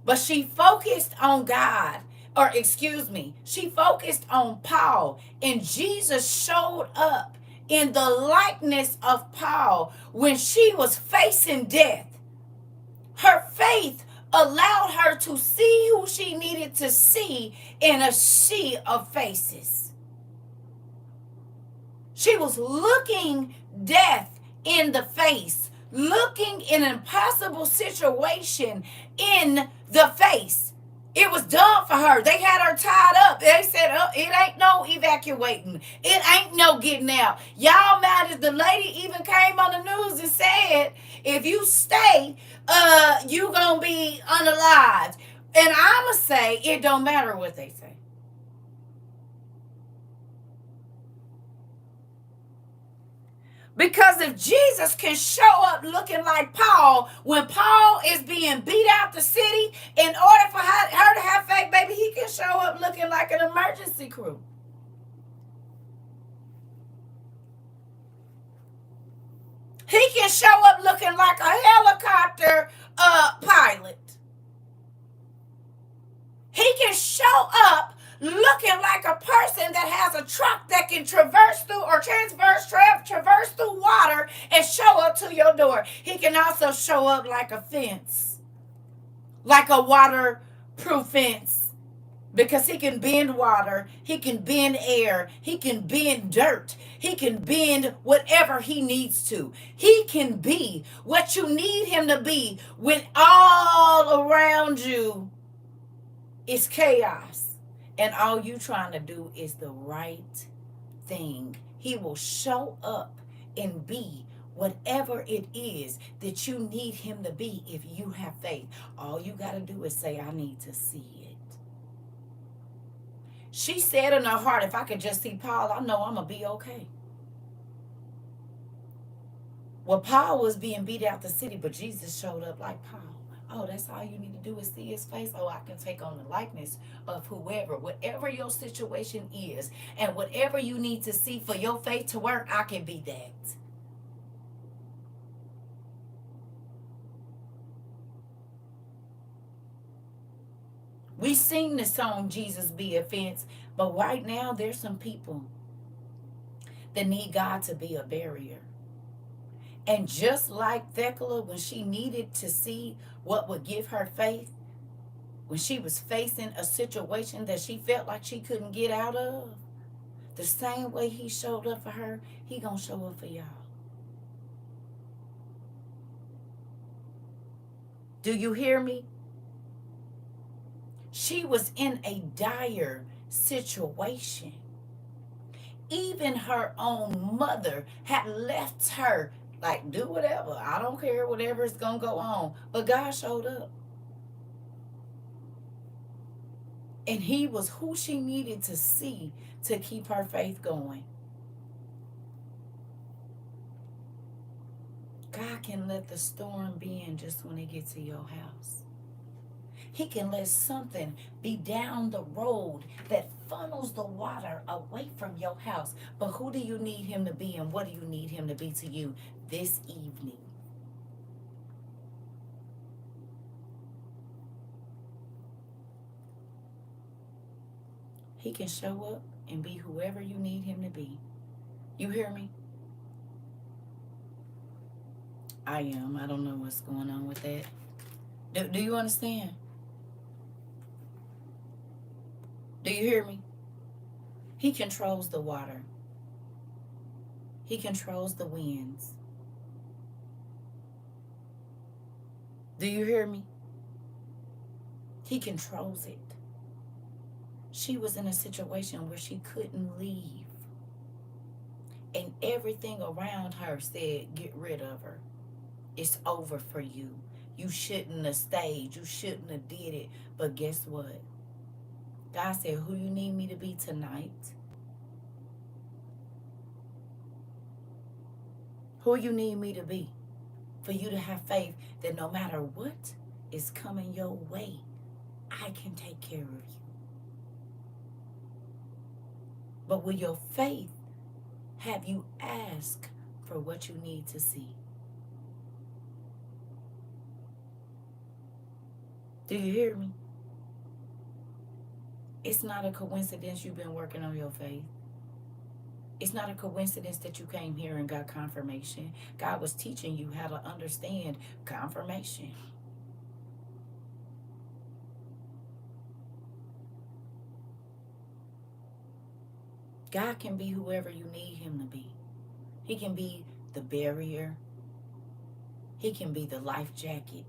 But she focused on God. Or excuse me, she focused on Paul, and Jesus showed up in the likeness of Paul when she was facing death. Her faith allowed her to see who she needed to see in a sea of faces. She was looking death in the face, looking an impossible situation in the face. It was done for her. They had her tied up. They said, oh, it ain't no evacuating. It ain't no getting out. Y'all mad as the lady even came on the news and said, if you stay, you gonna be unalived. And I'ma say, it don't matter what they say. Because if Jesus can show up looking like Paul, when Paul is being beat out the city, in order for her to have faith, baby, he can show up looking like an emergency crew. He can show up looking like a helicopter pilot. He can show up looking like a person that has a truck that can traverse through or traverse through water and show up to your door. He can also show up like a fence, like a waterproof fence. Because he can bend water, he can bend air, he can bend dirt, he can bend whatever he needs to. He can be what you need him to be when all around you is chaos and all you trying to do is the right thing. He will show up and be whatever it is that you need him to be if you have faith. All you got to do is say, I need to see it. She said in her heart, if I could just see Paul, I know I'm going to be okay. Well, Paul was being beat out the city, but Jesus showed up like Paul. Oh, that's all you need to do is see his face. Oh, I can take on the likeness of whoever, whatever your situation is, and whatever you need to see for your faith to work, I can be that. We sing the song, Jesus Be a Fence, but right now there's some people that need God to be a barrier. And just like Thecla, when she needed to see what would give her faith, when she was facing a situation that she felt like she couldn't get out of, the same way he showed up for her, he gonna show up for y'all. Do you hear me? She was in a dire situation. Even her own mother had left her like, do whatever. I don't care, whatever is going to go on. But God showed up. And he was who she needed to see to keep her faith going. God can let the storm bend just when it gets to your house. He can let something be down the road that funnels the water away from your house. But who do you need him to be and what do you need him to be to you this evening? He can show up and be whoever you need him to be. You hear me? I am. I don't know what's going on with that. Do you understand? Do you hear me? He controls the water. He controls the winds. Do you hear me? He controls it. She was in a situation where she couldn't leave. And everything around her said, get rid of her. It's over for you. You shouldn't have stayed. You shouldn't have did it. But guess what? God said, who you need me to be tonight? Who you need me to be? For you to have faith that no matter what is coming your way, I can take care of you. But will your faith have you ask for what you need to see? Do you hear me? It's not a coincidence you've been working on your faith. It's not a coincidence that you came here and got confirmation. God was teaching you how to understand confirmation. God can be whoever you need him to be. He can be the barrier. He can be the life jacket.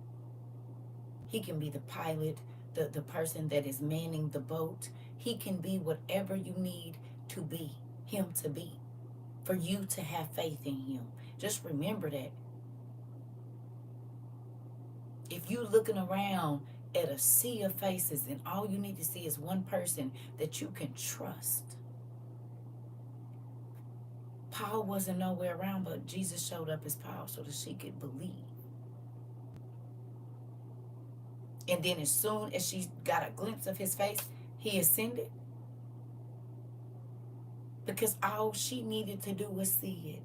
He can be the pilot, the person that is manning the boat. He can be whatever you need to be, him to be, for you to have faith in him. Just remember that. If you're looking around at a sea of faces and all you need to see is one person that you can trust. Paul wasn't nowhere around, but Jesus showed up as Paul so that she could believe. And then as soon as she got a glimpse of his face, he ascended. Because all she needed to do was see it.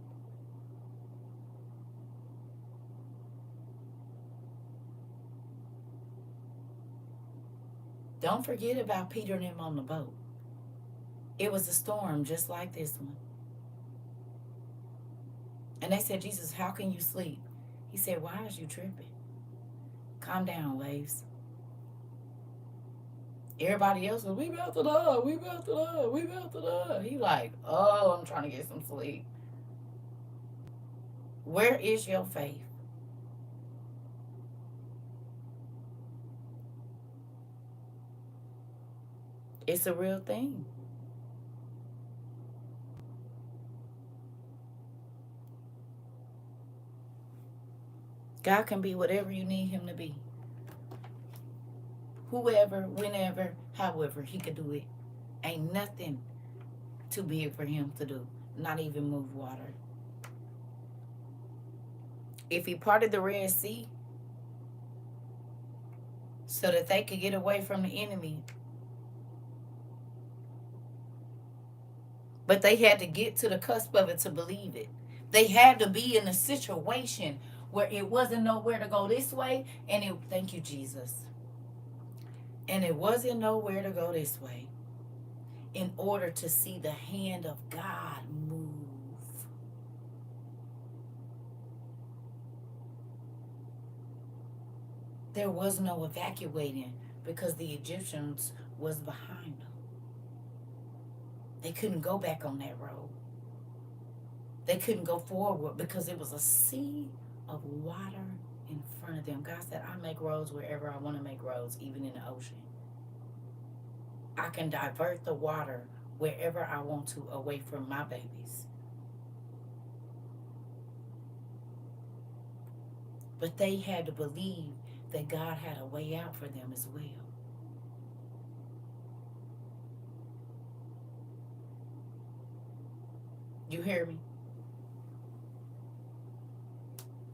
Don't forget about Peter and him on the boat. It was a storm just like this one. And they said, Jesus, how can you sleep? He said, why is you tripping? Calm down, waves. Everybody else was, we about to die, we about to die, we about to die. He like, oh, I'm trying to get some sleep. Where is your faith? It's a real thing. God can be whatever you need him to be. Whoever, whenever, however, he could do it. Ain't nothing too big for him to do. Not even move water. If he parted the Red Sea so that they could get away from the enemy, but they had to get to the cusp of it to believe it. They had to be in a situation where it wasn't nowhere to go this way, and it, thank you, Jesus. And it wasn't nowhere to go this way in order to see the hand of God move. There was no evacuating because the Egyptians was behind them. They couldn't go back on that road. They couldn't go forward because it was a sea of water in front of them. God said, I make roads wherever I want to make roads, even in the ocean. I can divert the water wherever I want to away from my babies. But they had to believe that God had a way out for them as well. You hear me?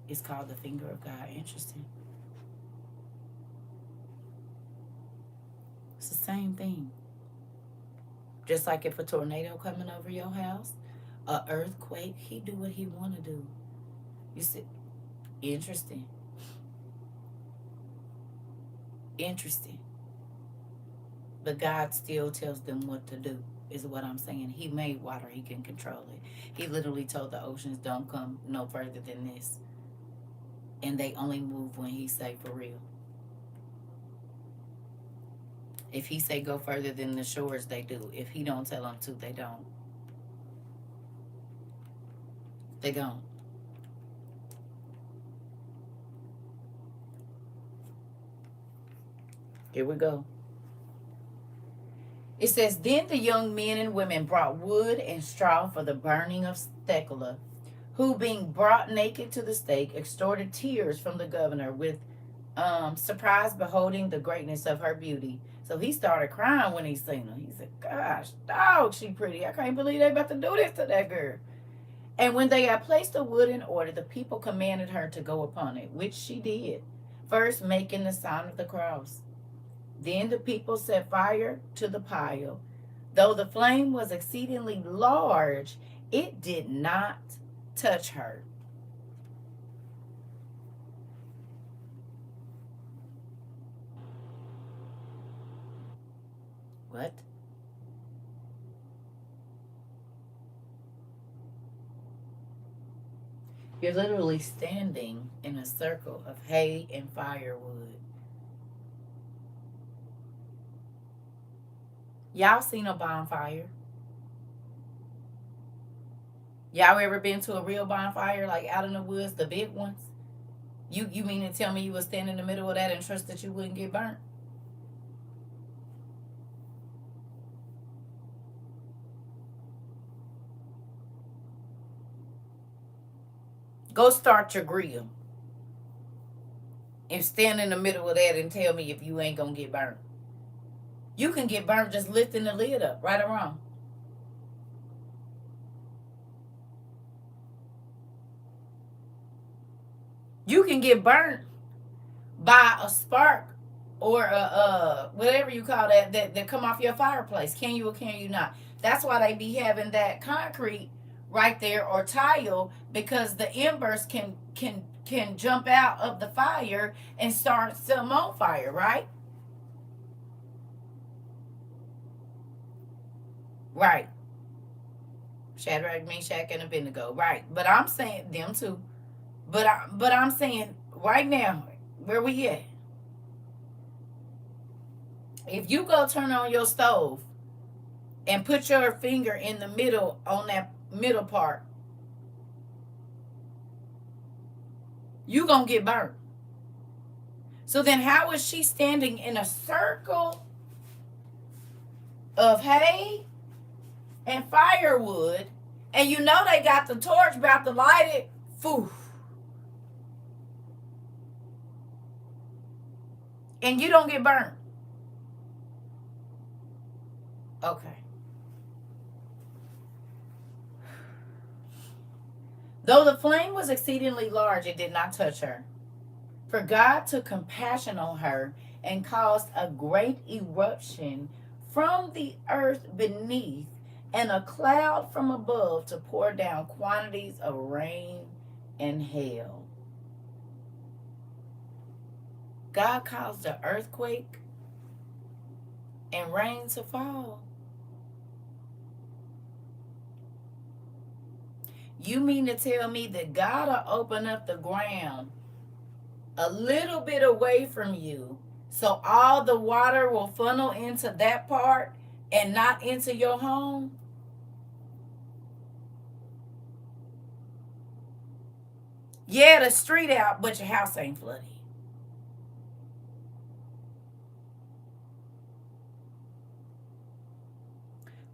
It's called the finger of God. Interesting. It's the same thing. Just like if a tornado coming over your house, a earthquake, he do what he want to do. You see, interesting. Interesting. But God still tells them what to do, is what I'm saying. He made water, he can control it. He literally told the oceans, don't come no further than this. And they only move when he say for real. If he say go further than the shores, they do. If he don't tell them to, they don't. They don't. Here we go. It says, then the young men and women brought wood and straw for the burning of Thecla, who being brought naked to the stake, extorted tears from the governor with surprise beholding the greatness of her beauty. So he started crying when he seen her. He said, gosh, dog, she pretty. I can't believe they about to do this to that girl. And when they had placed the wood in order, the people commanded her to go upon it, which she did, first making the sign of the cross. Then the people set fire to the pile. Though the flame was exceedingly large, it did not touch her. What? You're literally standing in a circle of hay and firewood. Y'all seen a bonfire? Y'all ever been to a real bonfire, like out in the woods, the big ones? You mean to tell me you would stand in the middle of that and trust that you wouldn't get burnt? Go start your grill and stand in the middle of that and tell me if you ain't gonna get burnt. You can get burnt just lifting the lid up, right or wrong. You can get burnt by a spark or a whatever you call that come off your fireplace. Can you or can you not? That's why they be having that concrete right there or tile, because the embers can jump out of the fire and start some on fire, right? Right. Shadrach, Meshach, and Abednego. Right. But I'm saying them too. But I'm saying right now, where we at? If you go turn on your stove and put your finger in the middle on that middle part, you gonna get burnt. So then how is she standing in a circle of hay and firewood, and you know they got the torch about to light it? Foo. And you don't get burnt. Okay. Though the flame was exceedingly large, it did not touch her. For God took compassion on her and caused a great eruption from the earth beneath and a cloud from above to pour down quantities of rain and hail. God caused an earthquake and rain to fall. You mean to tell me that God will open up the ground a little bit away from you so all the water will funnel into that part and not into your home? Yeah, the street out, but your house ain't flooded.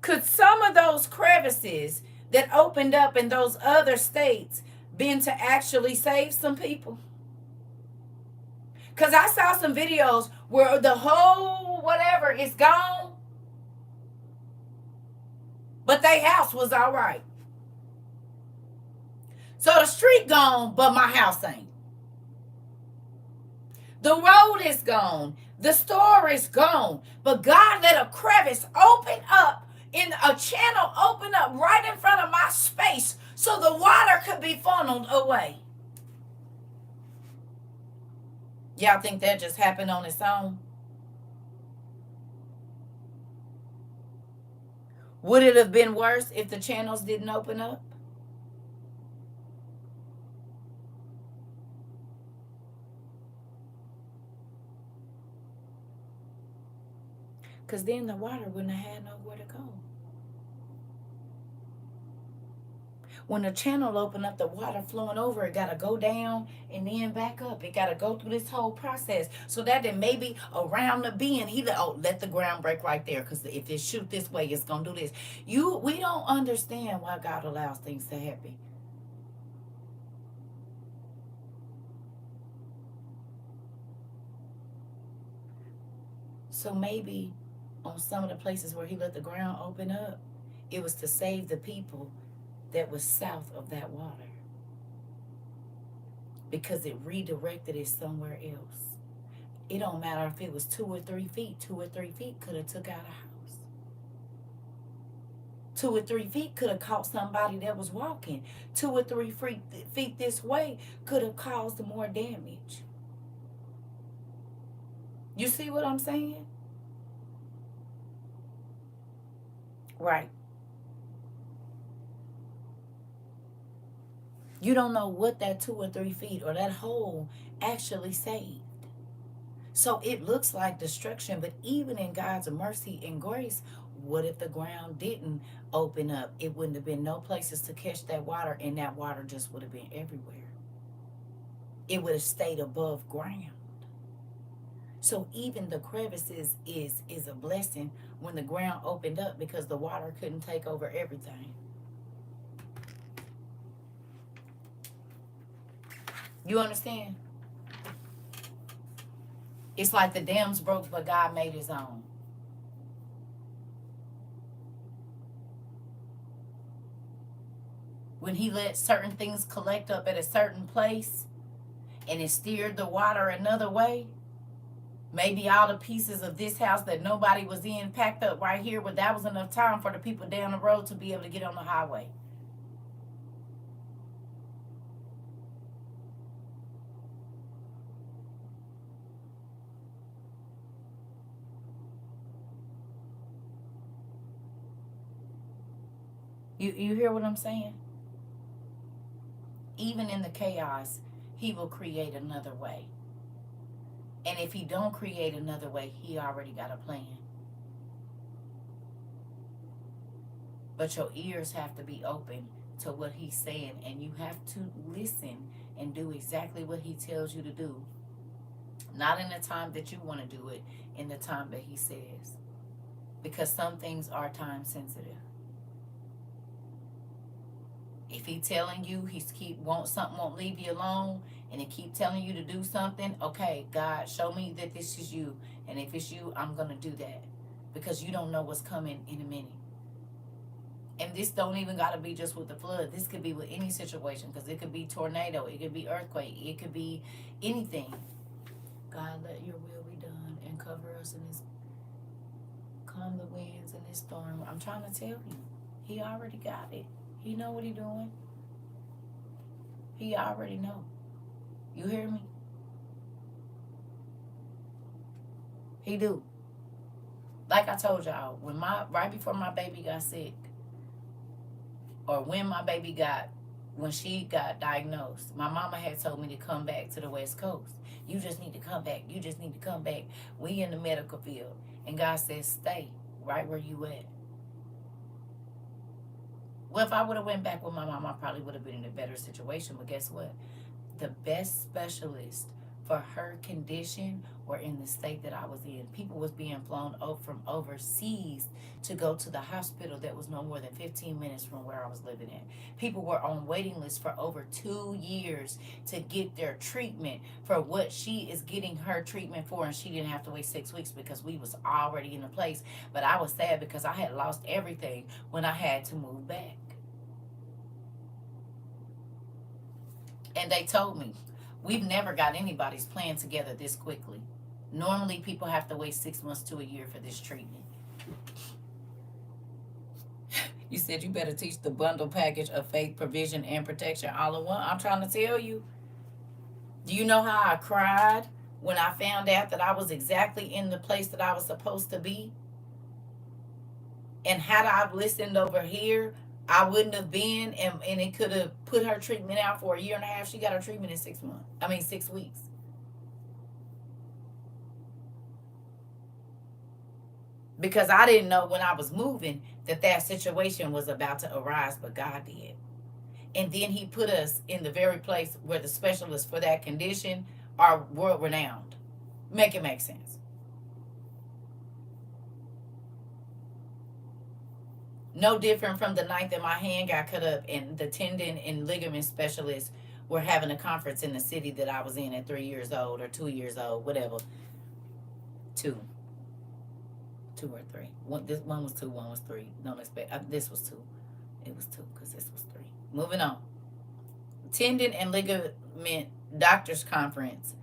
Could some of those crevices that opened up in those other states been to actually save some people? Because I saw some videos where the whole whatever is gone, but their house was all right. So the street gone, but my house ain't. The road is gone. The store is gone. But God let a crevice open up, in a channel open up right in front of my space so the water could be funneled away. Y'all think that just happened on its own? Would it have been worse if the channels didn't open up? Because then the water wouldn't have had nowhere to go. When the channel open up, the water flowing over, it got to go down and then back up. It got to go through this whole process. So that then maybe around the bend, let the ground break right there. Because if it shoot this way, it's going to do this. We don't understand why God allows things to happen. So maybe on some of the places where he let the ground open up, it was to save the people that was south of that water, because it redirected it somewhere else. It don't matter if it was 2 or 3 feet. 2 or 3 feet could have took out a house. 2 or 3 feet could have caught somebody that was walking. 2 or 3 feet this way could have caused more damage. You see what I'm saying? Right. You don't know what that 2 or 3 feet or that hole actually saved. So it looks like destruction, but even in God's mercy and grace, what if the ground didn't open up? It wouldn't have been no places to catch that water, and that water just would have been everywhere. It would have stayed above ground. So even the crevices is a blessing when the ground opened up, because the water couldn't take over everything. You understand? It's like the dams broke, but God made his own. When he let certain things collect up at a certain place and it steered the water another way, maybe all the pieces of this house that nobody was in packed up right here, but that was enough time for the people down the road to be able to get on the highway. You hear what I'm saying? Even in the chaos, he will create another way. And if he don't create another way, he already got a plan. But your ears have to be open to what he's saying, and you have to listen and do exactly what he tells you to do. Not in the time that you want to do it, in the time that he says. Because some things are time sensitive. If he telling you something won't leave you alone, and he keep telling you to do something, okay, God, show me that this is you. And if it's you, I'm gonna do that. Because you don't know what's coming in a minute. And this don't even gotta be just with the flood. This could be with any situation, because it could be tornado, it could be earthquake, it could be anything. God, let your will be done and cover us in this, calm the winds in this storm. I'm trying to tell you, he already got it. He know what he doing. He already know. You hear me? He do. Like I told y'all, right before my baby got sick, or when she got diagnosed, my mama had told me to come back to the West Coast. You just need to come back. You just need to come back. We in the medical field. And God says, stay right where you at. Well, if I would have went back with my mom, I probably would have been in a better situation. But guess what? The best specialist for her condition were in the state that I was in. People was being flown from overseas to go to the hospital that was no more than 15 minutes from where I was living at. People were on waiting lists for over 2 years to get their treatment for what she is getting her treatment for, and she didn't have to wait 6 weeks because we was already in a place. But I was sad because I had lost everything when I had to move back. And they told me, we've never got anybody's plan together this quickly. Normally, people have to wait 6 months to a year for this treatment. You said you better teach the bundle package of faith, provision, and protection all in one. I'm trying to tell you. Do you know how I cried when I found out that I was exactly in the place that I was supposed to be? And had I listened over here, I wouldn't have been, and it could have put her treatment out for a year and a half. She got her treatment in 6 months. 6 weeks. Because I didn't know when I was moving that situation was about to arise, but God did. And then he put us in the very place where the specialists for that condition are world renowned. Make it make sense. No different from the night that my hand got cut up and the tendon and ligament specialists were having a conference in the city that I was in at 3 years old or 2 years old, whatever. 2 or 3. This one was 2, one was 3. Don't expect. This was 2. It was 2 because this was 3. Moving on. Tendon and ligament doctors conference.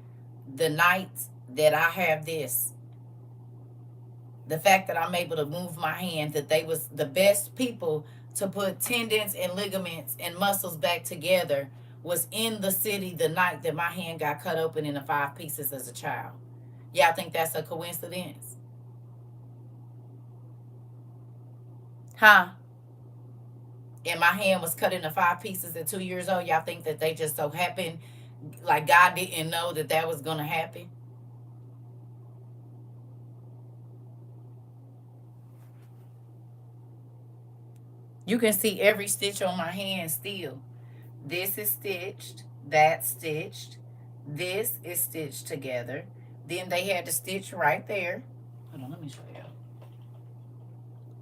The night that I have this, the fact that I'm able to move my hand, that they was the best people to put tendons and ligaments and muscles back together, was in the city the night that my hand got cut open into 5 pieces as a child. Y'all think that's a coincidence? Huh? And my hand was cut into 5 pieces at 2 years old. Y'all think that they just so happened, like God didn't know that was going to happen? You can see every stitch on my hand still. This is stitched, that's stitched, this is stitched together. Then they had to stitch right there. Hold on, let me show you.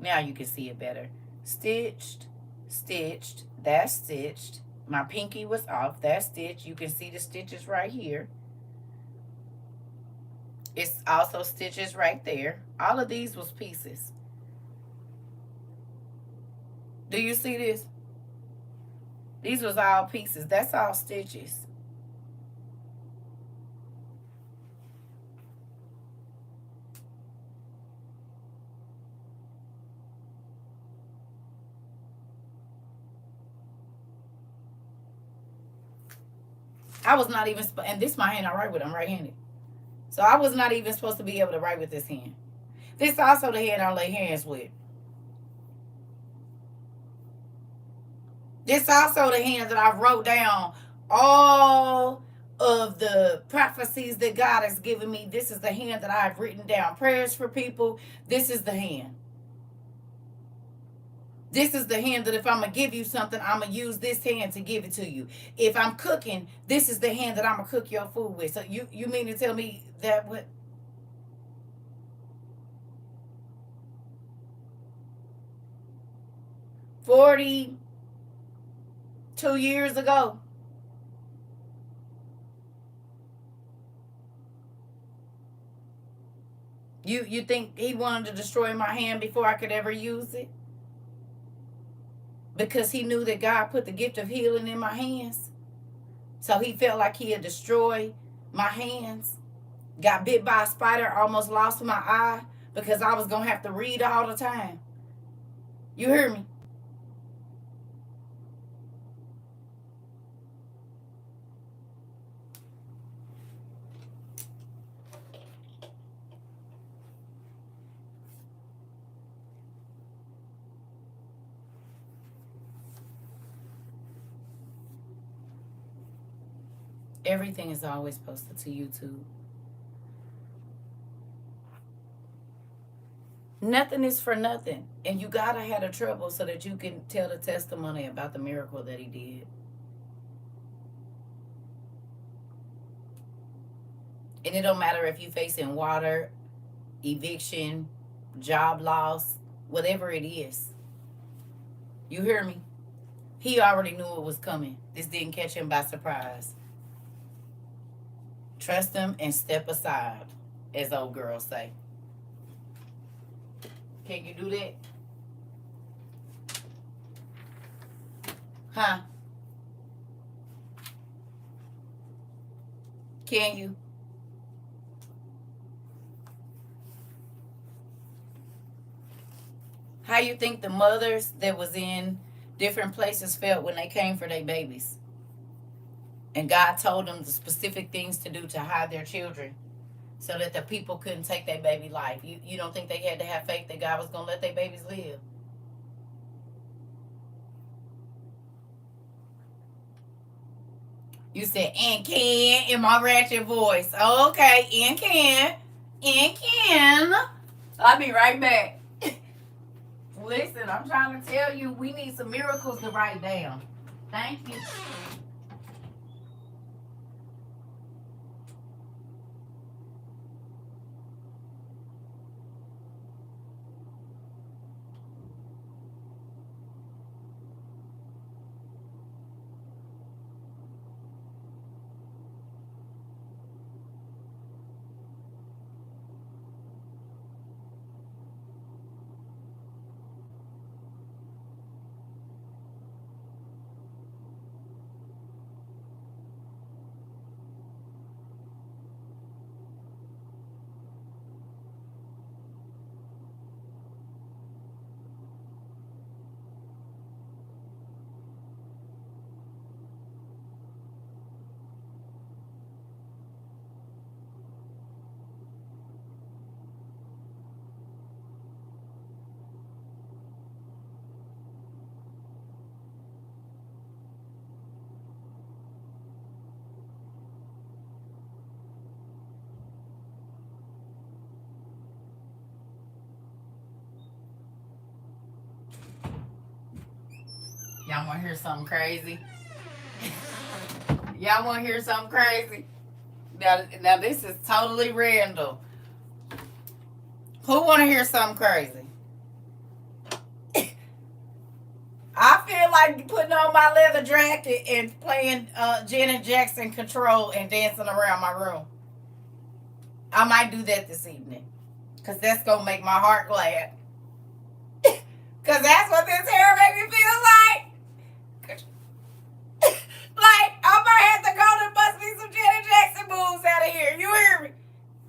Now you can see it better. Stitched, stitched, that's stitched. My pinky was off, that's stitched. You can see the stitches right here. It's also stitches right there. All of these was pieces. Do you see this? These was all pieces. That's all stitches. I was not even, and this is my hand I write with. I'm right-handed. So I was not even supposed to be able to write with this hand. This is also the hand I lay hands with. This also the hand that I wrote down all of the prophecies that God has given me. This is the hand that I've written down prayers for people. This is the hand. This is the hand that if I'm going to give you something, I'm going to use this hand to give it to you. If I'm cooking, this is the hand that I'm going to cook your food with. So you mean to tell me that what? 42 years ago, you think he wanted to destroy my hand before I could ever use it? Because he knew that God put the gift of healing in my hands. So he felt like he had destroyed my hands. Got bit by a spider, almost lost my eye because I was going to have to read all the time. You hear me? Everything is always posted to YouTube. Nothing is for nothing. And you got to have the trouble so that you can tell the testimony about the miracle that he did. And it don't matter if you're facing water, eviction, job loss, whatever it is. You hear me? He already knew it was coming. This didn't catch him by surprise. Trust him and step aside, as old girls say. Can you do that? Huh? Can you? How you think the mothers that was in different places felt when they came for their babies? And God told them the specific things to do to hide their children so that the people couldn't take their baby life. You don't think they had to have faith that God was going to let their babies live? You said, and can, in my ratchet voice. Okay, and can. And can. I'll be right back. Listen, I'm trying to tell you, we need some miracles to write down. Thank you. Y'all want to hear something crazy? Y'all want to hear something crazy? Now this is totally random. Who want to hear something crazy? I feel like putting on my leather jacket and playing Janet Jackson Control and dancing around my room. I might do that this evening. Because that's going to make my heart glad. Because that's what this hair make me feel like. Like, I might have to go and bust me some Janet Jackson moves out of here. You hear me?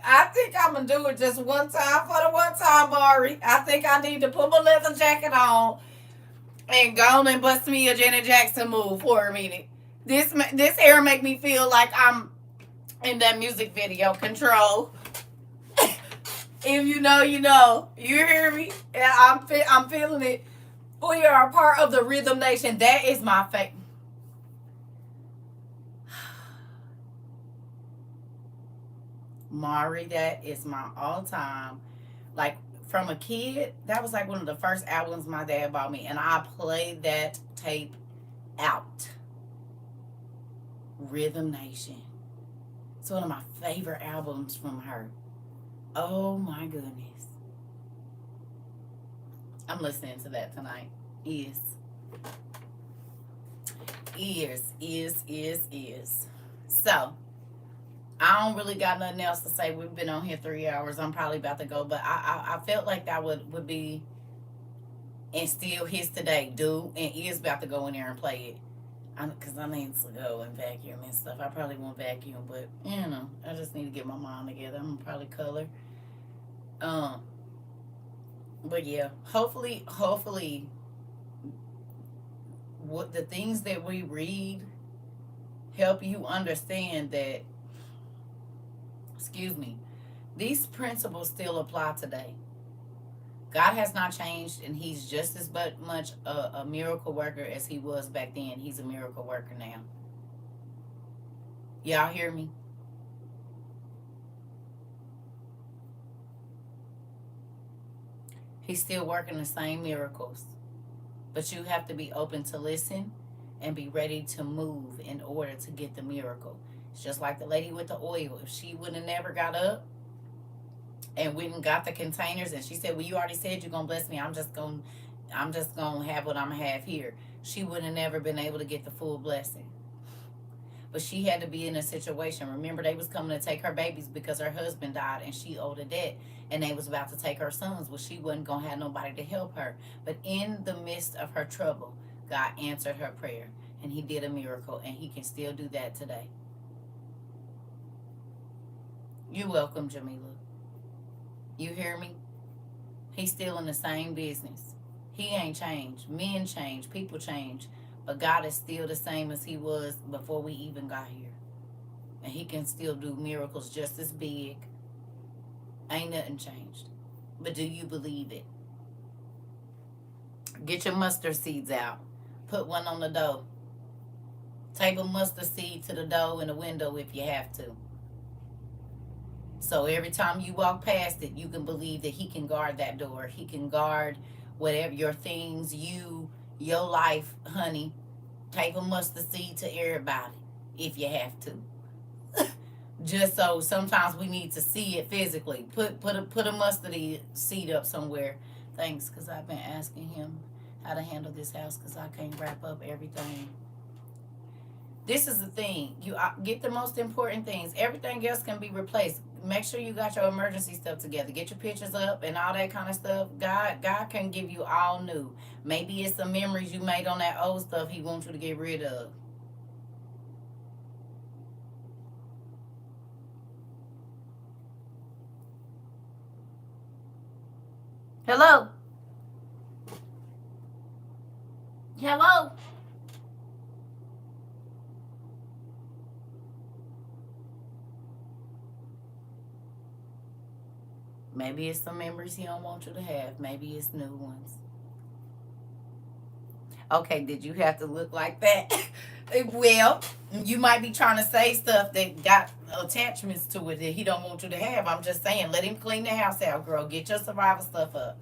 I think I'm going to do it just one time for the one time, Mari. I think I need to put my leather jacket on and go on and bust me a Janet Jackson move for a minute. This hair make me feel like I'm in that music video, Control. If you know, you know. You hear me? I'm feeling it We are a part of the Rhythm Nation. That is my favorite. Mari, that is my all-time. Like, from a kid, that was like one of the first albums my dad bought me, and I played that tape out. Rhythm Nation. It's one of my favorite albums from her. Oh my goodness. I'm listening to that tonight. Is. So, I don't really got nothing else to say. We've been on here 3 hours. I'm probably about to go, but I felt like that would be, and still his today. Do and is about to go in there and play it. Because I need to go and vacuum and stuff. I probably won't vacuum, but I just need to get my mind together. I'm gonna probably color. But yeah, hopefully, what the things that we read help you understand that. Excuse me. These principles still apply today. God has not changed, and he's just as much a miracle worker as he was back then. He's a miracle worker now. Y'all hear me? He's still working the same miracles. But you have to be open to listen and be ready to move in order to get the miracle. It's just like the lady with the oil. If she would have never got up and went and got the containers, and she said, well, you already said you're gonna bless me, I'm just gonna have what I'm gonna have here, she would have never been able to get the full blessing. But she had to be in a situation. Remember, they was coming to take her babies because her husband died and she owed a debt, and they was about to take her sons. Well, she wasn't gonna have nobody to help her. But in the midst of her trouble, God answered her prayer, and he did a miracle, and he can still do that today. You're welcome, Jamila. You hear me? He's still in the same business. He ain't changed. Men change. People change. But God is still the same as he was before we even got here. And he can still do miracles just as big. Ain't nothing changed. But do you believe it? Get your mustard seeds out. Put one on the dough. Tape a mustard seed to the dough in the window if you have to. So every time you walk past it, you can believe that he can guard that door. He can guard whatever your things, your life, honey. Tape a mustard seed to everybody if you have to. Just so sometimes we need to see it physically. Put a mustard seed up somewhere. Thanks, because I've been asking him how to handle this house because I can't wrap up everything. This is the thing. You get the most important things. Everything else can be replaced. Make sure you got your emergency stuff together. Get your pictures up and all that kind of stuff. God can give you all new. Maybe it's the memories you made on that old stuff he wants you to get rid of. Hello? Hello? Maybe it's some memories he don't want you to have. Maybe it's new ones. Okay, did you have to look like that? Well, you might be trying to say stuff that got attachments to it that he don't want you to have. I'm just saying, let him clean the house out, girl. Get your survival stuff up.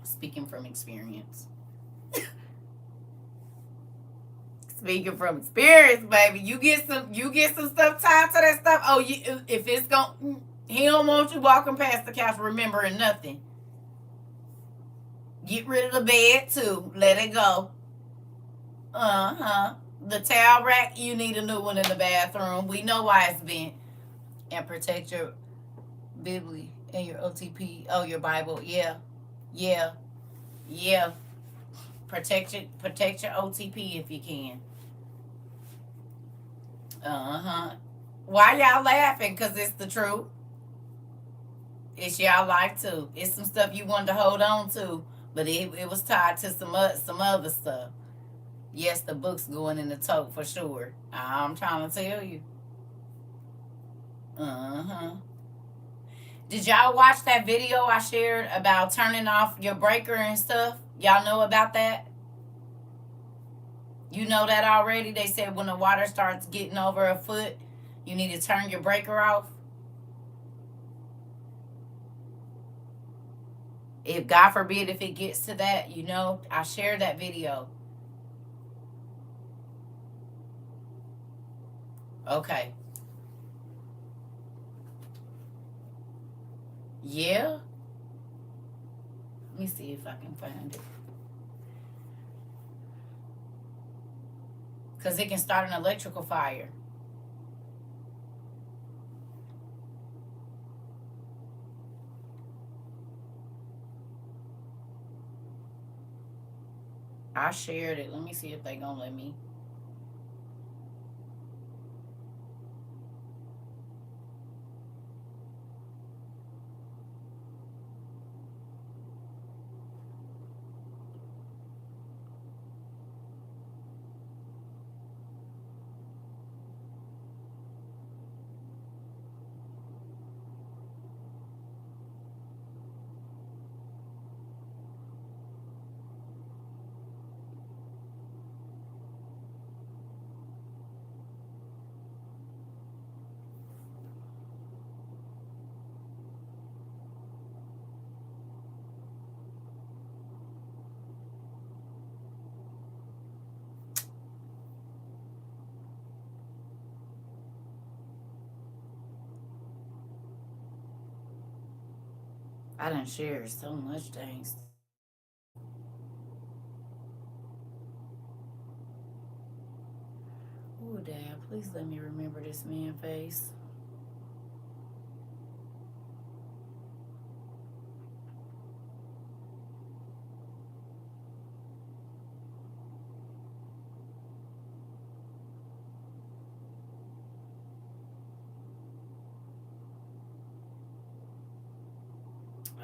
Speaking from experience. Speaking from experience, baby. You get some stuff tied to that stuff. Oh, if it's going, he don't want you walking past the couch remembering nothing. Get rid of the bed too. Let it go. The towel rack, you need a new one in the bathroom. We know why it's bent. And protect your Bibli and your OTP. Oh, your Bible. Yeah. Protect your OTP if you can. Why y'all laughing? Because it's the truth. It's y'all life too. It's some stuff you wanted to hold on to, but it was tied to some other stuff. Yes, the book's going in the tote for sure. I'm trying to tell you. Did y'all watch that video I shared about turning off your breaker and stuff? Y'all know about that? You know that already? They said when the water starts getting over a foot, you need to turn your breaker off. If God forbid if it gets to that, I shared that video. Okay. Yeah. Let me see if I can find it. Because it can start an electrical fire. I shared it. Let me see if they gonna let me. I done shared so much things. Ooh, Dad, please let me remember this man face.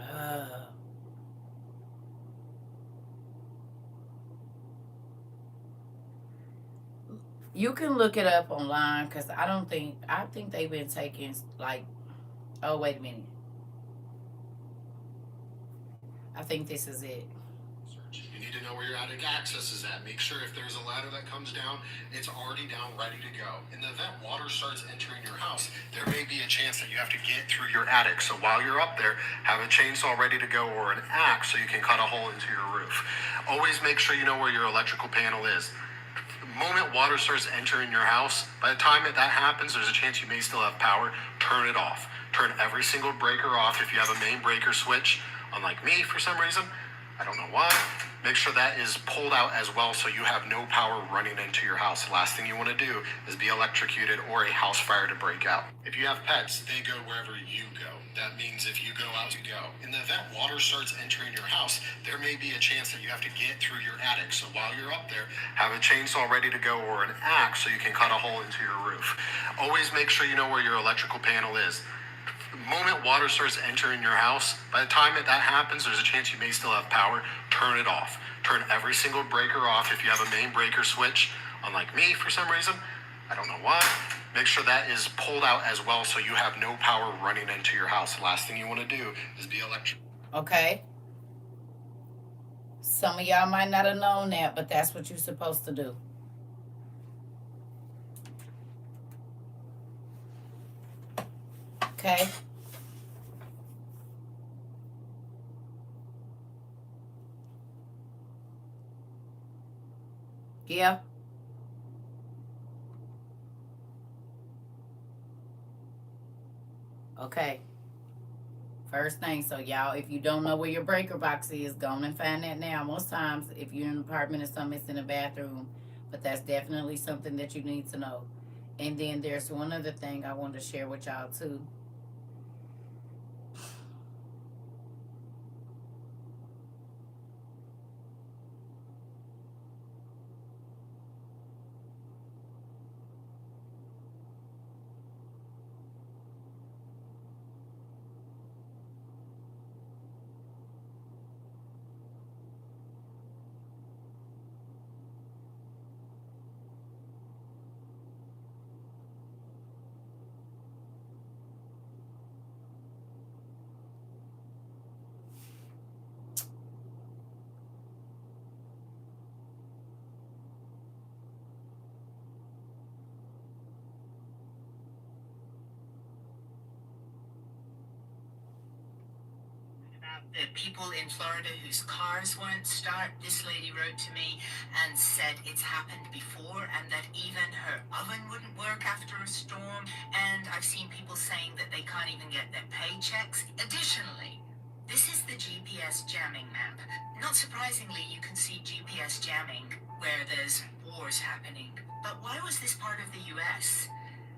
Uh, you can look it up online because I think they've been taking, like, oh, wait a minute. I think this is it. You need to know where your attic access is at. Make sure if there's a ladder that comes down, it's already down, ready to go. In the event water starts entering your house, there may be a chance that you have to get through your attic. So while you're up there, have a chainsaw ready to go or an axe so you can cut a hole into your roof. Always make sure you know where your electrical panel is. The moment water starts entering your house, by the time that happens, there's a chance you may still have power. Turn it off. Turn every single breaker off if you have a main breaker switch. Unlike me, for some reason, I don't know why. Make sure that is pulled out as well so you have no power running into your house. The last thing you want to do is be electrocuted or a house fire to break out. If you have pets, they go wherever you go. That means if you go out, you go. In the event water starts entering your house, there may be a chance that you have to get through your attic. So while you're up there, have a chainsaw ready to go or an axe so you can cut a hole into your roof. Always make sure you know where your electrical panel is. The moment water starts entering your house, by the time that happens, there's a chance you may still have power. Turn it off. Turn every single breaker off if you have a main breaker switch. Unlike me, for some reason, I don't know why. Make sure that is pulled out as well so you have no power running into your house. The last thing you want to do is be electric. Okay. Some of y'all might not have known that, but that's what you're supposed to do. Okay. Yeah. Okay. First thing, so y'all, if you don't know where your breaker box is, go on and find that now. Most times, if you're in an apartment or something, it's in a bathroom, but that's definitely something that you need to know. And then there's one other thing I want to share with y'all too. the people in Florida whose cars won't start. This lady wrote to me and said it's happened before and that even her oven wouldn't work after a storm. And I've seen people saying that they can't even get their paychecks. Additionally, this is the GPS jamming map. Not surprisingly, you can see GPS jamming where there's wars happening. But why was this part of the US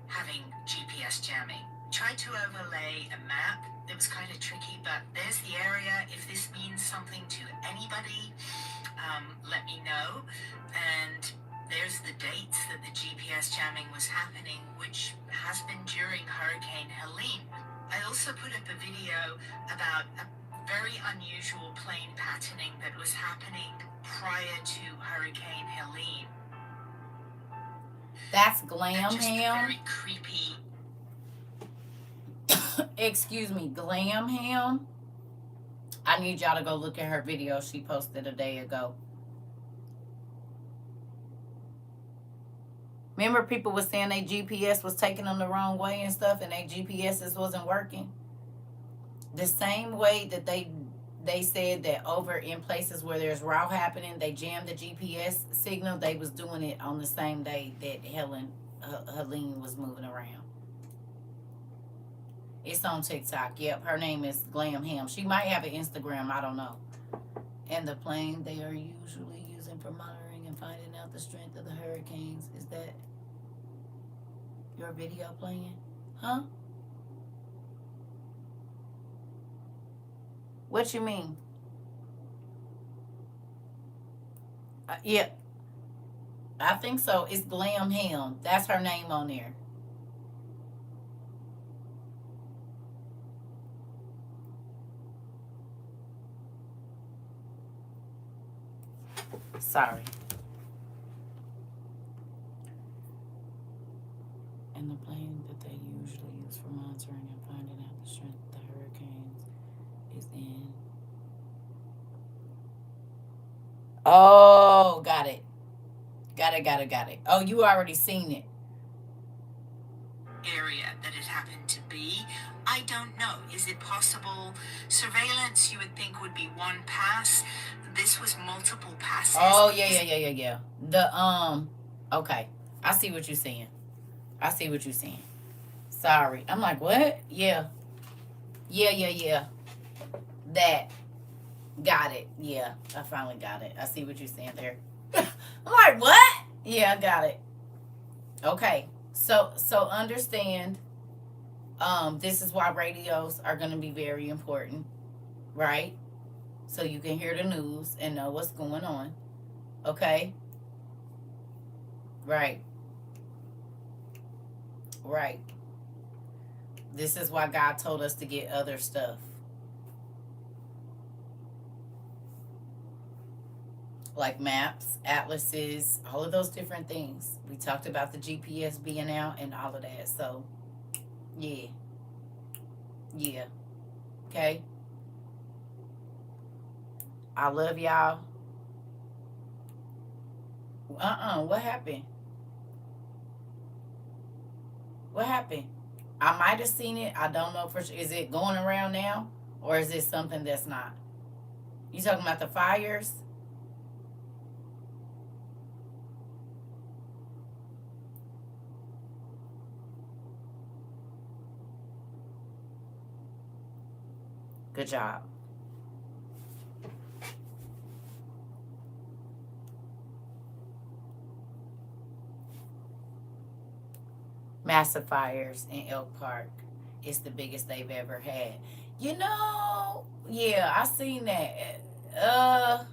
having GPS jamming? Tried to overlay a map. It was kind of tricky, but there's the area. If this means something to anybody, let me know. And there's the dates that the GPS jamming was happening, which has been during Hurricane Helene. I also put up a video about a very unusual plane patterning that was happening prior to Hurricane Helene. That's Glam Just Ham. very creepy. Excuse me, Glam Ham. I need y'all to go look at her video she posted a day ago. Remember, people was saying their GPS was taking them the wrong way and stuff, and their GPSs wasn't working. The same way that they said that over in places where there's route happening, they jammed the GPS signal. They was doing it on the same day that Helene was moving around. It's on TikTok. Yep, her name is Glam Ham. She might have an Instagram. I don't know. And the plane they are usually using for monitoring and finding out the strength of the hurricanes. Is that your video playing? Huh? What you mean? Yeah, I think so. It's Glam Ham. That's her name on there. Sorry. And the plane that they usually use for monitoring and finding out the strength of the hurricanes is in. Oh, got it. Got it. Oh, you already seen it. Area that it happened to be. I don't know. Is it possible? Surveillance, you would think, would be one pass. This was multiple passes. Oh, yeah. Okay. I see what you're saying. I see what you're saying. Sorry. I'm like, what? Yeah. Yeah. That. Got it. Yeah. I finally got it. I see what you're saying there. I'm like, what? Yeah, I got it. Okay. So understand, this is why radios are gonna be very important, right? So you can hear the news and know what's going on. Okay? Right. Right. This is why God told us to get other stuff. Like maps, atlases, all of those different things. We talked about the GPS being out and all of that. So, yeah. Yeah. Okay? I love y'all. What happened? What happened? I might have seen it. I don't know for sure. Is it going around now? Or is it something that's not? You talking about the fires? Good job. Massive fires in Elk Park. It's the biggest they've ever had. Yeah, I seen that. Uh,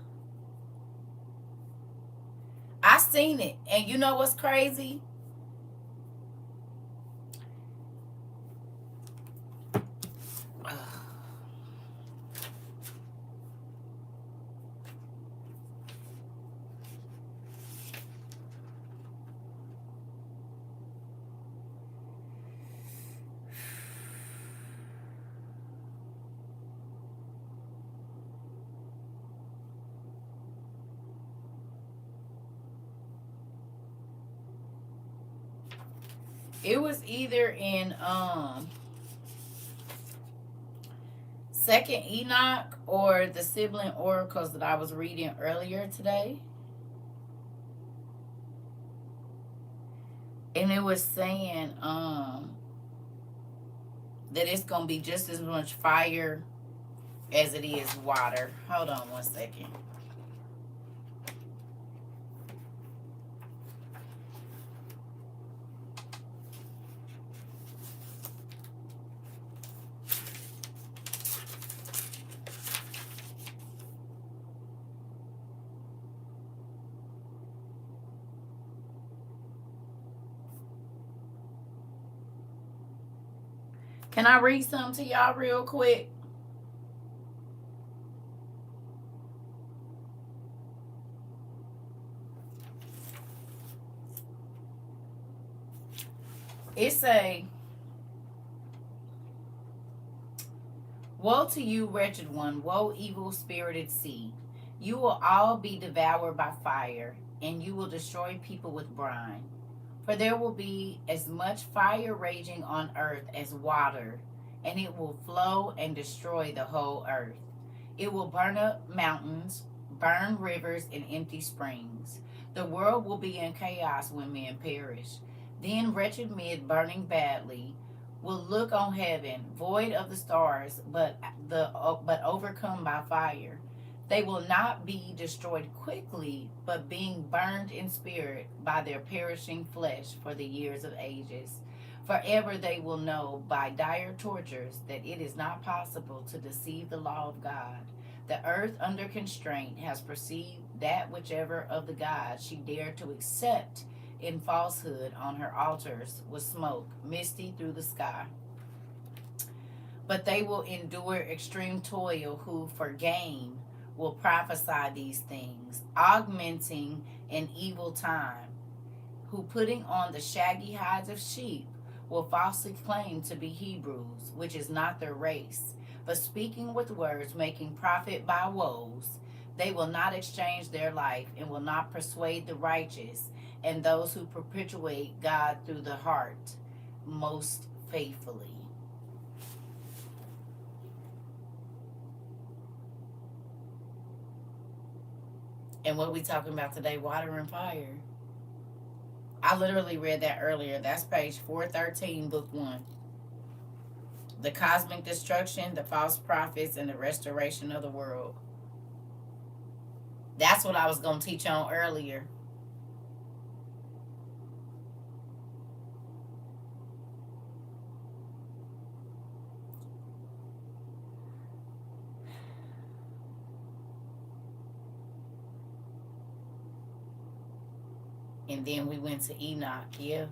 I seen it, and you know what's crazy? It was either in Second Enoch or the sibling oracles that I was reading earlier today. And it was saying that it's gonna be just as much fire as it is water. Hold on one second. Can I read something to y'all real quick? It say, "Woe to you, wretched one! Woe, evil-spirited sea! You will all be devoured by fire, and you will destroy people with brine. For there will be as much fire raging on earth as water, and it will flow and destroy the whole earth. It will burn up mountains, burn rivers, and empty springs. The world will be in chaos when men perish. Then wretched men burning badly will look on heaven, void of the stars, but overcome by fire. They will not be destroyed quickly, but being burned in spirit by their perishing flesh for the years of ages. Forever they will know by dire tortures that it is not possible to deceive the law of God. The earth under constraint has perceived that whichever of the gods she dared to accept in falsehood on her altars was smoke, misty through the sky. But they will endure extreme toil who for gain will prophesy these things, augmenting an evil time, who putting on the shaggy hides of sheep will falsely claim to be Hebrews, which is not their race, but speaking with words making profit by woes. They will not exchange their life and will not persuade the righteous and those who perpetuate God through the heart most faithfully." And what we talking about today? Water and fire. I literally read that earlier. That's page 413, book 1. The cosmic destruction, the false prophets, and the restoration of the world. That's what I was going to teach on earlier. And then we went to Enoch, yeah.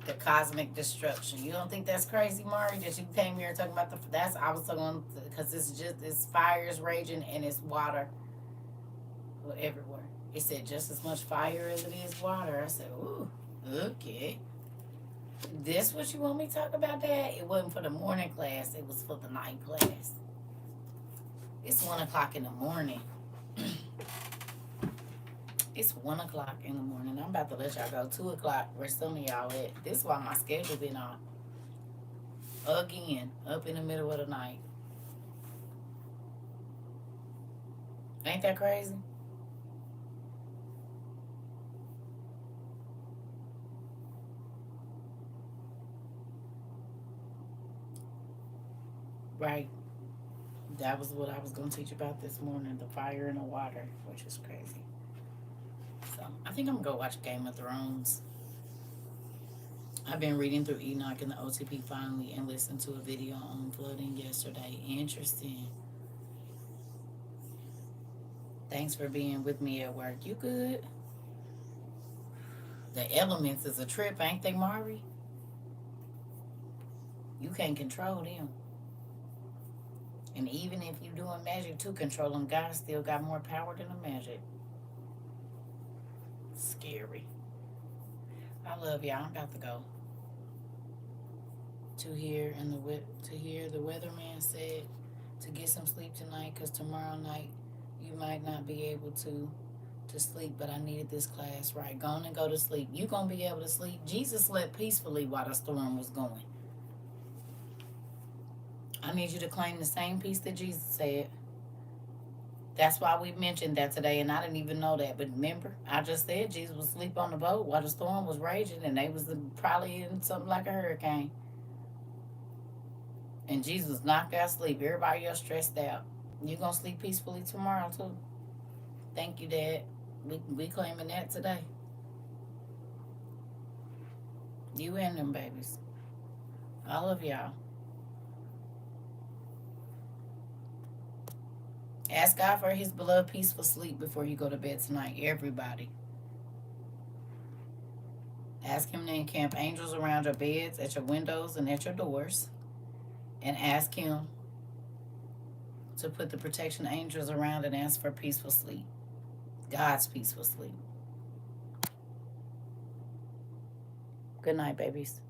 The cosmic destruction. You don't think that's crazy, Mari? That you came here talking about that's I was talking because it's fires raging and it's water everywhere. It said just as much fire as it is water. I said, ooh, okay. This what you want me to talk about, Dad? It wasn't for the morning class. It was for the night class. It's 1 o'clock in the morning. It's 1 o'clock in the morning. I'm about to let y'all go. 2 o'clock, where some of y'all at. This is why my schedule been on. Again, up in the middle of the night. Ain't that crazy? Right. That was what I was going to teach about this morning. The fire and the water, which is crazy. So I think I'm gonna go watch Game of Thrones. I've been reading through Enoch and the OTP finally and listened to a video on flooding yesterday. Interesting. Thanks for being with me at work. You good? The elements is a trip, ain't they, Mari? You can't control them. And even if you doing magic to control them, God still got more power than the magic. Scary. I love y'all. I'm about to go. To hear the weatherman said to get some sleep tonight, because tomorrow night you might not be able to sleep, but I needed this class, right? Go on and go to sleep. You gonna be able to sleep. Jesus slept peacefully while the storm was going. I need you to claim the same peace that Jesus said. That's why we mentioned that today, and I didn't even know that. But remember, I just said Jesus was asleep on the boat while the storm was raging, and they was probably in something like a hurricane. And Jesus was knocked out asleep. Everybody else stressed out. You gonna sleep peacefully tomorrow too. Thank you, Dad. We claiming that today. You and them babies. All of y'all. Ask God for his beloved peaceful sleep before you go to bed tonight. Everybody. Ask him to encamp angels around your beds, at your windows, and at your doors. And ask him to put the protection angels around and ask for peaceful sleep. God's peaceful sleep. Good night, babies.